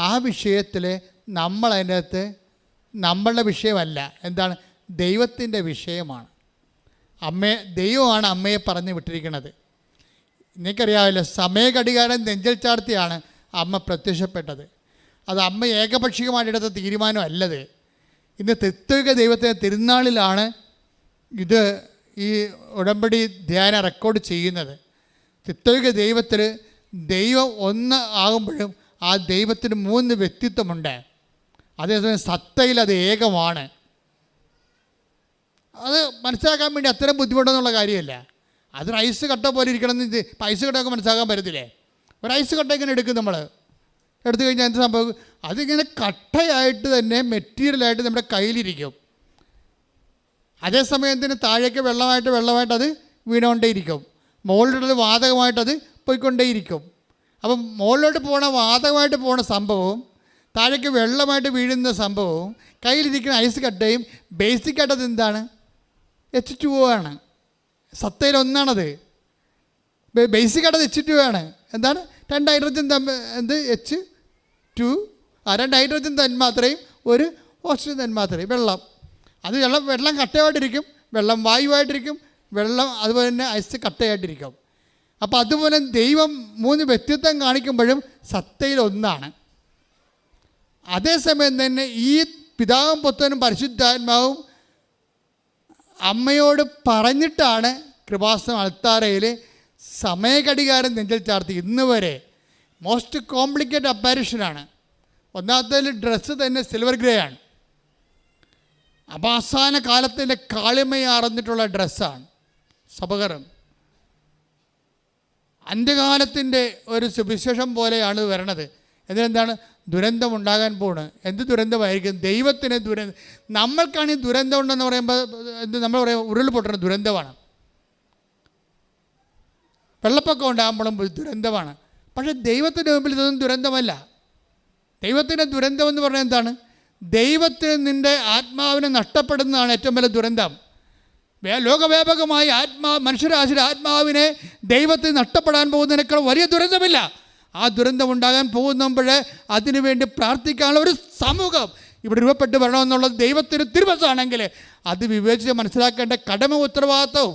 ആ വിഷയത്തിൽ നമ്മളതിൻ്റെ അകത്ത് നമ്മളുടെ വിഷയമല്ല, എന്താണ്? ദൈവത്തിൻ്റെ വിഷയമാണ്. ദൈവമാണ് അമ്മയെ പറഞ്ഞു വിട്ടിരിക്കുന്നത്. എനിക്കറിയാമല്ലോ, സമയഘടികാരം നെഞ്ചൽ ചാർത്തിയാണ് അമ്മ പ്രത്യക്ഷപ്പെട്ടത്. അത് അമ്മ ഏകപക്ഷീയമായിട്ടെടുത്ത തീരുമാനമല്ലത്. ഇന്ന് ത്രിത്വിക ദൈവത്തിൻ്റെ തിരുനാളിലാണ് ഈ ഉടമ്പടി ധ്യാനം റെക്കോർഡ് ചെയ്യുന്നത്. ത്രിത്വിക ദൈവത്തിൽ ദൈവം ഒന്ന് ആകുമ്പോഴും ആ ദൈവത്തിന് 3 വ്യക്തിത്വമുണ്ട്. അതേസമയം സത്തയിൽ അത് ഏകമാണ്. അത് മനസ്സിലാക്കാൻ വേണ്ടി അത്തരം ബുദ്ധിമുട്ടെന്നുള്ള കാര്യമല്ല. അതൊരു ഐസ് കട്ട പോലെ ഇരിക്കണമെന്ന് ഇപ്പം ഐസ് കട്ടയൊക്കെ മനസ്സിലാക്കാൻ പറ്റത്തില്ലേ? ഒരു ഐസ് കട്ട ഇങ്ങനെ എടുക്കും, നമ്മൾ എടുത്തു കഴിഞ്ഞാൽ എന്ത് സംഭവം? അതിങ്ങനെ കട്ടയായിട്ട് തന്നെ മെറ്റീരിയലായിട്ട് നമ്മുടെ കയ്യിലിരിക്കും. അതേസമയം എന്തിന് താഴേക്ക് വെള്ളമായിട്ട് അത് വീണുകൊണ്ടേയിരിക്കും. മുകളിലോട്ടത് വാതകമായിട്ടത് പോയിക്കൊണ്ടേയിരിക്കും. അപ്പം മുകളിലോട്ട് വാതകമായിട്ട് പോണ സംഭവവും താഴേക്ക് വെള്ളമായിട്ട് വീഴുന്ന സംഭവവും കയ്യിലിരിക്കുന്ന ഐസ് കട്ടയും ബേസിക്കായിട്ടത് എന്താണ്? H2O ആണ്. സത്തയിൽ ഒന്നാണത്. ബേസിക്കായിട്ടത് H2O ആണ്. എന്താണ്? 2 ഹൈഡ്രജൻ H2, 2 ഹൈഡ്രജൻ തന്മാത്രയും 1 ഓക്സിജൻ തന്മാത്രയും, വെള്ളം. അത് വെള്ളം കട്ടയായിട്ടിരിക്കും, വെള്ളം വായുവായിട്ടിരിക്കും, വെള്ളം അതുപോലെ തന്നെ ഐസ് കട്ടയായിട്ടിരിക്കും. അപ്പോൾ അതുപോലെ ദൈവം 3 വ്യക്തിത്വം കാണിക്കുമ്പോഴും സത്തയിൽ ഒന്നാണ്. അതേസമയം തന്നെ ഈ പിതാവും പുത്രനും പരിശുദ്ധാത്മാവും അമ്മയോട് പറഞ്ഞിട്ടാണ് കൃപാസനം അൾത്താരയിൽ സമയഘടികാരം നെഞ്ചിൽ ചാർത്തി ഇന്ന് വരെ. മോസ്റ്റ് കോംപ്ലിക്കേറ്റഡ് അപ്പാരിഷനാണ്. ഒന്നാമത്തേൽ ഡ്രസ്സ് തന്നെ സിൽവർ ഗ്രേ ആണ്. അവസാന കാലത്തിൻ്റെ കാളിമയാർന്നിട്ടുള്ള ഡ്രസ്സാണ് സഭകരം. അന്ത്യകാലത്തിൻ്റെ ഒരു സുവിശേഷം പോലെയാണ് വരണത്. എന്താണ്? ദുരന്തം ഉണ്ടാകാൻ പോണ്. എന്ത് ദുരന്തമായിരിക്കും? ദൈവത്തിന് ദുരന്തം. നമ്മൾക്കാണ് ഈ ദുരന്തം ഉണ്ടെന്ന് പറയുമ്പോൾ നമ്മൾ പറയുമ്പോൾ ഉരുൾപൊട്ടുന്ന ദുരന്തമാണ്. വെള്ളപ്പൊക്കം ഉണ്ടാകുമ്പോഴും ദുരന്തമാണ്. പക്ഷേ ദൈവത്തിൻ്റെ മുമ്പിൽ ഇതൊന്നും ദുരന്തമല്ല. ദൈവത്തിൻ്റെ ദുരന്തം എന്ന് പറഞ്ഞാൽ എന്താണ്? ദൈവത്തിന് നിൻ്റെ ആത്മാവിനെ നഷ്ടപ്പെടുന്നതാണ് ഏറ്റവും വലിയ ദുരന്തം. ലോകവ്യാപകമായി മനുഷ്യരാശിയുടെ ആത്മാവിനെ ദൈവത്തിന് നഷ്ടപ്പെടാൻ പോകുന്നതിനേക്കാൾ വലിയ ദുരന്തമില്ല. ആ ദുരന്തം ഉണ്ടാകാൻ പോകുമ്പോഴേ അതിനുവേണ്ടി പ്രാർത്ഥിക്കാനുള്ള ഒരു സമൂഹം ഇവിടെ രൂപപ്പെട്ട് വരണമെന്നുള്ളത് ദൈവത്തിന് തിരുമനസ്സാണെങ്കിൽ അത് വിവേചിച്ച് മനസ്സിലാക്കേണ്ട കടമ ഉത്തരവാദിത്വവും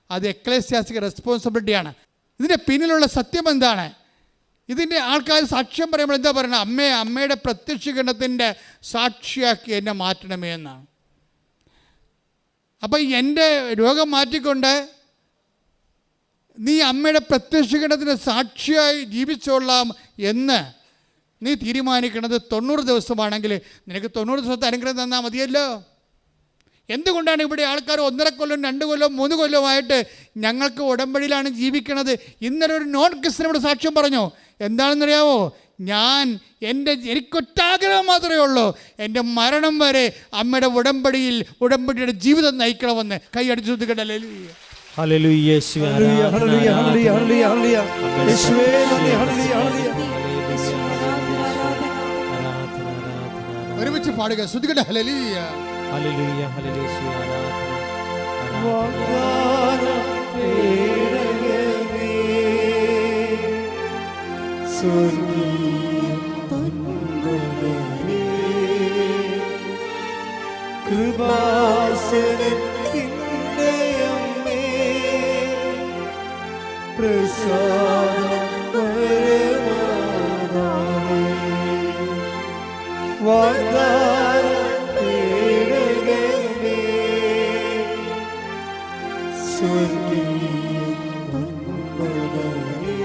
അത് എക്ലേസ്യാസ്റ്റിക് റെസ്പോൺസിബിലിറ്റിയാണ്. ഇതിൻ്റെ പിന്നിലുള്ള സത്യം എന്താണ്? ഇതിൻ്റെ ആൾക്കാർ സാക്ഷ്യം പറയുമ്പോൾ എന്താ പറയുന്നത്? അമ്മയുടെ പ്രത്യക്ഷീകരണത്തിൻ്റെ സാക്ഷിയാക്കി എന്നെ മാറ്റണമേ എന്നാണ്. അപ്പം എൻ്റെ രോഗം മാറ്റിക്കൊണ്ട് നീ അമ്മയുടെ പ്രത്യക്ഷീകരണത്തിന് സാക്ഷിയായി ജീവിച്ചോളാം എന്ന് നീ തീരുമാനിക്കുന്നത് 90 ദിവസമാണെങ്കിൽ നിനക്ക് 90 ദിവസത്തെ അനുഗ്രഹം തന്നാൽ മതിയല്ലോ. എന്തുകൊണ്ടാണ് ഇവിടെ ആൾക്കാർ 1.5 കൊല്ലം 2 കൊല്ലം 3 കൊല്ലമായിട്ട് ഞങ്ങൾക്ക് ഉടമ്പടിയിലാണ് ജീവിക്കണത്? ഇന്നലെ ഒരു നോൺ ക്രിസ്ത്യനോട് സാക്ഷ്യം പറഞ്ഞു. എന്താണെന്നറിയാമോ? എനിക്കൊറ്റാഗ്രഹം മാത്രമേ ഉള്ളൂ, എൻ്റെ മരണം വരെ അമ്മയുടെ ഉടമ്പടിയുടെ ജീവിതം നയിക്കണമെന്ന്. കൈ അടിച്ചു കൊടുക്കട്ടെ. ഹല്ലേലൂയ. ഒരുമിച്ച് പാടുക, ശ്രദ്ധിക്കട്ടെ. ഹല്ലേലൂയ ഹല്ലേലൂയ ഹല്ലേലൂയ. കൃപാസനത്തിൻ്റെ അമ്മേ, പ്രസാദപരമാതാവേ, വാഗ്ദാനപേടകമേ, സ്വർഗീയ പൊൻമലരേ,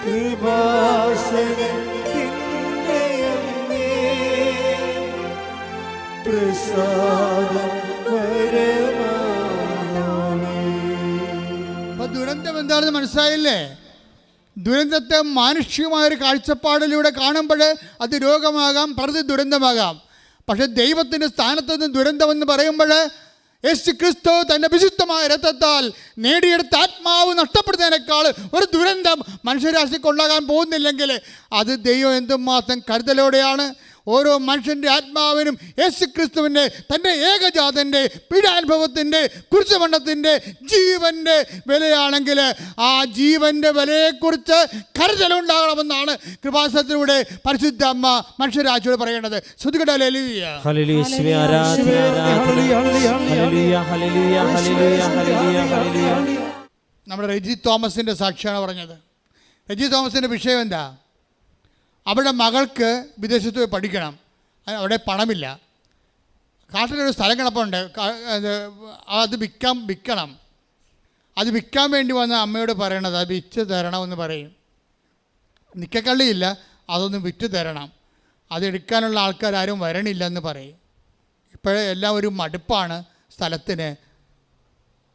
കൃപാസനത്തിൻ്റെ അമ്മേ, ദുരന്തം എന്താണെന്ന് മനസ്സിലായില്ലേ? ദുരന്തത്തെ മാനുഷികമായൊരു കാഴ്ചപ്പാടിലൂടെ കാണുമ്പോൾ അത് രോഗമാകാം, പ്രതി ദുരന്തമാകാം. പക്ഷേ ദൈവത്തിൻ്റെ സ്ഥാനത്ത് നിന്ന് ദുരന്തമെന്ന് പറയുമ്പോൾ യേശു ക്രിസ്തു തൻ്റെ വിശുദ്ധമായ രക്തത്താൽ നേടിയെടുത്ത ആത്മാവ് നഷ്ടപ്പെടുന്നതിനേക്കാൾ ഒരു ദുരന്തം മനുഷ്യരാശിക്കുണ്ടാകാൻ പോകുന്നില്ലെങ്കിൽ അത് ദൈവം എന്തുമാത്രം കരുതലോടെയാണ് ഓരോ മനുഷ്യൻ്റെ ആത്മാവിനും യേശു ക്രിസ്തുവിൻ്റെ തൻ്റെ ഏകജാതൻ്റെ പീഡാനുഭവത്തിൻ്റെ കുരിശുമരണത്തിൻ്റെ ജീവൻ്റെ വിലയാണെങ്കിൽ ആ ജീവൻ്റെ വിലയെക്കുറിച്ച് കരുതലുണ്ടാകണമെന്നാണ് കൃപാസനത്തിലൂടെ പരിശുദ്ധ അമ്മ മനുഷ്യരാശിയോട് പറയേണ്ടത്. ശ്രുതികട ഹല്ലേലൂയ. ഹല്ലേലൂയ. നമ്മുടെ റെജി തോമസിൻ്റെ സാക്ഷിയാണ് പറഞ്ഞത്. റെജി തോമസിൻ്റെ വിഷയം എന്താ? അവിടെ മകൾക്ക് വിദേശത്ത് പോയി പഠിക്കണം, അവിടെ പണമില്ല. കാട്ടിലൊരു സ്ഥലം കിടപ്പുണ്ട്, അത് വിൽക്കണം. അത് വിൽക്കാൻ വേണ്ടി വന്ന അമ്മയോട് പറയണത് അത് വിറ്റ് തരണമെന്ന് പറയും. നിക്കക്കള്ളിയില്ല, അതൊന്ന് വിറ്റ് തരണം, അതെടുക്കാനുള്ള ആൾക്കാരും വരണില്ലെന്ന് പറയും. ഇപ്പോഴേ എല്ലാം ഒരു മടുപ്പാണ് സ്ഥലത്തിന്,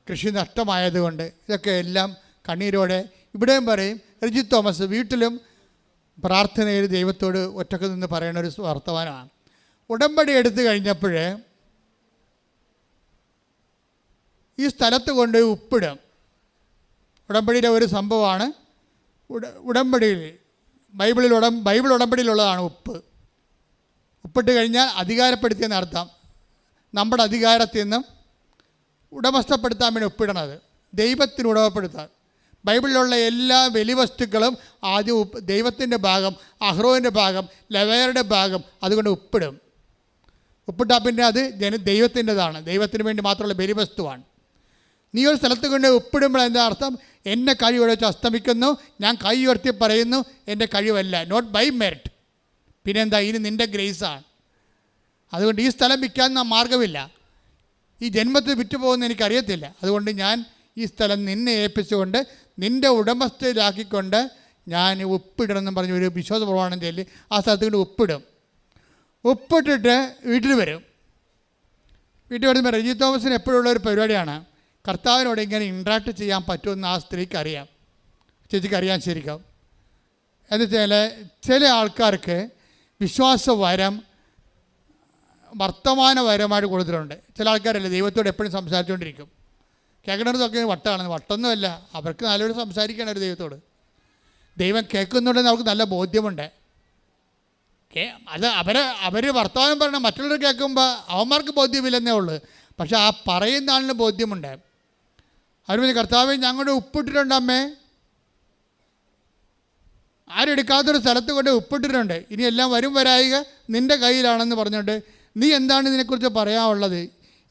കൃഷി നഷ്ടമായതുകൊണ്ട്. ഇതൊക്കെ എല്ലാം കണ്ണീരോടെ ഇവിടെയും പറയും. റെജി തോമസ് വീട്ടിലും പ്രാർത്ഥനയിൽ ദൈവത്തോട് ഒറ്റക്ക് നിന്ന് പറയുന്ന ഒരു വർത്തമാനമാണ്. ഉടമ്പടി എടുത്തു കഴിഞ്ഞപ്പോൾ ഈ സ്ഥലത്ത് കൊണ്ട് ഉപ്പിടും. ഉടമ്പടിയിലെ ഒരു സംഭവമാണ്. ഉടമ്പടിയിൽ ബൈബിൾ ഉടമ്പടിയിലുള്ളതാണ് ഉപ്പ്. ഉപ്പിട്ട് കഴിഞ്ഞാൽ അധികാരപ്പെടുത്തിയെന്ന് അർത്ഥം. നമ്മുടെ അധികാരത്തിൽ നിന്നും ഉടമസ്ഥപ്പെടുത്താൻ വേണ്ടി ഒപ്പിടണത്, ദൈവത്തിന് ഉടമപ്പെടുത്താൻ. ബൈബിളിലുള്ള എല്ലാ വെലിവസ്തുക്കളും ആദ്യം ദൈവത്തിൻ്റെ ഭാഗം, അഹ്റോൻ്റെ ഭാഗം, ലെവയറുടെ ഭാഗം അതുകൊണ്ട് ഉപ്പിടും. ഉപ്പിട്ടാൽ പിന്നെ അത് ദൈവത്തിൻ്റെതാണ്, ദൈവത്തിന് വേണ്ടി മാത്രമുള്ള ബലിവസ്തുവാണ്. നീ ഒരു സ്ഥലത്ത് കൊണ്ട് ഉപ്പിടുമ്പോൾ എന്താ അർത്ഥം? എൻ്റെ കഴിവ് വെച്ച് അസ്തമിക്കുന്നു, ഞാൻ കൈ ഉയർത്തി പറയുന്നു എൻ്റെ കഴിവല്ല, നോട്ട് ബൈ മെറിറ്റ്. പിന്നെന്താ? ഇനി നിൻ്റെ ഗ്രേസാണ്. അതുകൊണ്ട് ഈ സ്ഥലം വിൽക്കാൻ മാർഗമില്ല, ഈ ജന്മത്തിൽ വിറ്റുപോകുന്ന എനിക്കറിയത്തില്ല. അതുകൊണ്ട് ഞാൻ ഈ സ്ഥലം നിന്നെ ഏൽപ്പിച്ചുകൊണ്ട് നിൻ്റെ ഉടമസ്ഥയിലാക്കിക്കൊണ്ട് ഞാൻ ഉപ്പിടണമെന്ന് പറഞ്ഞ് ഒരു വിശ്വാസ പ്രമാണം ചൊല്ലി ആ സ്ഥലത്ത് കൊണ്ട് ഉപ്പിടും. ഉപ്പിട്ടിട്ട് വീട്ടിൽ വരും. വീട്ടിൽ വരുമ്പോൾ റെജി തോമസിന് എപ്പോഴുള്ള ഒരു പരിപാടിയാണ്, കർത്താവിനോട് ഇങ്ങനെ ഇൻട്രാക്ട് ചെയ്യാൻ പറ്റുമെന്ന് ആ സ്ത്രീക്ക് അറിയാം, ചേച്ചിക്ക് അറിയാൻ ശരിക്കും. എന്നുവെച്ചാൽ ചില ആൾക്കാർക്ക് വിശ്വാസവരം വർത്തമാനപരമായിട്ട് കൊടുത്തിട്ടുണ്ട്. ചില ആൾക്കാരല്ലേ ദൈവത്തോട് എപ്പോഴും സംസാരിച്ചുകൊണ്ടിരിക്കും. കേൾക്കണതൊക്കെ വട്ടമൊന്നുമല്ല, അവർക്ക് നല്ലൊരു സംസാരിക്കണം ഒരു ദൈവത്തോട്. ദൈവം കേൾക്കുന്നുണ്ടെന്ന് അവർക്ക് നല്ല ബോധ്യമുണ്ട്. അത് അവർ വർത്തമാനം പറയണം, മറ്റുള്ളവർ കേൾക്കുമ്പോൾ അവന്മാർക്ക് ബോധ്യമില്ലെന്നേ ഉള്ളൂ, പക്ഷെ ആ പറയുന്ന ആളിന് ബോധ്യമുണ്ട്. അവർ പറഞ്ഞ്, കർത്താവേ ഞങ്ങളുടെ ഉപ്പിട്ടിട്ടുണ്ട് അമ്മേ, ആരും എടുക്കാത്തൊരു സ്ഥലത്ത് കൊണ്ട് ഉപ്പിട്ടിട്ടുണ്ട്, ഇനി എല്ലാം വരും വരായിക നിൻ്റെ കയ്യിലാണെന്ന് പറഞ്ഞിട്ട് നീ എന്താണ് ഇതിനെക്കുറിച്ച് പറയാനുള്ളത്,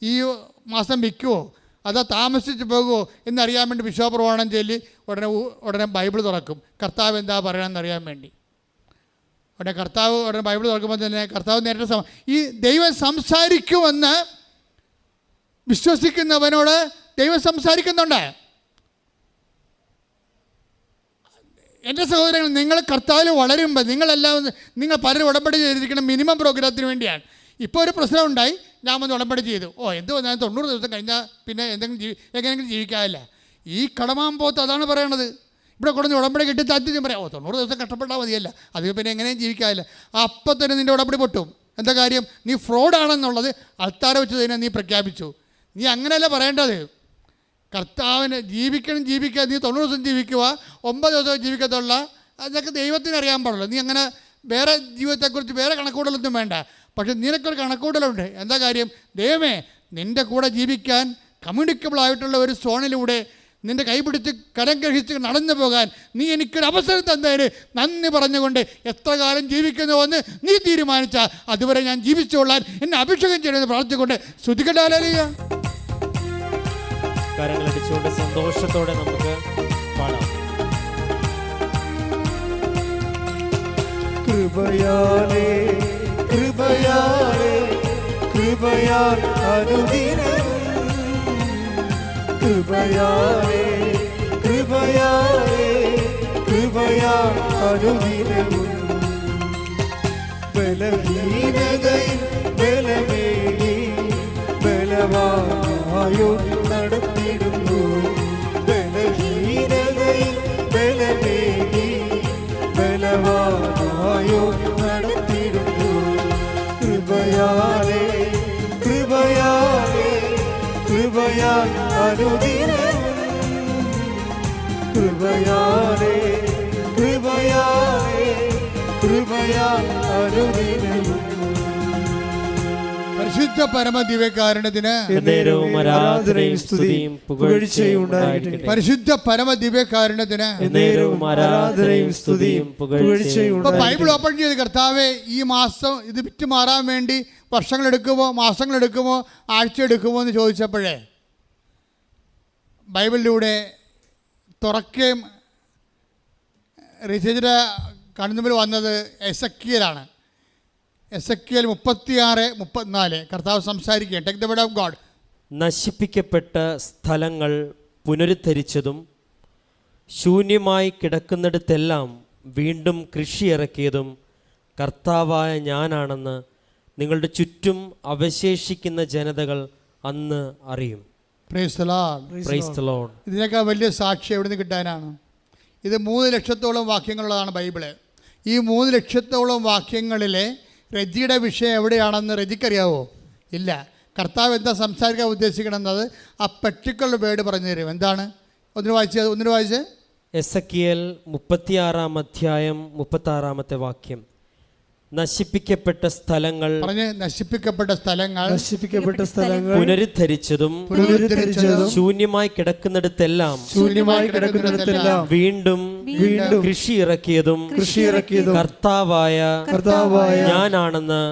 ഈ മാസം വിൽക്കുമോ അതോ താമസിച്ച് പോകുമോ എന്നറിയാൻ വേണ്ടി വിശ്വാസപ്രമാണം ചൊല്ലി ഉടനെ ബൈബിൾ തുറക്കും, കർത്താവ് എന്താ പറയണമെന്ന് അറിയാൻ വേണ്ടി. ഉടനെ ബൈബിൾ തുറക്കുമ്പോൾ തന്നെ കർത്താവ് നേരിട്ട് ഈ ദൈവം സംസാരിക്കുമെന്ന് വിശ്വസിക്കുന്നവനോട് ദൈവം സംസാരിക്കുന്നുണ്ട്. എൻ്റെ സഹോദരങ്ങൾ, നിങ്ങൾ കർത്താവിൽ വളരുമ്പോൾ നിങ്ങൾ പലരും ഉടമ്പടി ചെയ്തിരിക്കണം മിനിമം പ്രോഗ്രാമത്തിന് വേണ്ടിയാണ്. ഇപ്പോൾ ഒരു പ്രശ്നം ഉണ്ടായി, ഞാൻ വന്ന് ഉടമ്പടി ചെയ്തു, എന്തോ ഞാൻ 90 ദിവസം കഴിഞ്ഞാൽ പിന്നെ എങ്ങനെയെങ്കിലും ജീവിക്കാമല്ല. ഈ കടമാമ്പോത്ത് അതാണ് പറയണത്. ഇവിടെ കൊടുന്ന് ഉടമ്പടി കിട്ടി താറ്റി പറയാം, 90 ദിവസം കഷ്ടപ്പെട്ടാൽ മതിയല്ല, അത് പിന്നെ എങ്ങനെയും ജീവിക്കാമല്ല. അപ്പം തന്നെ നിൻ്റെ ഉടമ്പടി പൊട്ടും. എന്താ കാര്യം? നീ ഫ്രോഡാണെന്നുള്ളത് അൾത്താര വെച്ച് തന്നെ നീ പ്രഖ്യാപിച്ചു. നീ അങ്ങനെയല്ല പറയേണ്ടത്. കർത്താവിന് ജീവിക്കുക, നീ 90 ദിവസം ജീവിക്കുക, 9 ദിവസം ജീവിക്കത്തുള്ള, അതൊക്കെ ദൈവത്തിന് അറിയാൻ പാടുള്ളൂ. നീ അങ്ങനെ വേറെ ജീവിതത്തെക്കുറിച്ച് വേറെ കണക്കൂടലൊന്നും വേണ്ട. പക്ഷെ നിനക്കൊരു കണക്കൂടലുണ്ട്. എന്താ കാര്യം? ദൈവമേ, നിൻ്റെ കൂടെ ജീവിക്കാൻ കമ്മ്യൂണിക്കബിളായിട്ടുള്ള ഒരു സോണിലൂടെ നിൻ്റെ കൈപിടിച്ച് കരം ഗ്രഹിച്ച് നടന്നു പോകാൻ നീ എനിക്കൊരു അവസരം തന്നതിന് നന്ദി പറഞ്ഞുകൊണ്ട് എത്ര കാലം ജീവിക്കുന്നുവെന്ന് നീ തീരുമാനിച്ചാൽ അതുവരെ ഞാൻ ജീവിച്ചുകൊള്ളാൻ എന്നെ അഭിഷേകം ചെയ്യണമെന്ന് പ്രാർത്ഥിച്ചുകൊണ്ട് ശ്രുതികടാലിയ കരങ്ങളടിച്ചുകൊണ്ട് സന്തോഷത്തോടെ നമുക്ക് പാടാം. കൃപയാലേ കൃപയാലേ കൃപയാൽ അനുദിനം, കൃപയാലേ കൃപയാലേ കൃപയാൽ അനുദിനവും, ബലഹീനതയിൽ ബലമേകി ബലവാനായോ നടത്തിടുന്നു, ബലഹീനതയിൽ ബലമേകി ബലവാനായോ നടത്തിടുന്നു, കൃപയാലേ കൃപയാലേ കൃപയാൽ അനുദിനം, കൃപയാലേ കൃപയാലേ കൃപയാൽ അനുദിനവും. പരിശുദ്ധ പരമദിവ്യകാരുണ്യത്തിന് എന്നേരവും ആരാധനയും സ്തുതിയും പുകഴ്ചയും ഉണ്ടായിരിക്കട്ടെ. പരിശുദ്ധ പരമദിവ്യകാരുണ്യത്തിന് എന്നേരവും ആരാധനയും സ്തുതിയും പുകഴ്ചയും ഉണ്ടായിരിക്കട്ടെ. ബൈബിൾ ഓപ്പൺ ചെയ്ത്, കർത്താവേ ഈ മാസം ഇത് വിറ്റ് മാറാൻ വേണ്ടി വർഷങ്ങളെടുക്കുമോ മാസങ്ങളെടുക്കുമോ ആഴ്ച എടുക്കുമോ എന്ന് ചോദിച്ചപ്പോഴേ ബൈബിളിലൂടെ തുറക്കുകയും റിസേജിൻ്റെ കണ്ണുമ്പിൽ വന്നത് എസക്കിയലാണ്. എസക്കിയൽ 36:34 കർത്താവ് സംസാരിക്കുക. Take the word of God. നശിപ്പിക്കപ്പെട്ട സ്ഥലങ്ങൾ പുനരുദ്ധരിച്ചതും ശൂന്യമായി കിടക്കുന്നിടത്തെല്ലാം വീണ്ടും കൃഷി ഇറക്കിയതും കർത്താവായ ഞാനാണെന്ന് നിങ്ങളുടെ ചുറ്റും അവശേഷിക്കുന്ന ജനതകൾ അന്ന് അറിയും. Praise the Lord. Praise the Lord. ഇതിനേക്കാൾ വലിയ സാക്ഷി എവിടെ നിന്ന് കിട്ടാനാണ്? ഇത് 3 ലക്ഷത്തോളം വാക്യങ്ങളുള്ളതാണ് ബൈബിള്. ഈ 3 ലക്ഷത്തോളം വാക്യങ്ങളിലെ റജിയുടെ വിഷയം എവിടെയാണെന്ന് റജിക്കറിയാവോ? ഇല്ല. കർത്താവ് എന്താ സംസാരിക്കാൻ ഉദ്ദേശിക്കണമെന്നത് ആ പെർട്ടിക്കുലർ വേർഡ് പറഞ്ഞു തരും. എന്താണ്? ഒന്നിനു വായിച്ച് എസക്കിയേൽ 36 വാക്യം. നശിപ്പിക്കപ്പെട്ട സ്ഥലങ്ങൾ നശിപ്പിക്കപ്പെട്ട സ്ഥലങ്ങൾ പുനരുദ്ധരിച്ചതും ശൂന്യമായി കിടക്കുന്നിടത്തെല്ലാം വീണ്ടും കൃഷി ഇറക്കിയതും കർത്താവായ ഞാനാണെന്ന്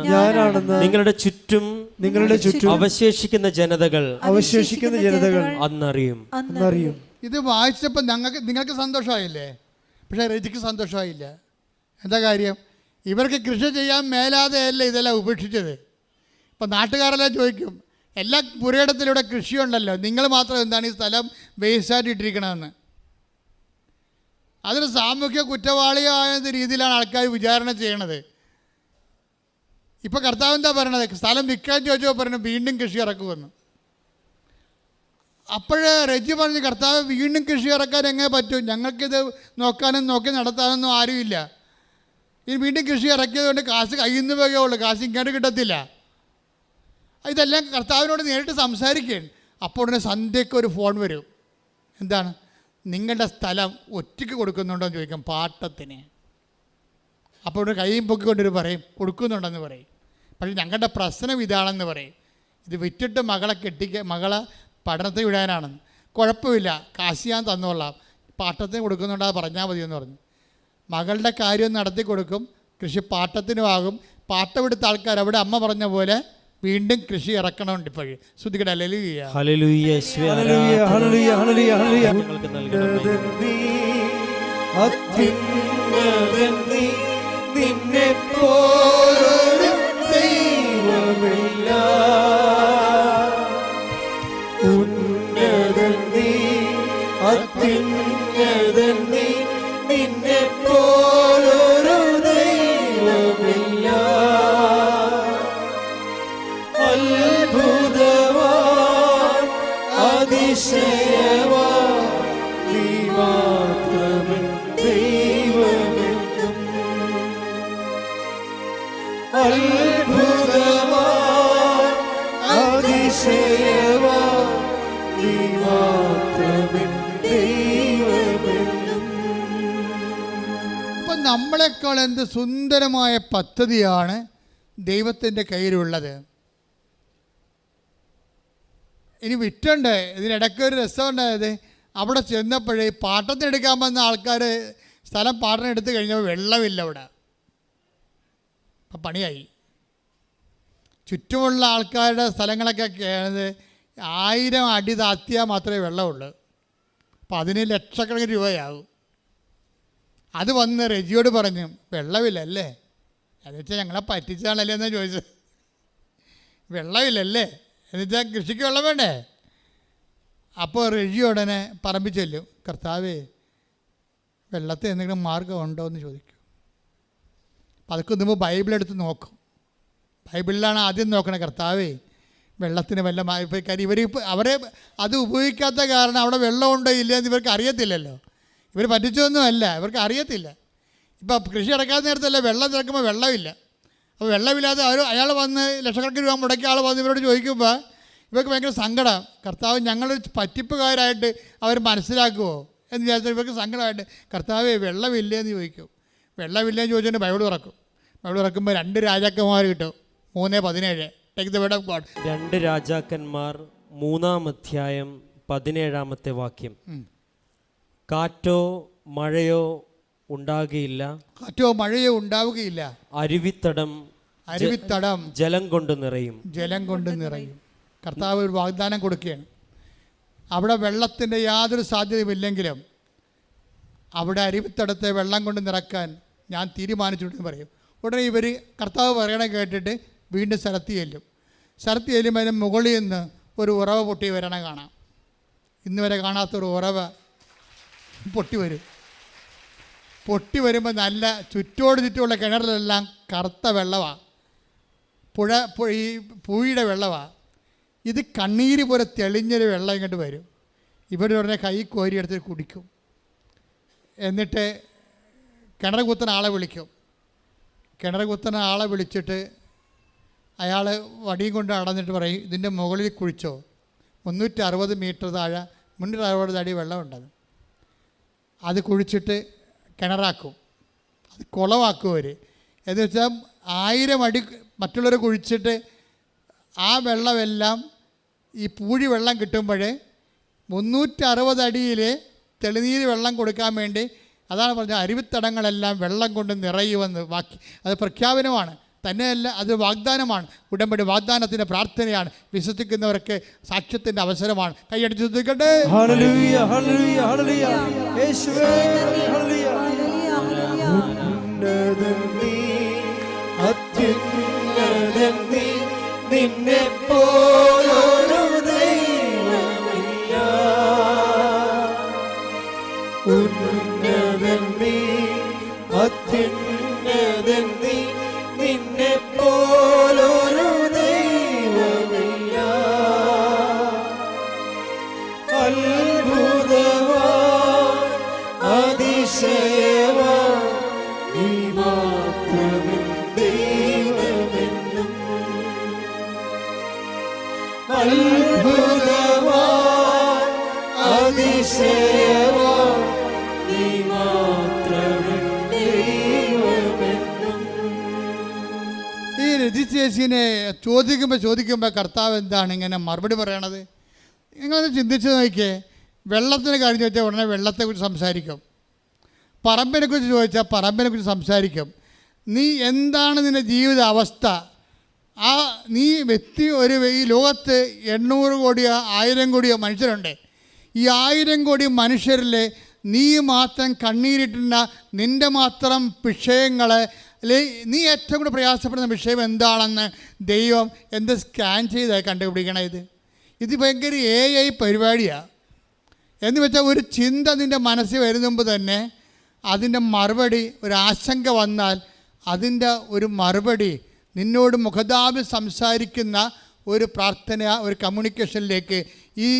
നിങ്ങളുടെ ചുറ്റും അവശേഷിക്കുന്ന ജനതകൾ അന്നറിയും. ഇത് വായിച്ചപ്പോൾ നിങ്ങൾക്ക് സന്തോഷമായില്ലേ? പക്ഷേ രജിക്ക് സന്തോഷമായില്ല. എന്താ കാര്യം? ഇവർക്ക് കൃഷി ചെയ്യാൻ മേലാതെയല്ല ഇതെല്ലാം ഉപേക്ഷിച്ചത്. ഇപ്പം നാട്ടുകാരെല്ലാം ചോദിക്കും, എല്ലാ പുരയിടത്തിലൂടെ കൃഷിയുണ്ടല്ലോ, നിങ്ങൾ മാത്രം എന്താണ് ഈ സ്ഥലം വേസ്റ്റായിട്ട് ഇട്ടിരിക്കണമെന്ന്. അതൊരു സാമൂഹ്യ കുറ്റവാളിയായ രീതിയിലാണ് ആൾക്കാർ വിചാരണ ചെയ്യണത്. ഇപ്പം കർത്താവ് എന്താ പറയണത്? സ്ഥലം വിൽക്കാൻ ചോദിച്ചപ്പോൾ പറഞ്ഞു വീണ്ടും കൃഷി ഇറക്കുമെന്ന്. അപ്പോഴേ റെജി പറഞ്ഞു, കർത്താവ് വീണ്ടും കൃഷി ഇറക്കാൻ എങ്ങനെ പറ്റും? ഞങ്ങൾക്കിത് നോക്കാനും നോക്കി നടത്താനൊന്നും ആരുമില്ല. ഇനി വീണ്ടും കൃഷി ഇറക്കിയതുകൊണ്ട് കാശ് കയ്യിൽ നിന്ന് പോകുകയുള്ളൂ, കാശ് ഇങ്ങോട്ട് കിട്ടത്തില്ല. ഇതെല്ലാം കർത്താവിനോട് നേരിട്ട് സംസാരിക്കുകയാണ്. അപ്പോൾ ഉടനെ സന്ധ്യയ്ക്ക് ഒരു ഫോൺ വരും. എന്താണ്? നിങ്ങളുടെ സ്ഥലം ഒറ്റയ്ക്ക് കൊടുക്കുന്നുണ്ടോ എന്ന് ചോദിക്കാം, പാട്ടത്തിന്. അപ്പോൾ ഇവിടെ കൈയും പൊക്കിക്കൊണ്ടൊരു പറയും കൊടുക്കുന്നുണ്ടെന്ന് പറയും. പക്ഷേ ഞങ്ങളുടെ പ്രശ്നം ഇതാണെന്ന് പറയും. ഇത് വിറ്റിട്ട് മകളെ പഠനത്തിന് വിടാനാണെന്ന്. കുഴപ്പമില്ല, കാശ് ഞാൻ തന്നോളാം, പാട്ടത്തിന് കൊടുക്കുന്നുണ്ടോ അത് പറഞ്ഞാൽ മതിയെന്ന് പറഞ്ഞു. മകളുടെ കാര്യം നടത്തി കൊടുക്കും, കൃഷി പാട്ടത്തിനുമാകും. പാട്ടമെടുത്ത ആൾക്കാർ അവിടെ അമ്മ പറഞ്ഞ പോലെ വീണ്ടും കൃഷി ഇറക്കണമുണ്ട്. ഇപ്പോഴും ശ്രുതികട ഹല്ലേലൂയ ഹല്ലേലൂയ യേശുവേ ഹല്ലേലൂയ ഹല്ലേലൂയ ഹല്ലേലൂയ ഹല്ലേലൂയ. ഞങ്ങൾക്ക് നൽകണമേ. അത്യുന്നതനീ, നിന്നെപ്പോലൊരു ദൈവമില്ല. ഉന്നതനീ, അത്യുന്നതനീ, നിന്നെപ്പോലൊരു ദൈവമില്ല. അത്ഭുതവാൻ, അതിശയവാൻ, നീ മാത്രമേ ദൈവമെന്നും. അത്ഭുതവാൻ, അതിശയവാൻ, നീ മാത്രമേ ദൈവമെന്നും. അപ്പം നമ്മളെക്കാൾ എന്ത് സുന്ദരമായ പദ്ധതിയാണ് ദൈവത്തിൻ്റെ കയ്യിലുള്ളത്. ഇനി വിറ്റുണ്ട്. ഇതിനിടയ്ക്ക് ഒരു രസമുണ്ടായത്, അവിടെ ചെന്നപ്പോഴേ പാട്ടത്തിനെടുക്കാൻ വന്ന ആൾക്കാർ സ്ഥലം പാട്ടം എടുത്ത് കഴിഞ്ഞപ്പോൾ വെള്ളമില്ല അവിടെ. അപ്പം പണിയായി. ചുറ്റുമുള്ള ആൾക്കാരുടെ സ്ഥലങ്ങളൊക്കെ 1000 അടി താത്തിയാൽ മാത്രമേ വെള്ളമുള്ളൂ. അപ്പം അതിന് ലക്ഷക്കണക്കിന് രൂപയാകും. അത് വന്ന് റെജിയോട് പറഞ്ഞു, വെള്ളമില്ലല്ലേ? എന്നുവെച്ചാൽ ഞങ്ങളെ പറ്റിച്ചാണല്ലേ എന്നാണ് ചോദിച്ചത്. വെള്ളമില്ലല്ലേ എന്നുവെച്ചാൽ കൃഷിക്ക് വെള്ളം വേണ്ടേ? അപ്പോൾ റെജി ഉടനെ പറമ്പിൽ ചെല്ലും, കർത്താവേ വെള്ളത്തിൽ എന്തെങ്കിലും മാർഗ്ഗമുണ്ടോ എന്ന് ചോദിക്കും. അപ്പോൾ അതൊക്കെ മുമ്പ് ബൈബിളെടുത്ത് നോക്കും. ബൈബിളിലാണ് ആദ്യം നോക്കണേ, കർത്താവേ വെള്ളത്തിന് വല്ല കാര്യം അവരെ അത് ഉപയോഗിക്കാത്ത കാരണം അവിടെ വെള്ളമുണ്ടോ ഇല്ല എന്ന് ഇവർക്ക് അറിയത്തില്ലല്ലോ. ഇവർ പറ്റിച്ചൊന്നുമല്ല, ഇവർക്ക് അറിയത്തില്ല. ഇപ്പോൾ കൃഷി ഇറക്കാത്ത നേരത്തല്ല വെള്ളം തിരക്കുമ്പോൾ വെള്ളമില്ല. അപ്പോൾ വെള്ളമില്ലാതെ അയാൾ വന്ന് ലക്ഷക്കണക്കിന് രൂപ മുടക്കിയ ആൾ വന്ന് ഇവരോട് ചോദിക്കുമ്പോൾ ഇവർക്ക് ഭയങ്കര സങ്കടം. കർത്താവ് ഞങ്ങളൊരു പറ്റിപ്പുകാരായിട്ട് അവർ മനസ്സിലാക്കുമോ എന്ന് വിചാരിച്ചാൽ ഇവർക്ക് സങ്കടമായിട്ട്, കർത്താവേ വെള്ളമില്ലേന്ന് ചോദിക്കും. വെള്ളമില്ലെന്ന് ചോദിച്ചുകൊണ്ട് ബൈബിൾ തുറക്കും. ബൈബിൾ തുറക്കുമ്പോൾ 2 രാജാക്കന്മാർ കിട്ടും. 3:17. Take the word of God. 2 രാജാക്കന്മാർ 3-ാം അധ്യായം 17-ാമത്തെ വാക്യം. കാറ്റോ മഴയോ ഉണ്ടാകുകയില്ല, കാറ്റോ മഴയോ ഉണ്ടാവുകയില്ല. അരുവിത്തടം ജലം കൊണ്ട് നിറയും. ജലം കൊണ്ട് നിറയും. കർത്താവ് ഒരു വാഗ്ദാനം കൊടുക്കുകയാണ്. അവിടെ വെള്ളത്തിൻ്റെ യാതൊരു സാധ്യതയുമില്ലെങ്കിലും അവിടെ അരുവിത്തടത്തെ വെള്ളം കൊണ്ട് നിറക്കാൻ ഞാൻ തീരുമാനിച്ചിട്ടുണ്ടെന്ന് പറയും. ഉടനെ ഇവർ കർത്താവ് പറയണ കേട്ടിട്ട് വീണ്ടും സ്ഥലത്ത് ചെല്ലും. സ്ഥലത്ത് ചെല്ലുമ്പോൾ അതിന് മുകളിൽ നിന്ന് ഒരു ഉറവ പൊട്ടി വരണ കാണാം. ഇന്ന് വരെ കാണാത്തൊരു ഉറവ പൊട്ടി വരും. പൊട്ടി വരുമ്പോൾ നല്ല ചുറ്റുമുള്ള കിണറിലെല്ലാം കറുത്ത വെള്ളമാണ്. ഈ പൂഴിയുടെ വെള്ളമാണ്. ഇത് കണ്ണീര് പോലെ തെളിഞ്ഞൊരു വെള്ളം ഇങ്ങോട്ട് വരും. ഇവർ ഉടനെ കൈ കോരിയെടുത്ത് കുടിക്കും. എന്നിട്ട് കിണർ കുത്തുന്ന ആളെ വിളിക്കും. കിണർ കുത്തുന്ന ആളെ വിളിച്ചിട്ട് അയാൾ വടിയും കൊണ്ട് അടഞ്ഞിട്ട് പറയും, ഇതിൻ്റെ മുകളിൽ കുഴിച്ചോ, 360 മീറ്റർ താഴെ 360 അടി വെള്ളമുണ്ടത്. അത് കുഴിച്ചിട്ട് കിണറാക്കും. അത് കുളമാക്കും അവർ. എന്ന് വെച്ചാൽ 1000 അടി മറ്റുള്ളവർ കുഴിച്ചിട്ട് ആ വെള്ളമെല്ലാം ഈ പൂഴി വെള്ളം കിട്ടുമ്പോൾ 360 അടിയിൽ തെളിനീര് വെള്ളം കൊടുക്കാൻ വേണ്ടി, അതാണ് പറഞ്ഞത് അരുവിത്തടങ്ങളെല്ലാം വെള്ളം കൊണ്ട് നിറയുമെന്ന് വാക്യം. അത് പ്രഖ്യാപനമാണ്, തന്നെയല്ല അത് വാഗ്ദാനമാണ്. ഉടമ്പടി വാഗ്ദാനത്തിൻ്റെ പ്രാർത്ഥനയാണ്. വിശ്വസിക്കുന്നവർക്ക് സാക്ഷ്യത്തിൻ്റെ അവസരമാണ്. കൈയടിച്ച് ശ്രദ്ധിക്കട്ടെ. ഹല്ലേലൂയ ഹല്ലേലൂയ ഹല്ലേലൂയ യേശുവേ ഹല്ലേലൂയ. ഉന്നതൻ നീ, അത്യുന്നതൻ നീ, നിന്നെപ്പോലൊരു ദൈവമില്ല. ഉന്നതൻ നീ, അത്യുന്നതൻ നീ, നിന്നെപ്പോലൊരു അത്ഭുതവാൻ അതിശയവാൻ നീ മാത്രമേ ദൈവമെന്നും. ഈ രജിച്ചേച്ചിനെ ചോദിക്കുമ്പോൾ കർത്താവ് എന്താണ് ഇങ്ങനെ മറുപടി പറയണത്? നിങ്ങളത് ചിന്തിച്ച് നോക്കിയേ. വെള്ളത്തിൻ്റെ കാര്യം ചോദിച്ചാൽ ഉടനെ വെള്ളത്തെക്കുറിച്ച് സംസാരിക്കും. പറമ്പിനെക്കുറിച്ച് ചോദിച്ചാൽ പറമ്പിനെക്കുറിച്ച് സംസാരിക്കും. നീ എന്താണ് നിൻ്റെ ജീവിത അവസ്ഥ? നീ വ്യക്തി ഈ ലോകത്ത് 800 കോടിയോ 1000 കോടിയോ മനുഷ്യരുണ്ട്. ഈ 1000 കോടി മനുഷ്യരിൽ നീ മാത്രം കണ്ണീരിട്ടുന്ന നിൻ്റെ മാത്രം വിഷയങ്ങൾ, നീ ഏറ്റവും കൂടി പ്രയാസപ്പെടുന്ന വിഷയം എന്താണെന്ന് ദൈവം എന്ത് സ്കാൻ ചെയ്താൽ കണ്ടുപിടിക്കണം. ഇത് ഭയങ്കര AI പരിപാടിയാണ്. എന്ന് വെച്ചാൽ ഒരു ചിന്ത നിൻ്റെ മനസ്സിൽ വരുന്ന മുമ്പ് തന്നെ അതിൻ്റെ മറുപടി, ഒരു ആശങ്ക വന്നാൽ അതിൻ്റെ ഒരു മറുപടി നിന്നോട് മുഖതാപി സംസാരിക്കുന്ന ഒരു പ്രാർത്ഥന, ഒരു കമ്മ്യൂണിക്കേഷനിലേക്ക് ഈ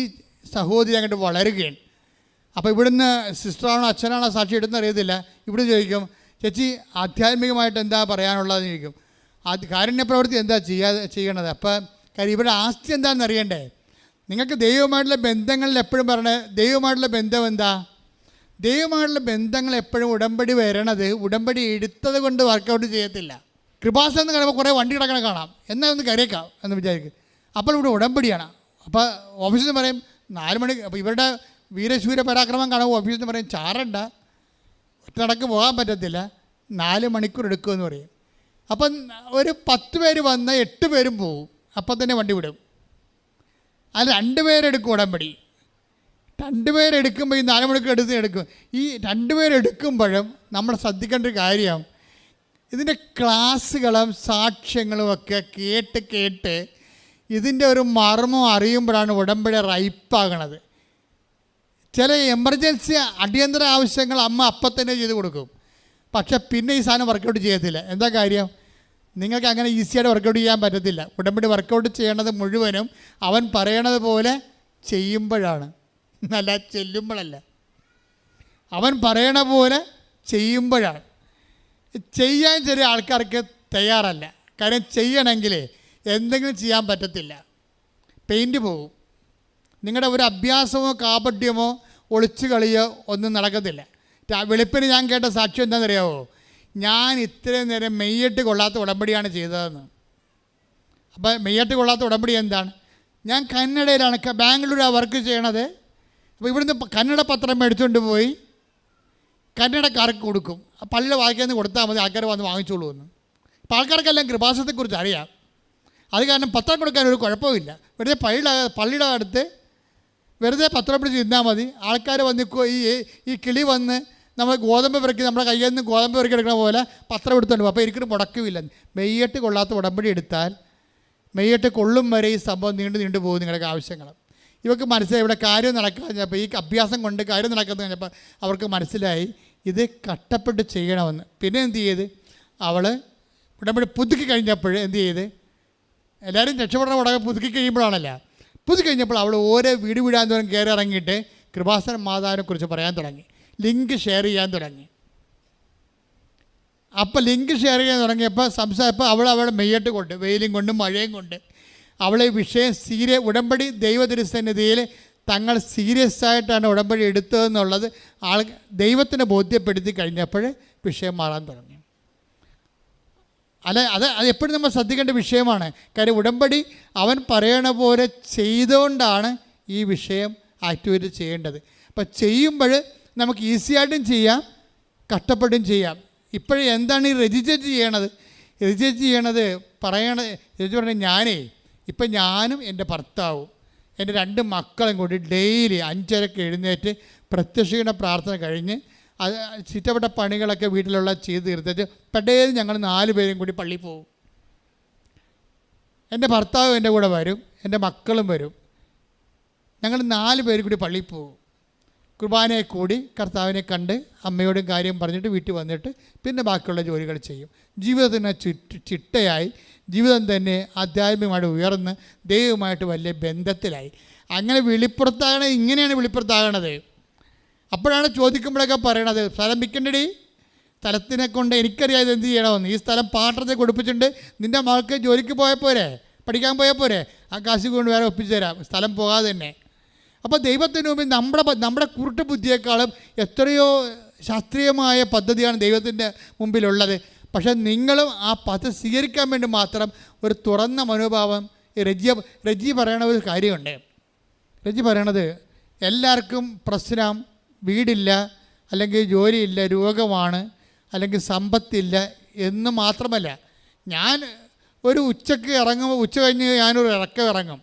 സഹോദരി അങ്ങോട്ട് വളരുകയാണ്. അപ്പോൾ ഇവിടുന്ന് സിസ്റ്ററാണോ അച്ഛനാണോ സാക്ഷി ഇടുന്ന അറിയത്തില്ല. ഇവിടെ ചോദിക്കും, ചേച്ചി ആധ്യാത്മികമായിട്ട് എന്താ പറയാനുള്ളതെന്ന് ചോദിക്കും. കാരുണ്യപ്രവൃത്തി എന്താ ചെയ്യണത്? അപ്പം കാര്യം ഇവിടെ ആസ്തി എന്താണെന്ന് അറിയണ്ടേ? നിങ്ങൾക്ക് ദൈവമായിട്ടുള്ള ബന്ധങ്ങളിൽ എപ്പോഴും പറയണേ, ദൈവമായിട്ടുള്ള ബന്ധം എന്താ? ദൈവമായിട്ടുള്ള ബന്ധങ്ങൾ എപ്പോഴും ഉടമ്പടി വരണത്, ഉടമ്പടി എടുത്തത് കൊണ്ട് വർക്കൗട്ട് ചെയ്യത്തില്ല. കൃപാസനം എന്ന് കാണുമ്പോൾ കുറേ വണ്ടി കിടക്കണ കാണാം, എന്നാൽ ഒന്ന് കരയേക്കാം എന്ന് വിചാരിക്കും. അപ്പോൾ ഇവിടെ ഉടമ്പടിയാണ്. അപ്പോൾ ഓഫീസിൽ നിന്ന് പറയും 4 മണി. അപ്പോൾ ഇവരുടെ വീരശൂര പരാക്രമം കാണുമ്പോൾ ഓഫീസിൽ നിന്ന് പറയും ചാറണ്ട, ഒറ്റടക്ക് പോകാൻ പറ്റത്തില്ല, 4 മണിക്കൂർ എടുക്കുമെന്ന് പറയും. അപ്പം ഒരു 10 പേര് വന്ന് 8 പേരും പോകും, അപ്പം തന്നെ വണ്ടി വിടും. അത് 2 പേരെടുക്കും ഉടമ്പടി. 2 പേരെടുക്കുമ്പോൾ ഈ 4 മണിക്കൂർ എടുക്കും. ഈ 2 പേരെടുക്കുമ്പോഴും നമ്മൾ ശ്രദ്ധിക്കേണ്ട ഒരു കാര്യം, ഇതിൻ്റെ ക്ലാസ്സുകളും സാക്ഷ്യങ്ങളും ഒക്കെ കേട്ട് ഇതിൻ്റെ ഒരു മർമ്മം അറിയുമ്പോഴാണ് ഉടമ്പടി റൈപ്പാകണത്. ചില എമർജൻസി അടിയന്തര ആവശ്യങ്ങൾ അമ്മ അപ്പം തന്നെ ചെയ്ത് കൊടുക്കും, പക്ഷെ പിന്നെ ഈ സാധനം വർക്കൗട്ട് ചെയ്യത്തില്ല. എന്താ കാര്യം? നിങ്ങൾക്ക് അങ്ങനെ ഈസിയായിട്ട് വർക്കൗട്ട് ചെയ്യാൻ പറ്റത്തില്ല. ഉടമ്പടി വർക്കൗട്ട് ചെയ്യേണ്ടത് മുഴുവനും അവൻ പറയണത് പോലെ ചെയ്യുമ്പോഴാണ്, അല്ല ചെല്ലുമ്പോഴല്ല. അവൻ പറയണ പോലെ ചെയ്യുമ്പോഴാണ്. ചെയ്യാൻ ചെറിയ ആൾക്കാർക്ക് തയ്യാറല്ല. കാര്യം ചെയ്യണമെങ്കിൽ എന്തെങ്കിലും ചെയ്യാൻ പറ്റത്തില്ല, പെയിൻറ്റ് പോകും. നിങ്ങളുടെ ഒരു അഭ്യാസമോ കാപട്യമോ ഒളിച്ചു കളിയോ ഒന്നും നടക്കത്തില്ല. വെളുപ്പിന് ഞാൻ കേട്ട സാക്ഷ്യം എന്താണെന്നറിയാമോ? ഞാൻ ഇത്രയും നേരം മെയ്യട്ട് കൊള്ളാത്ത ഉടമ്പടിയാണ് ചെയ്തതെന്ന്. അപ്പോൾ മെയ്യട്ട് കൊള്ളാത്ത ഉടമ്പടി എന്താണ്? ഞാൻ കന്നഡയിലാണ്, ബാംഗ്ലൂരാണ് വർക്ക് ചെയ്യണത്. അപ്പോൾ ഇവിടുന്ന് കന്നഡ പത്രം മേടിച്ചുകൊണ്ട് പോയി കന്നഡക്കാർക്ക് കൊടുക്കും. പള്ളിയുടെ വായിക്കാന്ന് കൊടുത്താൽ മതി, ആൾക്കാർ വന്ന് വാങ്ങിച്ചോളൂ എന്ന്. അപ്പോൾ ആൾക്കാർക്കെല്ലാം കൃപാസനത്തെക്കുറിച്ച് അറിയാം. അത് കാരണം പത്രം കൊടുക്കാൻ ഒരു കുഴപ്പമില്ല. വെറുതെ പള്ളിയുടെ അടുത്ത് വെറുതെ പത്രം പിടിച്ച് ഇരുന്നാൽ മതി. ആൾക്കാർ വന്ന് ഈ കിളി വന്ന് നമ്മൾ ഗോതമ്പ് പെറുക്കി നമ്മുടെ കയ്യിൽ നിന്ന് ഗോതമ്പ് പെറുക്കി എടുക്കുന്ന പോലെ പത്രം എടുത്തുകൊണ്ട് പോകും. അപ്പോൾ എനിക്കൊരു മുടക്കമില്ല. മെയ്യട്ട് കൊള്ളാത്ത ഉടമ്പടി എടുത്താൽ മെയ്യട്ട് കൊള്ളും വരെ ഈ സംഭവം നീണ്ടു പോകും നിങ്ങളുടെ ആവശ്യങ്ങൾ. ഇവർക്ക് മനസ്സിലായി ഇവിടെ കാര്യം നടക്കാൻ കഴിഞ്ഞപ്പോൾ, ഈ അഭ്യാസം കൊണ്ട് കാര്യം നടക്കുന്നത് കഴിഞ്ഞപ്പോൾ അവർക്ക് മനസ്സിലായി ഇത് കഷ്ടപ്പെട്ട് ചെയ്യണമെന്ന്. പിന്നെ എന്ത് ചെയ്ത് അവൾ ഉടമ്പടി പുതുക്കി കഴിഞ്ഞപ്പോൾ എന്ത് ചെയ്ത്, എല്ലാവരും രക്ഷപ്പെടണ ഉടനെ പുതുക്കി കഴിയുമ്പോഴാണല്ല, പുതുക്കി കഴിഞ്ഞപ്പോൾ അവൾ ഓരോ വീട് വിടാൻ തോറും കയറി ഇറങ്ങിയിട്ട് കൃപാസന മാതാവിനെക്കുറിച്ച് പറയാൻ തുടങ്ങി, ലിങ്ക് ഷെയർ ചെയ്യാൻ തുടങ്ങി. അപ്പോൾ ലിങ്ക് ഷെയർ ചെയ്യാൻ തുടങ്ങിയപ്പോൾ സംസാരിച്ചപ്പോൾ അവളുടെ മെയ്യട്ട് കൊണ്ട് വെയിലും കൊണ്ട് മഴയും കൊണ്ട് അവളെ വിഷയം ഉടമ്പടി ദൈവതിരുസന്നിധിയിൽ തങ്ങൾ സീരിയസ് ആയിട്ടാണ് ഉടമ്പടി എടുത്തതെന്നുള്ളത് ദൈവത്തിന് ബോധ്യപ്പെടുത്തി കഴിഞ്ഞപ്പോൾ വിഷയം മാറാൻ തുടങ്ങി. അത് എപ്പോഴും നമ്മൾ ശ്രദ്ധിക്കേണ്ട വിഷയമാണ്. കാര്യം ഉടമ്പടി അവൻ പറയണ പോലെ ചെയ്തുകൊണ്ടാണ് ഈ വിഷയം ആക്ടിവേറ്റ് ചെയ്യേണ്ടത്. അപ്പം ചെയ്യുമ്പോൾ നമുക്ക് ഈസിയായിട്ടും ചെയ്യാം, കഷ്ടപ്പെട്ടും ചെയ്യാം. ഇപ്പോഴും എന്താണ് ഈ രജിസ്റ്റർ ചെയ്യണത്? രജിസ്റ്റർ ചെയ്യണത് പറഞ്ഞാൽ ഇപ്പം ഞാനും എൻ്റെ ഭർത്താവും എൻ്റെ 2 മക്കളും കൂടി ഡെയിലി 5:30 എഴുന്നേറ്റ് പ്രത്യക്ഷീണ പ്രാർത്ഥന കഴിഞ്ഞ് അത് ചുറ്റപ്പെട്ട പണികളൊക്കെ വീട്ടിലുള്ള ചെയ്ത് തീർത്തിട്ട് പെട്ടെന്ന് ഞങ്ങൾ 4 പേരും കൂടി പള്ളിയിൽ പോകും. എൻ്റെ ഭർത്താവും എൻ്റെ കൂടെ വരും, എൻ്റെ മക്കളും വരും. ഞങ്ങൾ 4 പേരും കൂടി പള്ളിയിൽ പോകും. കുർബാനയെ കൂടി കർത്താവിനെ കണ്ട് അമ്മയോടും കാര്യം പറഞ്ഞിട്ട് വീട്ടിൽ വന്നിട്ട് പിന്നെ ബാക്കിയുള്ള ജോലികൾ ചെയ്യും. ജീവിതത്തിന് ചിട്ടയായി ജീവിതം തന്നെ ആധ്യാത്മികമായിട്ട് ഉയർന്ന് ദൈവമായിട്ട് വലിയ ബന്ധത്തിലായി. അങ്ങനെ വെളിപ്പുറത്താകണത് ഇങ്ങനെയാണ് വെളിപ്പുറത്താകണത്. അപ്പോഴാണ് ചോദിക്കുമ്പോഴൊക്കെ പറയണത്, സ്ഥലം വിൽക്കണ്ടടി, സ്ഥലത്തിനെ കൊണ്ട് എനിക്കറിയാതെ എന്ത് ചെയ്യണമെന്ന്. ഈ സ്ഥലം പാട്ടത്തെ കൊടുപ്പിച്ചിട്ടുണ്ട്, നിൻ്റെ മകൾക്ക് ജോലിക്ക് പോയാൽ പോരെ, പഠിക്കാൻ പോയാൽ പോരെ, ആ കാശ് കൊണ്ട് വേറെ ഒപ്പിച്ചു തരാം, സ്ഥലം പോകാതെ തന്നെ. അപ്പോൾ ദൈവത്തിന് മുമ്പിൽ നമ്മുടെ കുരുട്ട് ബുദ്ധിയേക്കാളും എത്രയോ ശാസ്ത്രീയമായ പദ്ധതിയാണ് ദൈവത്തിൻ്റെ മുമ്പിലുള്ളത്. പക്ഷേ നിങ്ങളും ആ പദ്ധതി സ്വീകരിക്കാൻ വേണ്ടി മാത്രം ഒരു തുറന്ന മനോഭാവം. റെജി പറയണ ഒരു കാര്യമുണ്ട്. റെജി പറയണത് എല്ലാവർക്കും പ്രശ്നം വീടില്ല, അല്ലെങ്കിൽ ജോലിയില്ല, രോഗമാണ്, അല്ലെങ്കിൽ സമ്പത്തില്ല എന്ന് മാത്രമല്ല. ഞാൻ ഒരു ഉച്ചയ്ക്ക് ഇറങ്ങുമ്പോൾ ഉച്ച കഴിഞ്ഞ് ഞാനൊരു ഇറങ്ങും,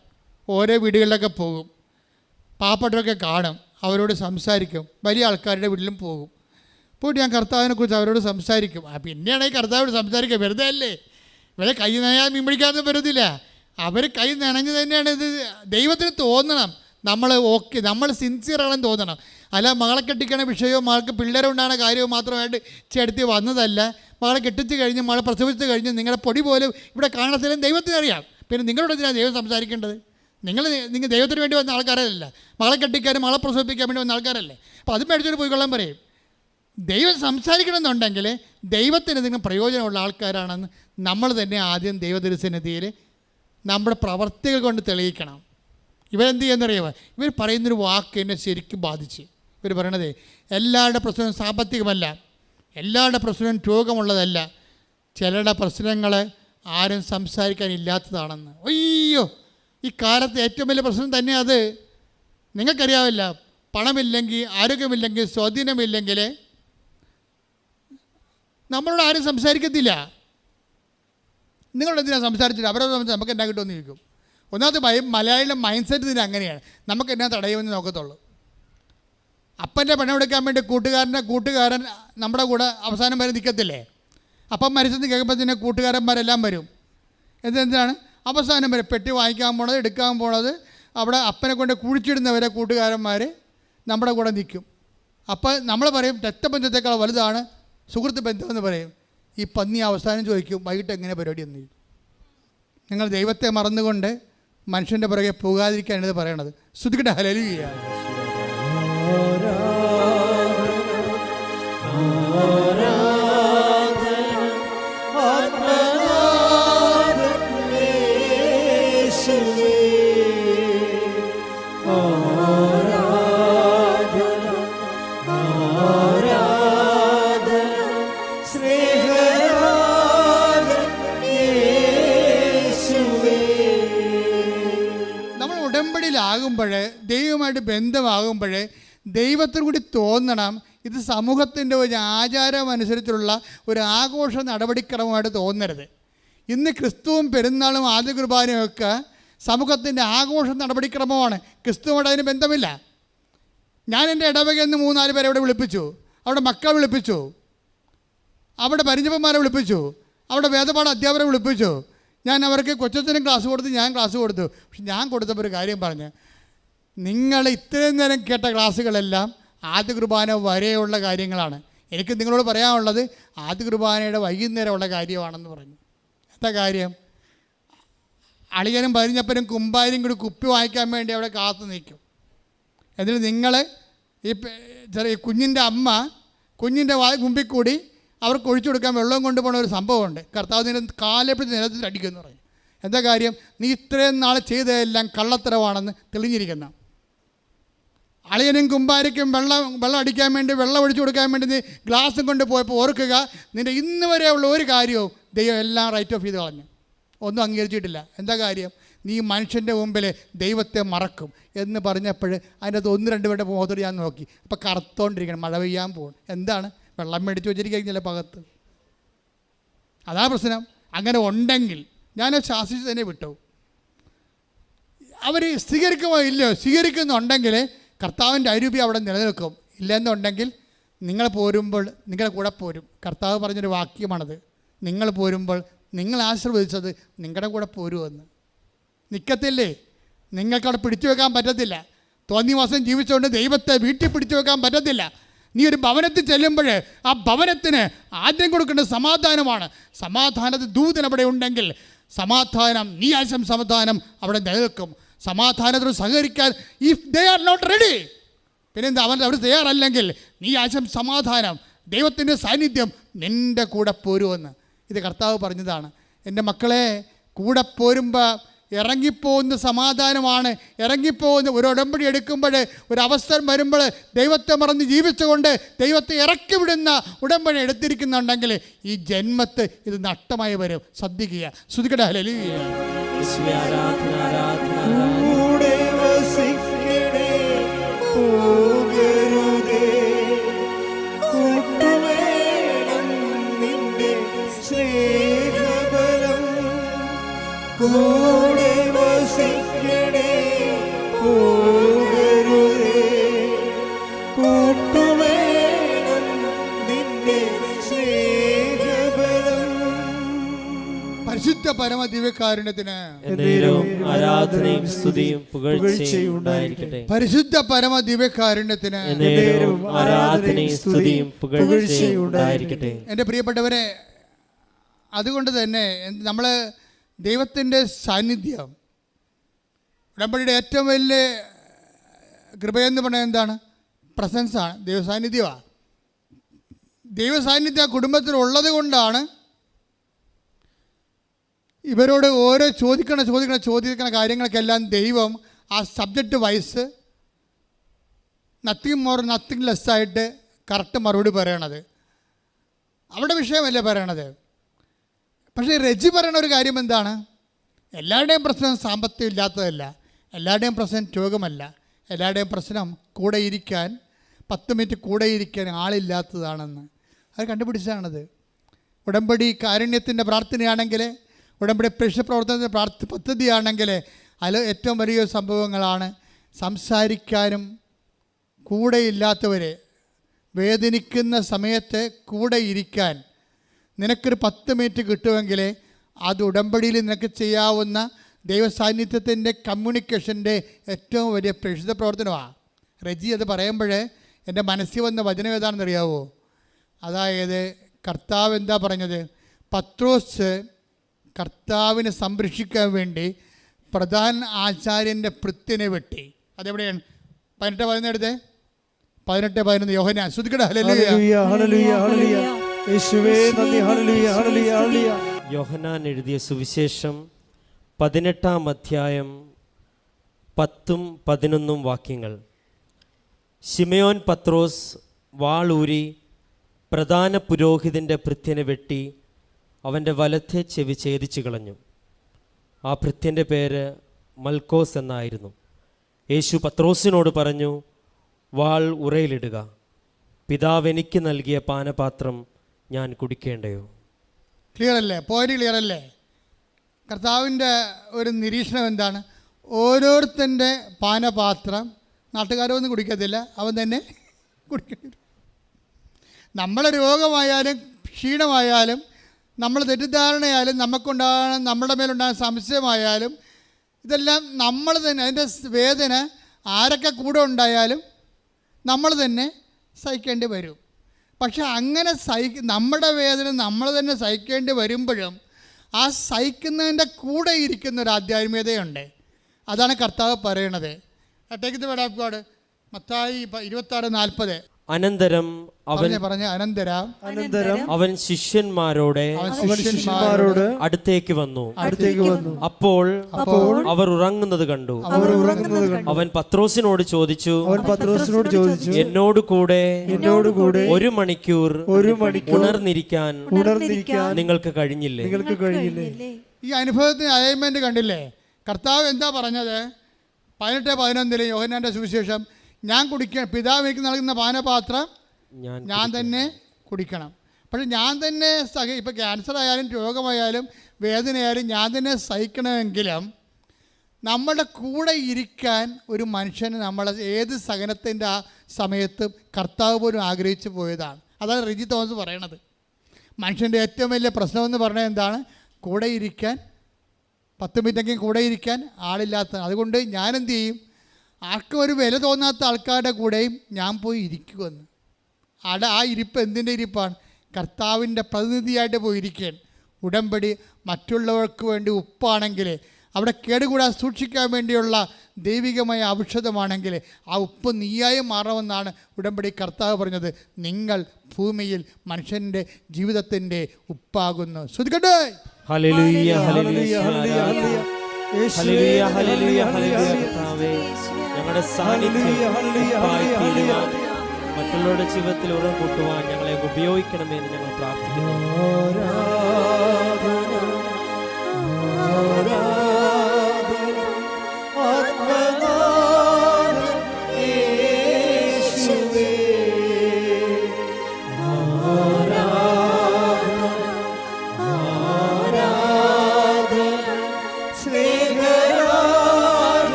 ഓരോ വീടുകളിലൊക്കെ പോകും, പാവപ്പെട്ടവരൊക്കെ കാണും, അവരോട് സംസാരിക്കും, വലിയ ആൾക്കാരുടെ വീട്ടിലും പോകും. പോയിട്ട് ഞാൻ കർത്താവിനെക്കുറിച്ച് അവരോട് സംസാരിക്കും. പിന്നെയാണ് ഈ കർത്താവോട് സംസാരിക്കുക, വെറുതെ അല്ലേ. ഇവരെ കൈ നനയാൻ മീൻ പിടിക്കാനൊന്നും വരുന്നില്ല. അവർ കൈ നനഞ്ഞ് തന്നെയാണ്. ഇത് ദൈവത്തിന് തോന്നണം നമ്മൾ സിൻസിയറാണെന്ന് തോന്നണം. അല്ല മകളെ കെട്ടിക്കണ വിഷയവും മകൾക്ക് പിള്ളേരുണ്ടാകുന്ന കാര്യവും മാത്രമായിട്ട് ചേർത്തി വന്നതല്ല. മകളെ കെട്ടിച്ച് കഴിഞ്ഞ് മകളെ പ്രസവിച്ച് കഴിഞ്ഞ് നിങ്ങളുടെ പൊടി പോലും ഇവിടെ കാണത്തില്ലെന്ന് ദൈവത്തിനറിയാം. പിന്നെ നിങ്ങളോട് എന്തിനാണ് ദൈവം സംസാരിക്കേണ്ടത്? നിങ്ങൾ ദൈവത്തിന് വേണ്ടി വന്ന ആൾക്കാരല്ല, മകളെ കെട്ടിക്കാനും മകളെ പ്രസവിപ്പിക്കാൻ വേണ്ടി വന്ന ആൾക്കാരല്ലേ. അപ്പോൾ അത് മേടിച്ചോട്ട് പോയിക്കൊള്ളാൻ പറയും. ദൈവം സംസാരിക്കണമെന്നുണ്ടെങ്കിൽ ദൈവത്തിന് നിങ്ങൾ പ്രയോജനമുള്ള ആൾക്കാരാണെന്ന് നമ്മൾ തന്നെ ആദ്യം ദൈവദർശനത്തിൽ നമ്മുടെ പ്രവർത്തികൾ കൊണ്ട് തെളിയിക്കണം. ഇവരെന്ത് ചെയ്യുന്നറിയാമോ? ഇവർ പറയുന്നൊരു വാക്ക് എന്നെ ശരിക്കും ബാധിച്ച്. ഇവർ പറയണത് എല്ലാവരുടെ പ്രശ്നവും സാമ്പത്തികമല്ല, എല്ലാവരുടെ പ്രശ്നവും രോഗമുള്ളതല്ല, ചിലരുടെ പ്രശ്നങ്ങൾ ആരും സംസാരിക്കാനില്ലാത്തതാണെന്ന്. അയ്യോ, ഈ കാലത്ത് ഏറ്റവും വലിയ പ്രശ്നം തന്നെ അത്. നിങ്ങൾക്കറിയാവില്ല, പണമില്ലെങ്കിൽ, ആരോഗ്യമില്ലെങ്കിൽ, സ്വാധീനമില്ലെങ്കിൽ നമ്മളോട് ആരും സംസാരിക്കത്തില്ല. നിങ്ങളോട് എന്തിനാണ് സംസാരിച്ചിട്ട് അവരോട് സംസാരിച്ച് നമുക്ക് എന്നാ കിട്ടുമെന്ന് ചോദിക്കും. ഒന്നാമത്തെ മലയാളിയുടെ മൈൻഡ് സെറ്റ് ഇതിന് അങ്ങനെയാണ്. നമുക്ക് എന്നാ തടയുമെന്ന് നോക്കത്തുള്ളൂ. അപ്പൻ്റെ പണമെടുക്കാൻ വേണ്ടി കൂട്ടുകാരൻ നമ്മുടെ കൂടെ അവസാനം വരെ നിൽക്കത്തില്ലേ? അപ്പം മരിച്ചെന്ന് കേൾക്കുമ്പോഴത്തേന് കൂട്ടുകാരന്മാരെല്ലാം വരും. എന്താണ് അവസാനം വരെ പെട്ടി വാങ്ങിക്കാൻ പോണത്, എടുക്കാൻ പോണത്, അവിടെ അപ്പനെ കൊണ്ട് കുഴിച്ചിടുന്നവരെ കൂട്ടുകാരന്മാർ നമ്മുടെ കൂടെ നിൽക്കും. അപ്പോൾ നമ്മൾ പറയും രക്തബന്ധത്തേക്കാൾ വലുതാണ് സുഹൃത്ത് ബന്ധമെന്ന് പറയും. ഈ പന്നി അവസാനം ചോദിക്കും വൈകിട്ട് എങ്ങനെ പരിപാടി എന്ന്. നിങ്ങൾ ദൈവത്തെ മറന്നുകൊണ്ട് മനുഷ്യൻ്റെ പുറകെ പോകാതിരിക്കാനാണ് ഇത് പറയണത്. ശ്രുതിക്കട്ടെ ഹല്ലേലൂയ. ഉടമ്പടിയിലാകുമ്പോൾ, ദൈവമായിട്ട് ബന്ധമാകുമ്പോൾ ദൈവത്തിന് കൂടി തോന്നണം ഇത് സമൂഹത്തിൻ്റെ ഒരു ആചാരം അനുസരിച്ചുള്ള ഒരു ആഘോഷ നടപടിക്രമമായിട്ട് തോന്നരുത്. ഇന്ന് ക്രിസ്തുവും പെരുന്നാളും ആദ്യ കുർബാനയും ഒക്കെ സമൂഹത്തിൻ്റെ ആഘോഷ നടപടിക്രമമാണ്. ക്രിസ്തുവുമായിട്ട് അതിന് ബന്ധമില്ല. ഞാൻ എൻ്റെ ഇടവകയിൽ നിന്ന് 3-4 പേരെ ഇവിടെ വിളിപ്പിച്ചു, അവിടെ മക്കളെ വിളിപ്പിച്ചു, അവിടെ പരിചയന്മാരെ വിളിപ്പിച്ചു, അവിടെ വേദപാഠ അധ്യാപകരെ വിളിപ്പിച്ചു. ഞാൻ അവർക്ക് കൊച്ചച്ഛനും ക്ലാസ് കൊടുത്തു, ഞാൻ ക്ലാസ് കൊടുത്തു. പക്ഷെ ഞാൻ കൊടുത്തപ്പോൾ ഒരു കാര്യം പറഞ്ഞു, നിങ്ങൾ ഇത്രയും നേരം കേട്ട ക്ലാസ്സുകളെല്ലാം ആദ്യ കുർബാന വരെയുള്ള കാര്യങ്ങളാണ്. എനിക്ക് നിങ്ങളോട് പറയാനുള്ളത് ആദ്യ കുർബാനയുടെ വൈകുന്നേരമുള്ള കാര്യമാണെന്ന് പറഞ്ഞു. എന്താ കാര്യം? അളിയനും പരിഞ്ഞപ്പനും കുമ്പാരും കൂടി കുപ്പി വാങ്ങിക്കാൻ വേണ്ടി അവിടെ കാത്തു നിൽക്കും. എന്നിട്ട് നിങ്ങൾ ഈ ചെറിയ കുഞ്ഞിൻ്റെ അമ്മ കുഞ്ഞിൻ്റെ മുമ്പിൽ കൂടി അവർക്ക് ഒഴിച്ചു കൊടുക്കാൻ വെള്ളം കൊണ്ടുപോകുന്ന ഒരു സംഭവമുണ്ട്. കർത്താവ് നിന്നെ കാലെപ്പിടിച്ച് നിലത്തിൽ അടിക്കുമെന്ന് പറയും. എന്താ കാര്യം? നീ ഇത്രയും നാൾ ചെയ്തതെല്ലാം കള്ളത്തരവാണെന്ന് തെളിഞ്ഞിരിക്കുന്ന. അളിയനും കുമ്പാരിക്കും വെള്ളം അടിക്കാൻ വേണ്ടി, വെള്ളം ഒഴിച്ചു കൊടുക്കാൻ വേണ്ടി നീ ഗ്ലാസും കൊണ്ട് പോയപ്പോൾ ഓർക്കുക, നിൻ്റെ ഇന്ന് വരെയുള്ള ഒരു കാര്യവും ദൈവം എല്ലാം റൈറ്റ് ഓഫ് ചെയ്ത് കളഞ്ഞു, ഒന്നും അംഗീകരിച്ചിട്ടില്ല. എന്താ കാര്യം? നീ മനുഷ്യൻ്റെ മുമ്പിൽ ദൈവത്തെ മറക്കും എന്ന് പറഞ്ഞപ്പോൾ അതിൻ്റെ അകത്ത് 1-2 പേരുടെ മുഖത്തോട് ഞാൻ നോക്കി. അപ്പോൾ കറുത്തോണ്ടിരിക്കണം, മഴ പെയ്യാൻ പോകും. എന്താണ്? വെള്ളം മേടിച്ച് വെച്ചിരിക്കുന്ന പകത്ത്. അതാ പ്രശ്നം. അങ്ങനെ ഉണ്ടെങ്കിൽ ഞാൻ ശാസിച്ച് തന്നെ വിട്ടു. അവർ സ്വീകരിക്കുമോ ഇല്ലയോ? സ്വീകരിക്കുന്നുണ്ടെങ്കിൽ കർത്താവിൻ്റെ അരൂപി അവിടെ നിലനിൽക്കും. ഇല്ലെന്നുണ്ടെങ്കിൽ നിങ്ങൾ പോരുമ്പോൾ നിങ്ങളുടെ കൂടെ പോരും. കർത്താവ് പറഞ്ഞൊരു വാക്യമാണത്. നിങ്ങൾ പോരുമ്പോൾ നിങ്ങൾ ആശീർവദിച്ചത് നിങ്ങളുടെ കൂടെ പോരുമെന്ന്. നിൽക്കത്തില്ലേ? നിങ്ങൾക്കവിടെ പിടിച്ചു വെക്കാൻ പറ്റത്തില്ല. തോന്നിയ മാസം ജീവിച്ചുകൊണ്ട് ദൈവത്തെ വീട്ടിൽ പിടിച്ചു വെക്കാൻ പറ്റത്തില്ല. നീ ഒരു ഭവനത്തിൽ ചെല്ലുമ്പോൾ ആ ഭവനത്തിന് ആദ്യം കൊടുക്കേണ്ട സമാധാനമാണ്. സമാധാനത്തിൽ ദൂതൻ അവിടെ ഉണ്ടെങ്കിൽ സമാധാനം, നീ ആശം സമാധാനം അവിടെ നിലനിൽക്കും. സമാധാനത്തോട് സഹകരിക്കാൻ if they are not ready, പിന്നെന്താ അവർ തയ്യാറല്ലെങ്കിൽ നീ ആശം സമാധാനം, ദൈവത്തിൻ്റെ സാന്നിധ്യം നിൻ്റെ കൂടെ പോരുമെന്ന് ഇത് കർത്താവ് പറഞ്ഞതാണ്. എൻ്റെ മക്കളെ, കൂടെ പോരുമ്പോൾ ഇറങ്ങിപ്പോകുന്ന സമാധാനമാണ്. ഇറങ്ങിപ്പോകുന്ന ഒരു ഉടമ്പടി എടുക്കുമ്പോൾ, ഒരു അവസരം വരുമ്പോൾ ദൈവത്തെ മറന്ന് ജീവിച്ചുകൊണ്ട് ദൈവത്തെ ഇറക്കി വിടുന്ന ഉടമ്പടി എടുത്തിരിക്കുന്നുണ്ടെങ്കിൽ ഈ ജന്മത്ത് ഇത് നഷ്ടമായി വരും. ശ്രദ്ധിക്കുക. ശ്രുതിക്കട്ടെ. ഹല്ലേലൂയ. യേശുവേ, ആരാധന, ആരാധന, ആരാധന. കൂടെ വസിക്കണേ, പോകരുതേ, കൂട്ടുവേണം നിന്റെ സ്നേഹബലം. കൂടെ വസിക്കണേ, പോകരുതേ, കൂട്ടുവേണം നിന്റെ സ്നേഹബലം. പരിശുദ്ധ പരമ ദിവ്യകാരുണ്യത്തിന് എന്നേരവും ആരാധനയും സ്തുതിയും പുകഴ്ചയും ഉണ്ടായിരിക്കട്ടെ. പരിശുദ്ധ പരമ ദിവ്യകാരുണ്യത്തിന് എന്നേരവും ആരാധനയും സ്തുതിയും പുകഴ്ചയും ഉണ്ടായിരിക്കട്ടെ. എൻ്റെ പ്രിയപ്പെട്ടവരെ, അതുകൊണ്ട് തന്നെ നമ്മൾ ദൈവത്തിൻ്റെ സാന്നിധ്യം, ഉടമ്പടിയുടെ ഏറ്റവും വലിയ കൃപയെന്ന് പറയുന്നത് എന്താണ്? പ്രസൻസാണ്, ദൈവസാന്നിധ്യമാണ്. ദൈവസാന്നിധ്യം കുടുംബത്തിലുള്ളത് കൊണ്ടാണ് ഇവരോട് ഓരോ ചോദിക്കണ കാര്യങ്ങൾക്കെല്ലാം ദൈവം ആ subject vice nothing more nothing less ആയിട്ട് കറക്റ്റ് മറുപടി പറയണത്. അവിടെ വിഷയമല്ലേ പറയണത്. പക്ഷേ റെജി പറയണ ഒരു കാര്യം എന്താണ്? എല്ലാവരുടെയും പ്രശ്നം സാമ്പത്തികം ഇല്ലാത്തതല്ല, എല്ലാവരുടെയും പ്രശ്നം രോഗമല്ല, എല്ലാവരുടെയും പ്രശ്നം കൂടെ ഇരിക്കാൻ 10 മിനിറ്റ് കൂടെ ഇരിക്കാൻ ആളില്ലാത്തതാണെന്ന് അത് കണ്ടുപിടിച്ചാണത്. ഉടമ്പടി കാരുണ്യത്തിൻ്റെ പ്രാർത്ഥനയാണെങ്കിൽ, ഉടമ്പടി പ്രേക്ഷിത പ്രവർത്തനത്തിൻ്റെ പദ്ധതിയാണെങ്കിൽ അതിൽ ഏറ്റവും വലിയ സംഭവങ്ങളാണ് സംസാരിക്കാനും കൂടെയില്ലാത്തവരെ വേദനിക്കുന്ന സമയത്ത് കൂടെ ഇരിക്കാൻ നിനക്കൊരു 10 മിനിറ്റ് കിട്ടുമെങ്കിൽ അത് ഉടമ്പടിയിൽ നിനക്ക് ചെയ്യാവുന്ന ദൈവസാന്നിധ്യത്തിൻ്റെ കമ്മ്യൂണിക്കേഷൻ്റെ ഏറ്റവും വലിയ പ്രേക്ഷിത പ്രവർത്തനമാണ്. റെജി അത് പറയുമ്പോൾ എൻ്റെ മനസ്സിൽ വന്ന വചനം ഏതാണെന്ന് അറിയാവോ? അതായത് കർത്താവ് എന്താ പറഞ്ഞത്? പത്രോസ് കർത്താവിനെ സംരക്ഷിക്കാൻ വേണ്ടി പ്രധാന ആചാര്യൻ്റെ ഭൃത്യനെ വെട്ടി. അതെവിടെയാണ്? 18:11 18:11 യോഹന്നാൻ. ശ്രുതിക്കട്ടെ. ഹല്ലേലൂയ, ഹല്ലേലൂയ, ഹല്ലേലൂയ. യേശുവേ നന്ദി. ഹല്ലേലൂയ, ഹല്ലേലൂയ, ഹല്ലേലൂയ. യോഹന്നാൻ എഴുതിയ സുവിശേഷം 18-ാം അധ്യായം 10-11 വാക്യങ്ങൾ. ശിമയോൻ പത്രോസ് വാളൂരി പ്രധാന പുരോഹിതൻ്റെ ഭൃത്യനെ വെട്ടി അവൻ്റെ വലത്തെ ചെവി ഛേദിച്ചു കളഞ്ഞു. ആ ഭൃത്യൻ്റെ പേര് മൽക്കോസ് എന്നായിരുന്നു. യേശു പത്രോസിനോട് പറഞ്ഞു, വാൾ ഉറയിലിടുക. പിതാവ് എനിക്ക് നൽകിയ പാനപാത്രം ഞാൻ കുടിക്കേണ്ടയോ? ക്ലിയർ അല്ലേ? പോയിന്റ് ക്ലിയർ അല്ലേ? കർത്താവിൻ്റെ ഒരു നിരീക്ഷണം എന്താണ്? ഓരോരുത്തൻ്റെ പാനപാത്രം നാട്ടുകാരൊന്നും കുടിക്കത്തില്ല, അവൻ തന്നെ കുടിക്കേണ്ടി. നമ്മളെ രോഗമായാലും ക്ഷീണമായാലും നമ്മൾ തെറ്റിദ്ധാരണയായാലും നമ്മുടെ മേലുണ്ടാകുന്ന സംശയമായാലും ഇതെല്ലാം നമ്മൾ തന്നെ, അതിൻ്റെ വേദന ആരൊക്കെ കൂടെ ഉണ്ടായാലും നമ്മൾ തന്നെ സഹിക്കേണ്ടി വരും. പക്ഷെ അങ്ങനെ നമ്മുടെ വേദന നമ്മൾ തന്നെ സഹിക്കേണ്ടി വരുമ്പോഴും ആ സഹിക്കുന്നതിൻ്റെ കൂടെ ഇരിക്കുന്ന ഒരു ആധ്യാത്മികതയുണ്ട്. അതാണ് കർത്താവ് പറയണത്. Take the word of God. Mathai 26:40. അനന്തരം അവൻ ശിഷ്യന്മാരോട് അടുത്തേക്ക് വന്നു. അപ്പോൾ അവർ ഉറങ്ങുന്നത് കണ്ടു. അവൻ പത്രോസിനോട് ചോദിച്ചു, എന്നോട് കൂടെ 1 മണിക്കൂർ ഉണർന്നിരിക്കാൻ നിങ്ങൾക്ക് കഴിഞ്ഞില്ലേ? ഈ അനുഭവത്തിന് അലൈൻമെന്റ് കണ്ടില്ലേ? കർത്താവ് എന്താ പറഞ്ഞത്? 18:11 യോഹന്നാന്റെ സുവിശേഷം, ഞാൻ കുടിക്കണം, പിതാവ് എനിക്ക് നൽകുന്ന പാനപാത്രം ഞാൻ തന്നെ കുടിക്കണം. പക്ഷെ ഞാൻ തന്നെ ഇപ്പോൾ ക്യാൻസർ ആയാലും രോഗമായാലും വേദനയായാലും ഞാൻ തന്നെ സഹിക്കണമെങ്കിലും നമ്മുടെ കൂടെ ഇരിക്കാൻ ഒരു മനുഷ്യന് നമ്മളെ ഏത് സഹനത്തിൻ്റെ ആ സമയത്ത് കർത്താവ് പോലും ആഗ്രഹിച്ചു പോയതാണ്. അതാണ് റിജി തോമസ് പറയണത്. മനുഷ്യൻ്റെ ഏറ്റവും വലിയ പ്രശ്നമെന്ന് പറഞ്ഞാൽ എന്താണ്? കൂടെ ഇരിക്കാൻ 10 മിനിറ്റെങ്കിലും കൂടെ ഇരിക്കാൻ ആളില്ലാത്ത. അതുകൊണ്ട് ഞാൻ എന്തു ചെയ്യും? ആർക്കും ഒരു വില തോന്നാത്ത ആൾക്കാരുടെ കൂടെയും ഞാൻ പോയി ഇരിക്കുമെന്ന്. ആ ഇരിപ്പ് എന്തിൻ്റെ ഇരിപ്പാണ്? കർത്താവിൻ്റെ പ്രതിനിധിയായിട്ട് പോയി ഇരിക്കാൻ. ഉടമ്പടി മറ്റുള്ളവർക്ക് വേണ്ടി ഉപ്പാണെങ്കിൽ, അവിടെ കേടുകൂടാതെ സൂക്ഷിക്കാൻ വേണ്ടിയുള്ള ദൈവികമായ ഔഷധമാണെങ്കിൽ ആ ഉപ്പ് നീയായി മാറണമെന്നാണ് ഉടമ്പടി കർത്താവ് പറഞ്ഞത്. നിങ്ങൾ ഭൂമിയിൽ മനുഷ്യൻ്റെ ജീവിതത്തിൻ്റെ ഉപ്പാകുന്നു. ശ്രദ്ധിക്കട്ടെ. ഹല്ലേലൂയ, ഹല്ലേലൂയ, ഹല്ലേലൂയ. ഹല്ലേലൂയ, ഹല്ലേലൂയ, ഹല്ലേലൂയ. കർത്താവേ, ഞങ്ങളുടെ സാന്നിധ്യം ഉറപ്പായി തീരുവാൻ, മറ്റുള്ളവരുടെ ജീവിതത്തിൽ ഉറവ് കൂട്ടുവാൻ ഞങ്ങളെ ഉപയോഗിക്കണമേ എന്ന് ഞങ്ങൾ പ്രാർത്ഥിക്കുന്നു.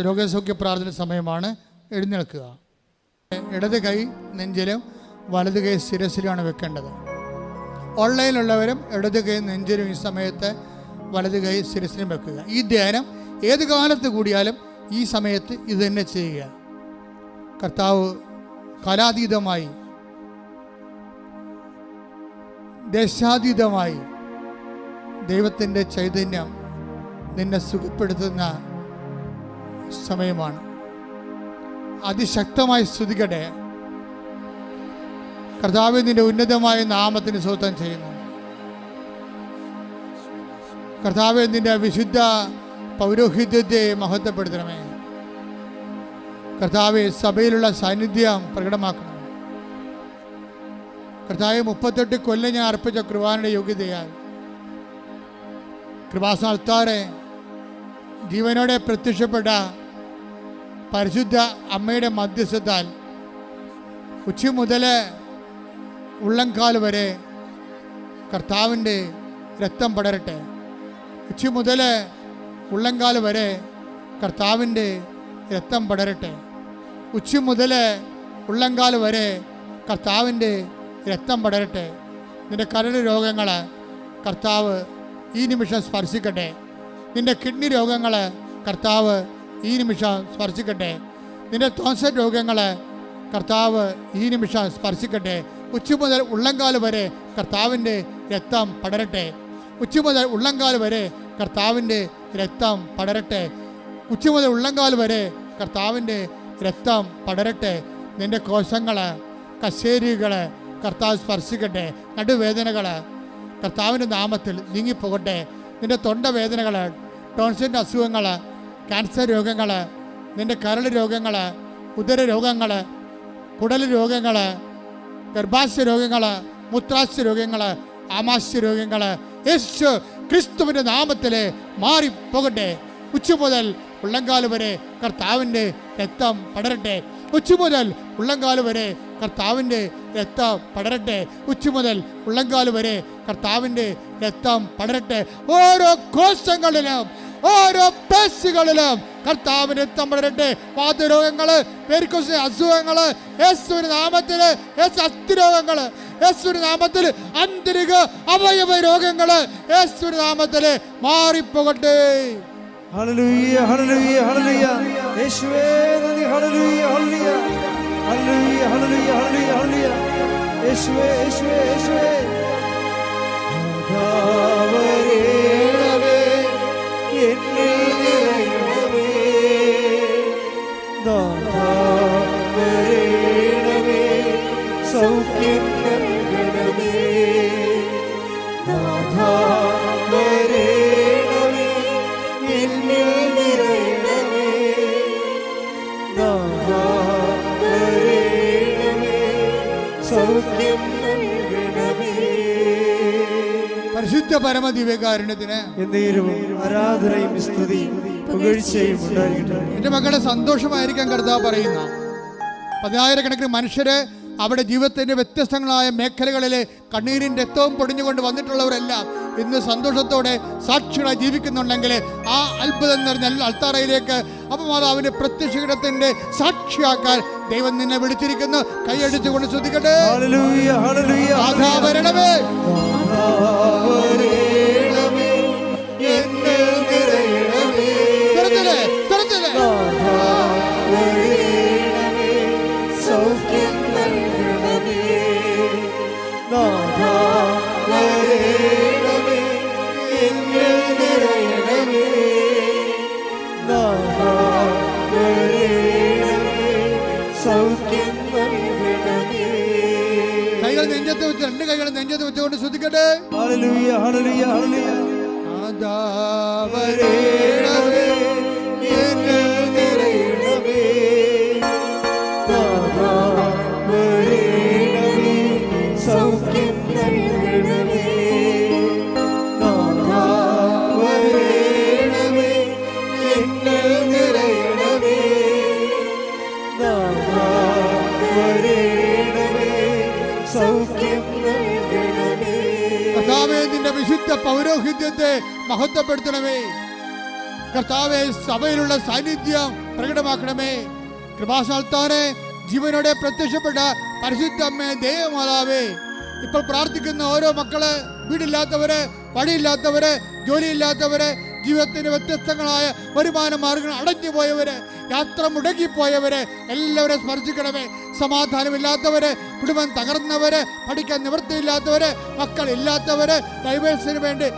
രോഗസൗഖ്യ പ്രാർത്ഥന സമയമാണ്. എഴുന്നേൽക്കുക. ഇടത് കൈ നെഞ്ചിലും വലത് കൈ ശിരസിലുമാണ് വെക്കേണ്ടത്. ഓൺലൈനിലുള്ളവരും ഇടത് കൈ നെഞ്ചിലും ഈ സമയത്ത് വലത് കൈ ശിരസിലും വെക്കുക. ഈ ധ്യാനം ഏത് കാലത്ത് കൂടിയാലും ഈ സമയത്ത് ഇത് തന്നെ ചെയ്യുക. കർത്താവ് കാലാതീതമായി, ദേശാതീതമായി ദൈവത്തിൻ്റെ ചൈതന്യം നിന്നെ സുഖപ്പെടുത്തുന്ന സമയമാണ്. അതിശക്തമായി സ്തുതിക്കട്ടെ. കർത്താവേ, നിന്റെ ഉന്നതമായ നാമത്തിന് സ്തോത്രം ചെയ്യുന്നു. കർത്താവേ, നിന്റെ വിശുദ്ധ പൗരോഹിത്യത്തെ മഹത്വപ്പെടുത്തണമേ. കർത്താവേ, സഭയിലുള്ള സാന്നിധ്യം പ്രകടമാക്കണമേ. കർത്താവേ, 38 കൊല്ലം ഞാൻ അർപ്പിച്ച കൃപാനയുടെ യോഗ്യതയാൽ കൃപാസനത്താറെ ജീവനോടെ പ്രത്യക്ഷപ്പെട്ട പരിശുദ്ധ അമ്മയുടെ മധ്യസ്ഥത്താൽ ഉച്ച മുതൽ ഉള്ളംകാൽ വരെ കർത്താവിൻ്റെ രക്തം പടരട്ടെ. ഉച്ച മുതൽ ഉള്ളംകാൽ വരെ കർത്താവിൻ്റെ രക്തം പടരട്ടെ. ഉച്ച മുതൽ ഉള്ളംകാൽ വരെ കർത്താവിൻ്റെ രക്തം പടരട്ടെ. നിന്റെ കരൾ രോഗങ്ങൾ കർത്താവ് ഈ നിമിഷം സ്പർശിക്കട്ടെ. നിന്റെ കിഡ്നി രോഗങ്ങൾ കർത്താവ് ഈ നിമിഷം സ്പർശിക്കട്ടെ. നിന്റെ ടോൺസിൽ രോഗങ്ങൾ കർത്താവ് ഈ നിമിഷം സ്പർശിക്കട്ടെ. ഉച്ച മുതൽ ഉള്ളംകാൽ വരെ കർത്താവിൻ്റെ രക്തം പടരട്ടെ. ഉച്ച മുതൽ ഉള്ളംകാൽ വരെ കർത്താവിൻ്റെ രക്തം പടരട്ടെ. ഉച്ച മുതൽ ഉള്ളംകാൽ വരെ കർത്താവിൻ്റെ രക്തം പടരട്ടെ. നിന്റെ കോശങ്ങൾ, കശേരികൾ കർത്താവ് സ്പർശിക്കട്ടെ. നടുവേദനകൾ കർത്താവിൻ്റെ നാമത്തിൽ നീങ്ങിപ്പോകട്ടെ. നിന്റെ തൊണ്ടവേദനകൾ, ടോൺസിൻ്റെ അസുഖങ്ങൾ, ക്യാൻസർ രോഗങ്ങൾ, നിന്റെ കരൾ രോഗങ്ങൾ, ഉദര രോഗങ്ങൾ, കുടൽ രോഗങ്ങൾ, ഗർഭാശയ രോഗങ്ങൾ, മൂത്രാശയ രോഗങ്ങൾ, ആമാശയ രോഗങ്ങൾ യേശു ക്രിസ്തുവിൻ്റെ നാമത്തിൽ മാറിപ്പോകട്ടെ. ഉച്ച മുതൽ ഉള്ളംകാൽ വരെ കർത്താവിൻ്റെ രക്തം പടരട്ടെ. ഉച്ച മുതൽ ഉള്ളംകാൽ വരെ കർത്താവിൻ്റെ രക്തം പടരട്ടെ. ഉച്ച മുതൽ ഉള്ളംകാൽ വരെ കർത്താവിൻ്റെ രക്തം പടരട്ടെ. ഓരോ കോശങ്ങളിലും, ഓരോ പേശികളിലും കർത്താവിൻ്റെ രക്തം പടരട്ടെ. വാതരോഗങ്ങൾ, വെരിക്കോസ് അസുഖങ്ങൾ യേശുവിന്റെ നാമത്തിൽ, അസ്ഥിരോഗങ്ങൾ യേശുവിന്റെ നാമത്തിൽ, ആന്തരിക അവയവ രോഗങ്ങൾ യേശുവിന്റെ നാമത്തിൽ മാറിപ്പോകട്ടെ. ഹല്ലേലൂയ, ഹല്ലേലൂയ, ഹല്ലേലൂയ. യേശുവേ നന്ദി. ഹല്ലേലൂയ, ഹല്ലേലൂയ, ഹല്ലേലൂയ, ഹല്ലേലൂയ, ഹല്ലേലൂയ, ഹല്ലേലൂയ. യേശുവേ, യേശുവേ, യേശുവേ. ദാവരേണമേ എന്നിൽ നിറയണമേ. ദാവരേണമേ സൗഖ്യം നൽകണമേ. ദാവരേണമേ എന്നിൽ നിറയണമേ. ദാവരേണമേ സൗഖ്യം നൽകണമേ. പരിശുദ്ധ പരമദിവ്യകാരുണ്യത്തിന് എന്നേരവും ആരാധനയും സ്തുതിയും പുകഴ്ചയും ഉണ്ടായിരിക്കട്ടെ. എൻ്റെ മക്കളുടെ സന്തോഷമായിരിക്കാൻ കർത്താവ് പറയുന്ന 10,000-കണക്കിന് മനുഷ്യരെ അവിടെ ജീവിതത്തിൻ്റെ വ്യത്യസ്തങ്ങളായ മേഖലകളിൽ കണ്ണീരിൻ്റെ രക്തവും പൊടിഞ്ഞുകൊണ്ട് വന്നിട്ടുള്ളവരെല്ലാം ഇന്ന് സന്തോഷത്തോടെ സാക്ഷികളായി ജീവിക്കുന്നുണ്ടെങ്കിൽ ആ അത്ഭുതം നിറഞ്ഞ അൾത്താറയിലേക്ക് അപ്പമാതാവിൻ്റെ പ്രത്യക്ഷീകരണത്തിൻ്റെ സാക്ഷിയാക്കാൻ ദൈവം നിന്നെ വിളിച്ചിരിക്കുന്നു. കൈയടിച്ചുകൊണ്ട് ശ്രദ്ധിക്കട്ടെ. ഹല്ലേലൂയ, ഹല്ലേലൂയ. ആധാവരണമേ സൗഖ്യം നൽകണമേ. എന്നിൽ നിറയണമേ. സൗഖ്യം നൽകണമേ. കൈകൾ നെഞ്ചത്ത് വെച്ച് രണ്ട് കൈകൾ നെഞ്ചത്ത് വെച്ചുകൊണ്ട് ശ്രദ്ധിക്കട്ടെ. ഹല്ലേലൂയ ഹല്ലേലൂയ ഹല്ലേലൂയ. നാഥാ വരേണമേ, എന്നിൽ നിറയണമേ. നാഥാ വരേണമേ, സൗഖ്യം നൽകണമേ. നാഥാ വരേണമേ, എന്നിൽ നിറയണമേ. നാഥാ വരേണമേ, സൗഖ്യം നൽകണമേ. കർത്താവേ, നിന്റെ വിശുദ്ധ പൗരോഹിത്യത്തെ മഹത്വപ്പെടുത്തണമേ. കർത്താവേ, സഭയിലുള്ള സാന്നിധ്യം പ്രകടമാക്കണമേ. കൃപാസ്ഥാനത്താനെ ജീവനോടെ പ്രത്യക്ഷപ്പെട്ട പരിശുദ്ധ അമ്മേ, ദൈവമാതാവേ, ഇപ്പോൾ പ്രാർത്ഥിക്കുന്ന ഓരോ മക്കള്, വീടില്ലാത്തവര്, വഴിയില്ലാത്തവര്, ജോലിയില്ലാത്തവര്, ജീവിതത്തിന് വ്യത്യസ്തങ്ങളായ വരുമാന മാർഗങ്ങൾ അടഞ്ഞു പോയവര്, യാത്ര മുടങ്ങിപ്പോയവര് എല്ലാവരും സ്മരിച്ചിക്കണമേ. സമാധാനമില്ലാത്തവര്, കുടുംബം തകർന്നവര്, പഠിക്കാൻ നിവൃത്തിയില്ലാത്തവര്, മക്കളില്ലാത്തവര്, ഡൈവേഴ്സിന് വേണ്ടി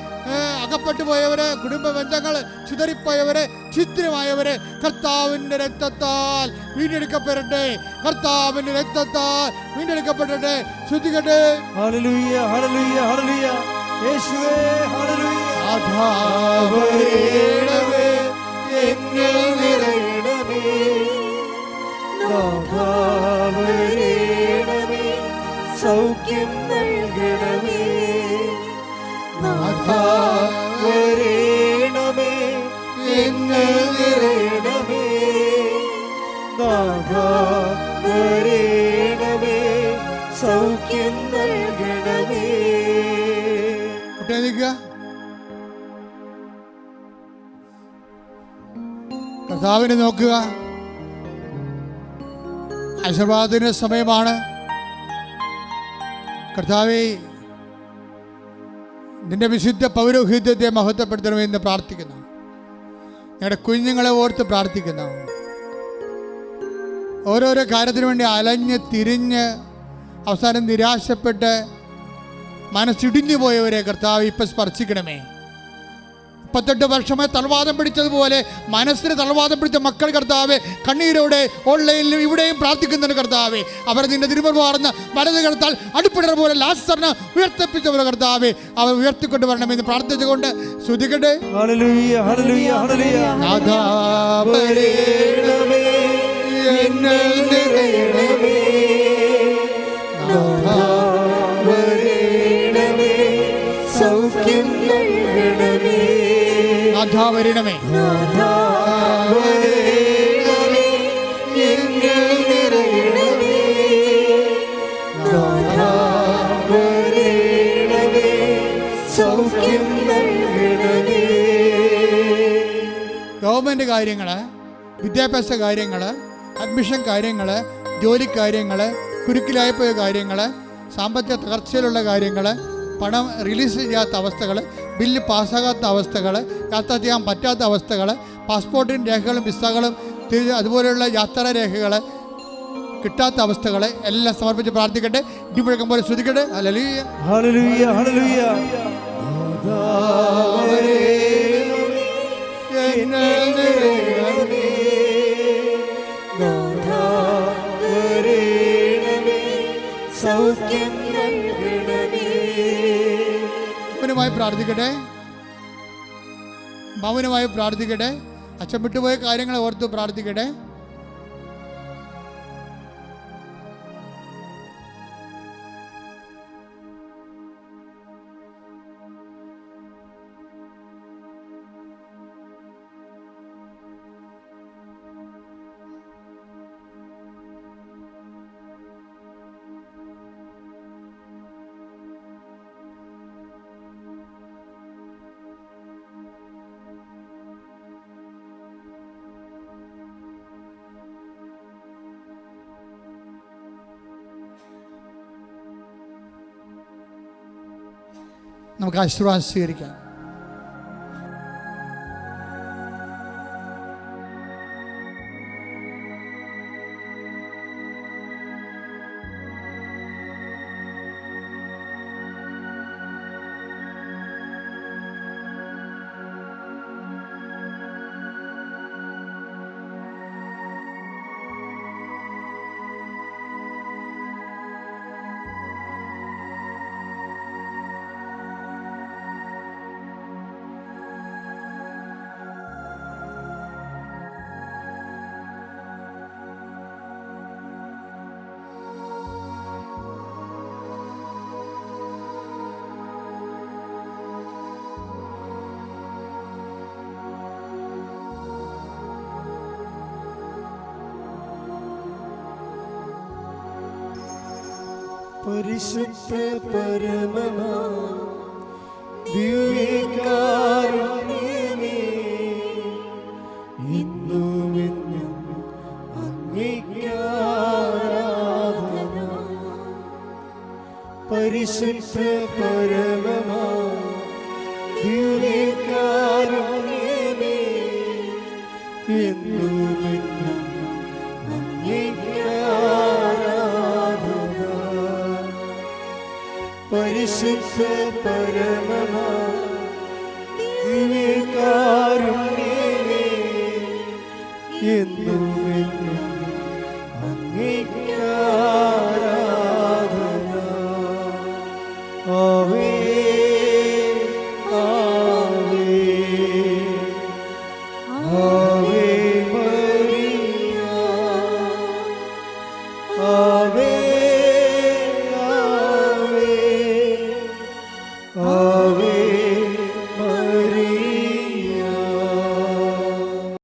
അകപ്പെട്ടു പോയവര്, കുടുംബ ബന്ധങ്ങൾ ചിതറിപ്പോയവര്, ഛിദ്രമായവര്, കർത്താവിന്റെ രക്തത്താൽ വീണ്ടെടുക്കപ്പെടട്ടെ. കർത്താവിന്റെ രക്തത്താൽ വീണ്ടെടുക്കപ്പെടട്ടെ. ശ്രദ്ധിക്കട്ടെ. ഹല്ലേലൂയ ഹല്ലേലൂയ ഹല്ലേലൂയ. യേശുവേ ഹല്ലേലൂയ. നാഥാ വരേണമേ, എന്നിൽ നിറയണമേ. നാഥാ വരേണമേ, സൗഖ്യം നൽകണമേ. നാഥാ വരേണമേ, എന്നിൽ നിറയണമേ. നാഥാ വരേണമേ, സൗഖ്യം നൽകണമേ. കർത്താവിനെ നോക്കുക. ആശീർവാദത്തിന് സമയമാണ്. കർത്താവേ, നിന്റെ വിശുദ്ധ പൗരോഹിത്യത്തെ മഹത്വപ്പെടുത്തണമെന്ന് പ്രാർത്ഥിക്കുന്നു. ഞങ്ങളുടെ കുഞ്ഞുങ്ങളെ ഓർത്ത് പ്രാർത്ഥിക്കുന്നു. ഓരോരോ കാര്യത്തിനു വേണ്ടി അലഞ്ഞ് തിരിഞ്ഞ് അവസാനം നിരാശപ്പെട്ട് മനസ്സിടിഞ്ഞു പോയവരെ കർത്താവ് ഇപ്പം സ്പർശിക്കണമേ. 38 വർഷമായി തളവാദം പിടിച്ചതുപോലെ മനസ്സിന് തളവാദം പിടിച്ച മക്കൾ കർത്താവെ, കണ്ണീരോടെ ഓൺലൈനിലും ഇവിടെയും പ്രാർത്ഥിക്കുന്നുണ്ട് കർത്താവെ. അവർ നിന്റെ തിരുമുൻപാർന്ന വലത് കർത്താൽ അടുപ്പിടർ പോലെ ലാസറിനെ ഉയർത്തിപ്പിച്ചവരെ കർത്താവെ, അവർ ഉയർത്തിക്കൊണ്ട് വരണമെന്ന് പ്രാർത്ഥിച്ചുകൊണ്ട് സ്തുതിക്കട്ടെ. ഹല്ലേലൂയ ഹല്ലേലൂയ ഹല്ലേലൂയ. നാഥാ വരേണമേ, എന്നിൽ നിറയണമേ. നാഥാ വരേണമേ, സൗഖ്യം നൽകണമേ. നാഥാ വരണമേ. നാഥാ വരേണമേ, എന്നിൽ നിറയണമേ. നാഥാ വരേണമേ, സൗഖ്യം നൽകണമേ. ഗവൺമെൻറ് കാര്യങ്ങൾ, വിദ്യാഭ്യാസ കാര്യങ്ങൾ, അഡ്മിഷൻ കാര്യങ്ങൾ, ജോലിക്കാര്യങ്ങൾ, കുരുക്കിലായി പോയ കാര്യങ്ങൾ, സാമ്പത്തിക തകർച്ചയിലുള്ള കാര്യങ്ങൾ, പണം റിലീസ് ചെയ്യാത്ത അവസ്ഥകൾ, ബില്ല് പാസ്സാകാത്ത അവസ്ഥകൾ, യാത്ര ചെയ്യാൻ പറ്റാത്ത അവസ്ഥകൾ, പാസ്പോർട്ടിൻ്റെ രേഖകളും വിസകളും അതുപോലെയുള്ള യാത്രാ രേഖകൾ കിട്ടാത്ത അവസ്ഥകൾ എല്ലാം സമർപ്പിച്ച് പ്രാർത്ഥിക്കട്ടെ. ഇടിമുഴക്കം പോലെ ശ്രദ്ധിക്കട്ടെ. ഹല്ലേലൂയ ഹല്ലേലൂയ ഹല്ലേലൂയ. നാഥാ വരേണമേ, എന്നിൽ നിറയണമേ. നാഥാ വരേണമേ, സൗഖ്യം നൽകണമേ. മൗനമായി പ്രാർത്ഥിക്കട്ടെ. മൗനമായി പ്രാർത്ഥിക്കട്ടെ. അച്ഛൻ വിട്ടുപോയ കാര്യങ്ങളെ ഓർത്ത് പ്രാർത്ഥിക്കട്ടെ. നമുക്ക് ആശീർവാദം സ്വീകരിക്കാം. പരിശുദ്ധ പരമമാ ദിവ്യകാരുണ്യമേ, ഇന്നുമെന്നും അങ്ങേയ്ക്കാരാധന. പരിശുദ്ധ പരമമാ ദിവ്യകാരുണ്യമേ, എന്നുമെന്നും അങ്ങേയ്ക്കാരാധന. പരിശുദ്ധ പരമമാ ദിവ്യകാരുണ്യമേ, എന്നും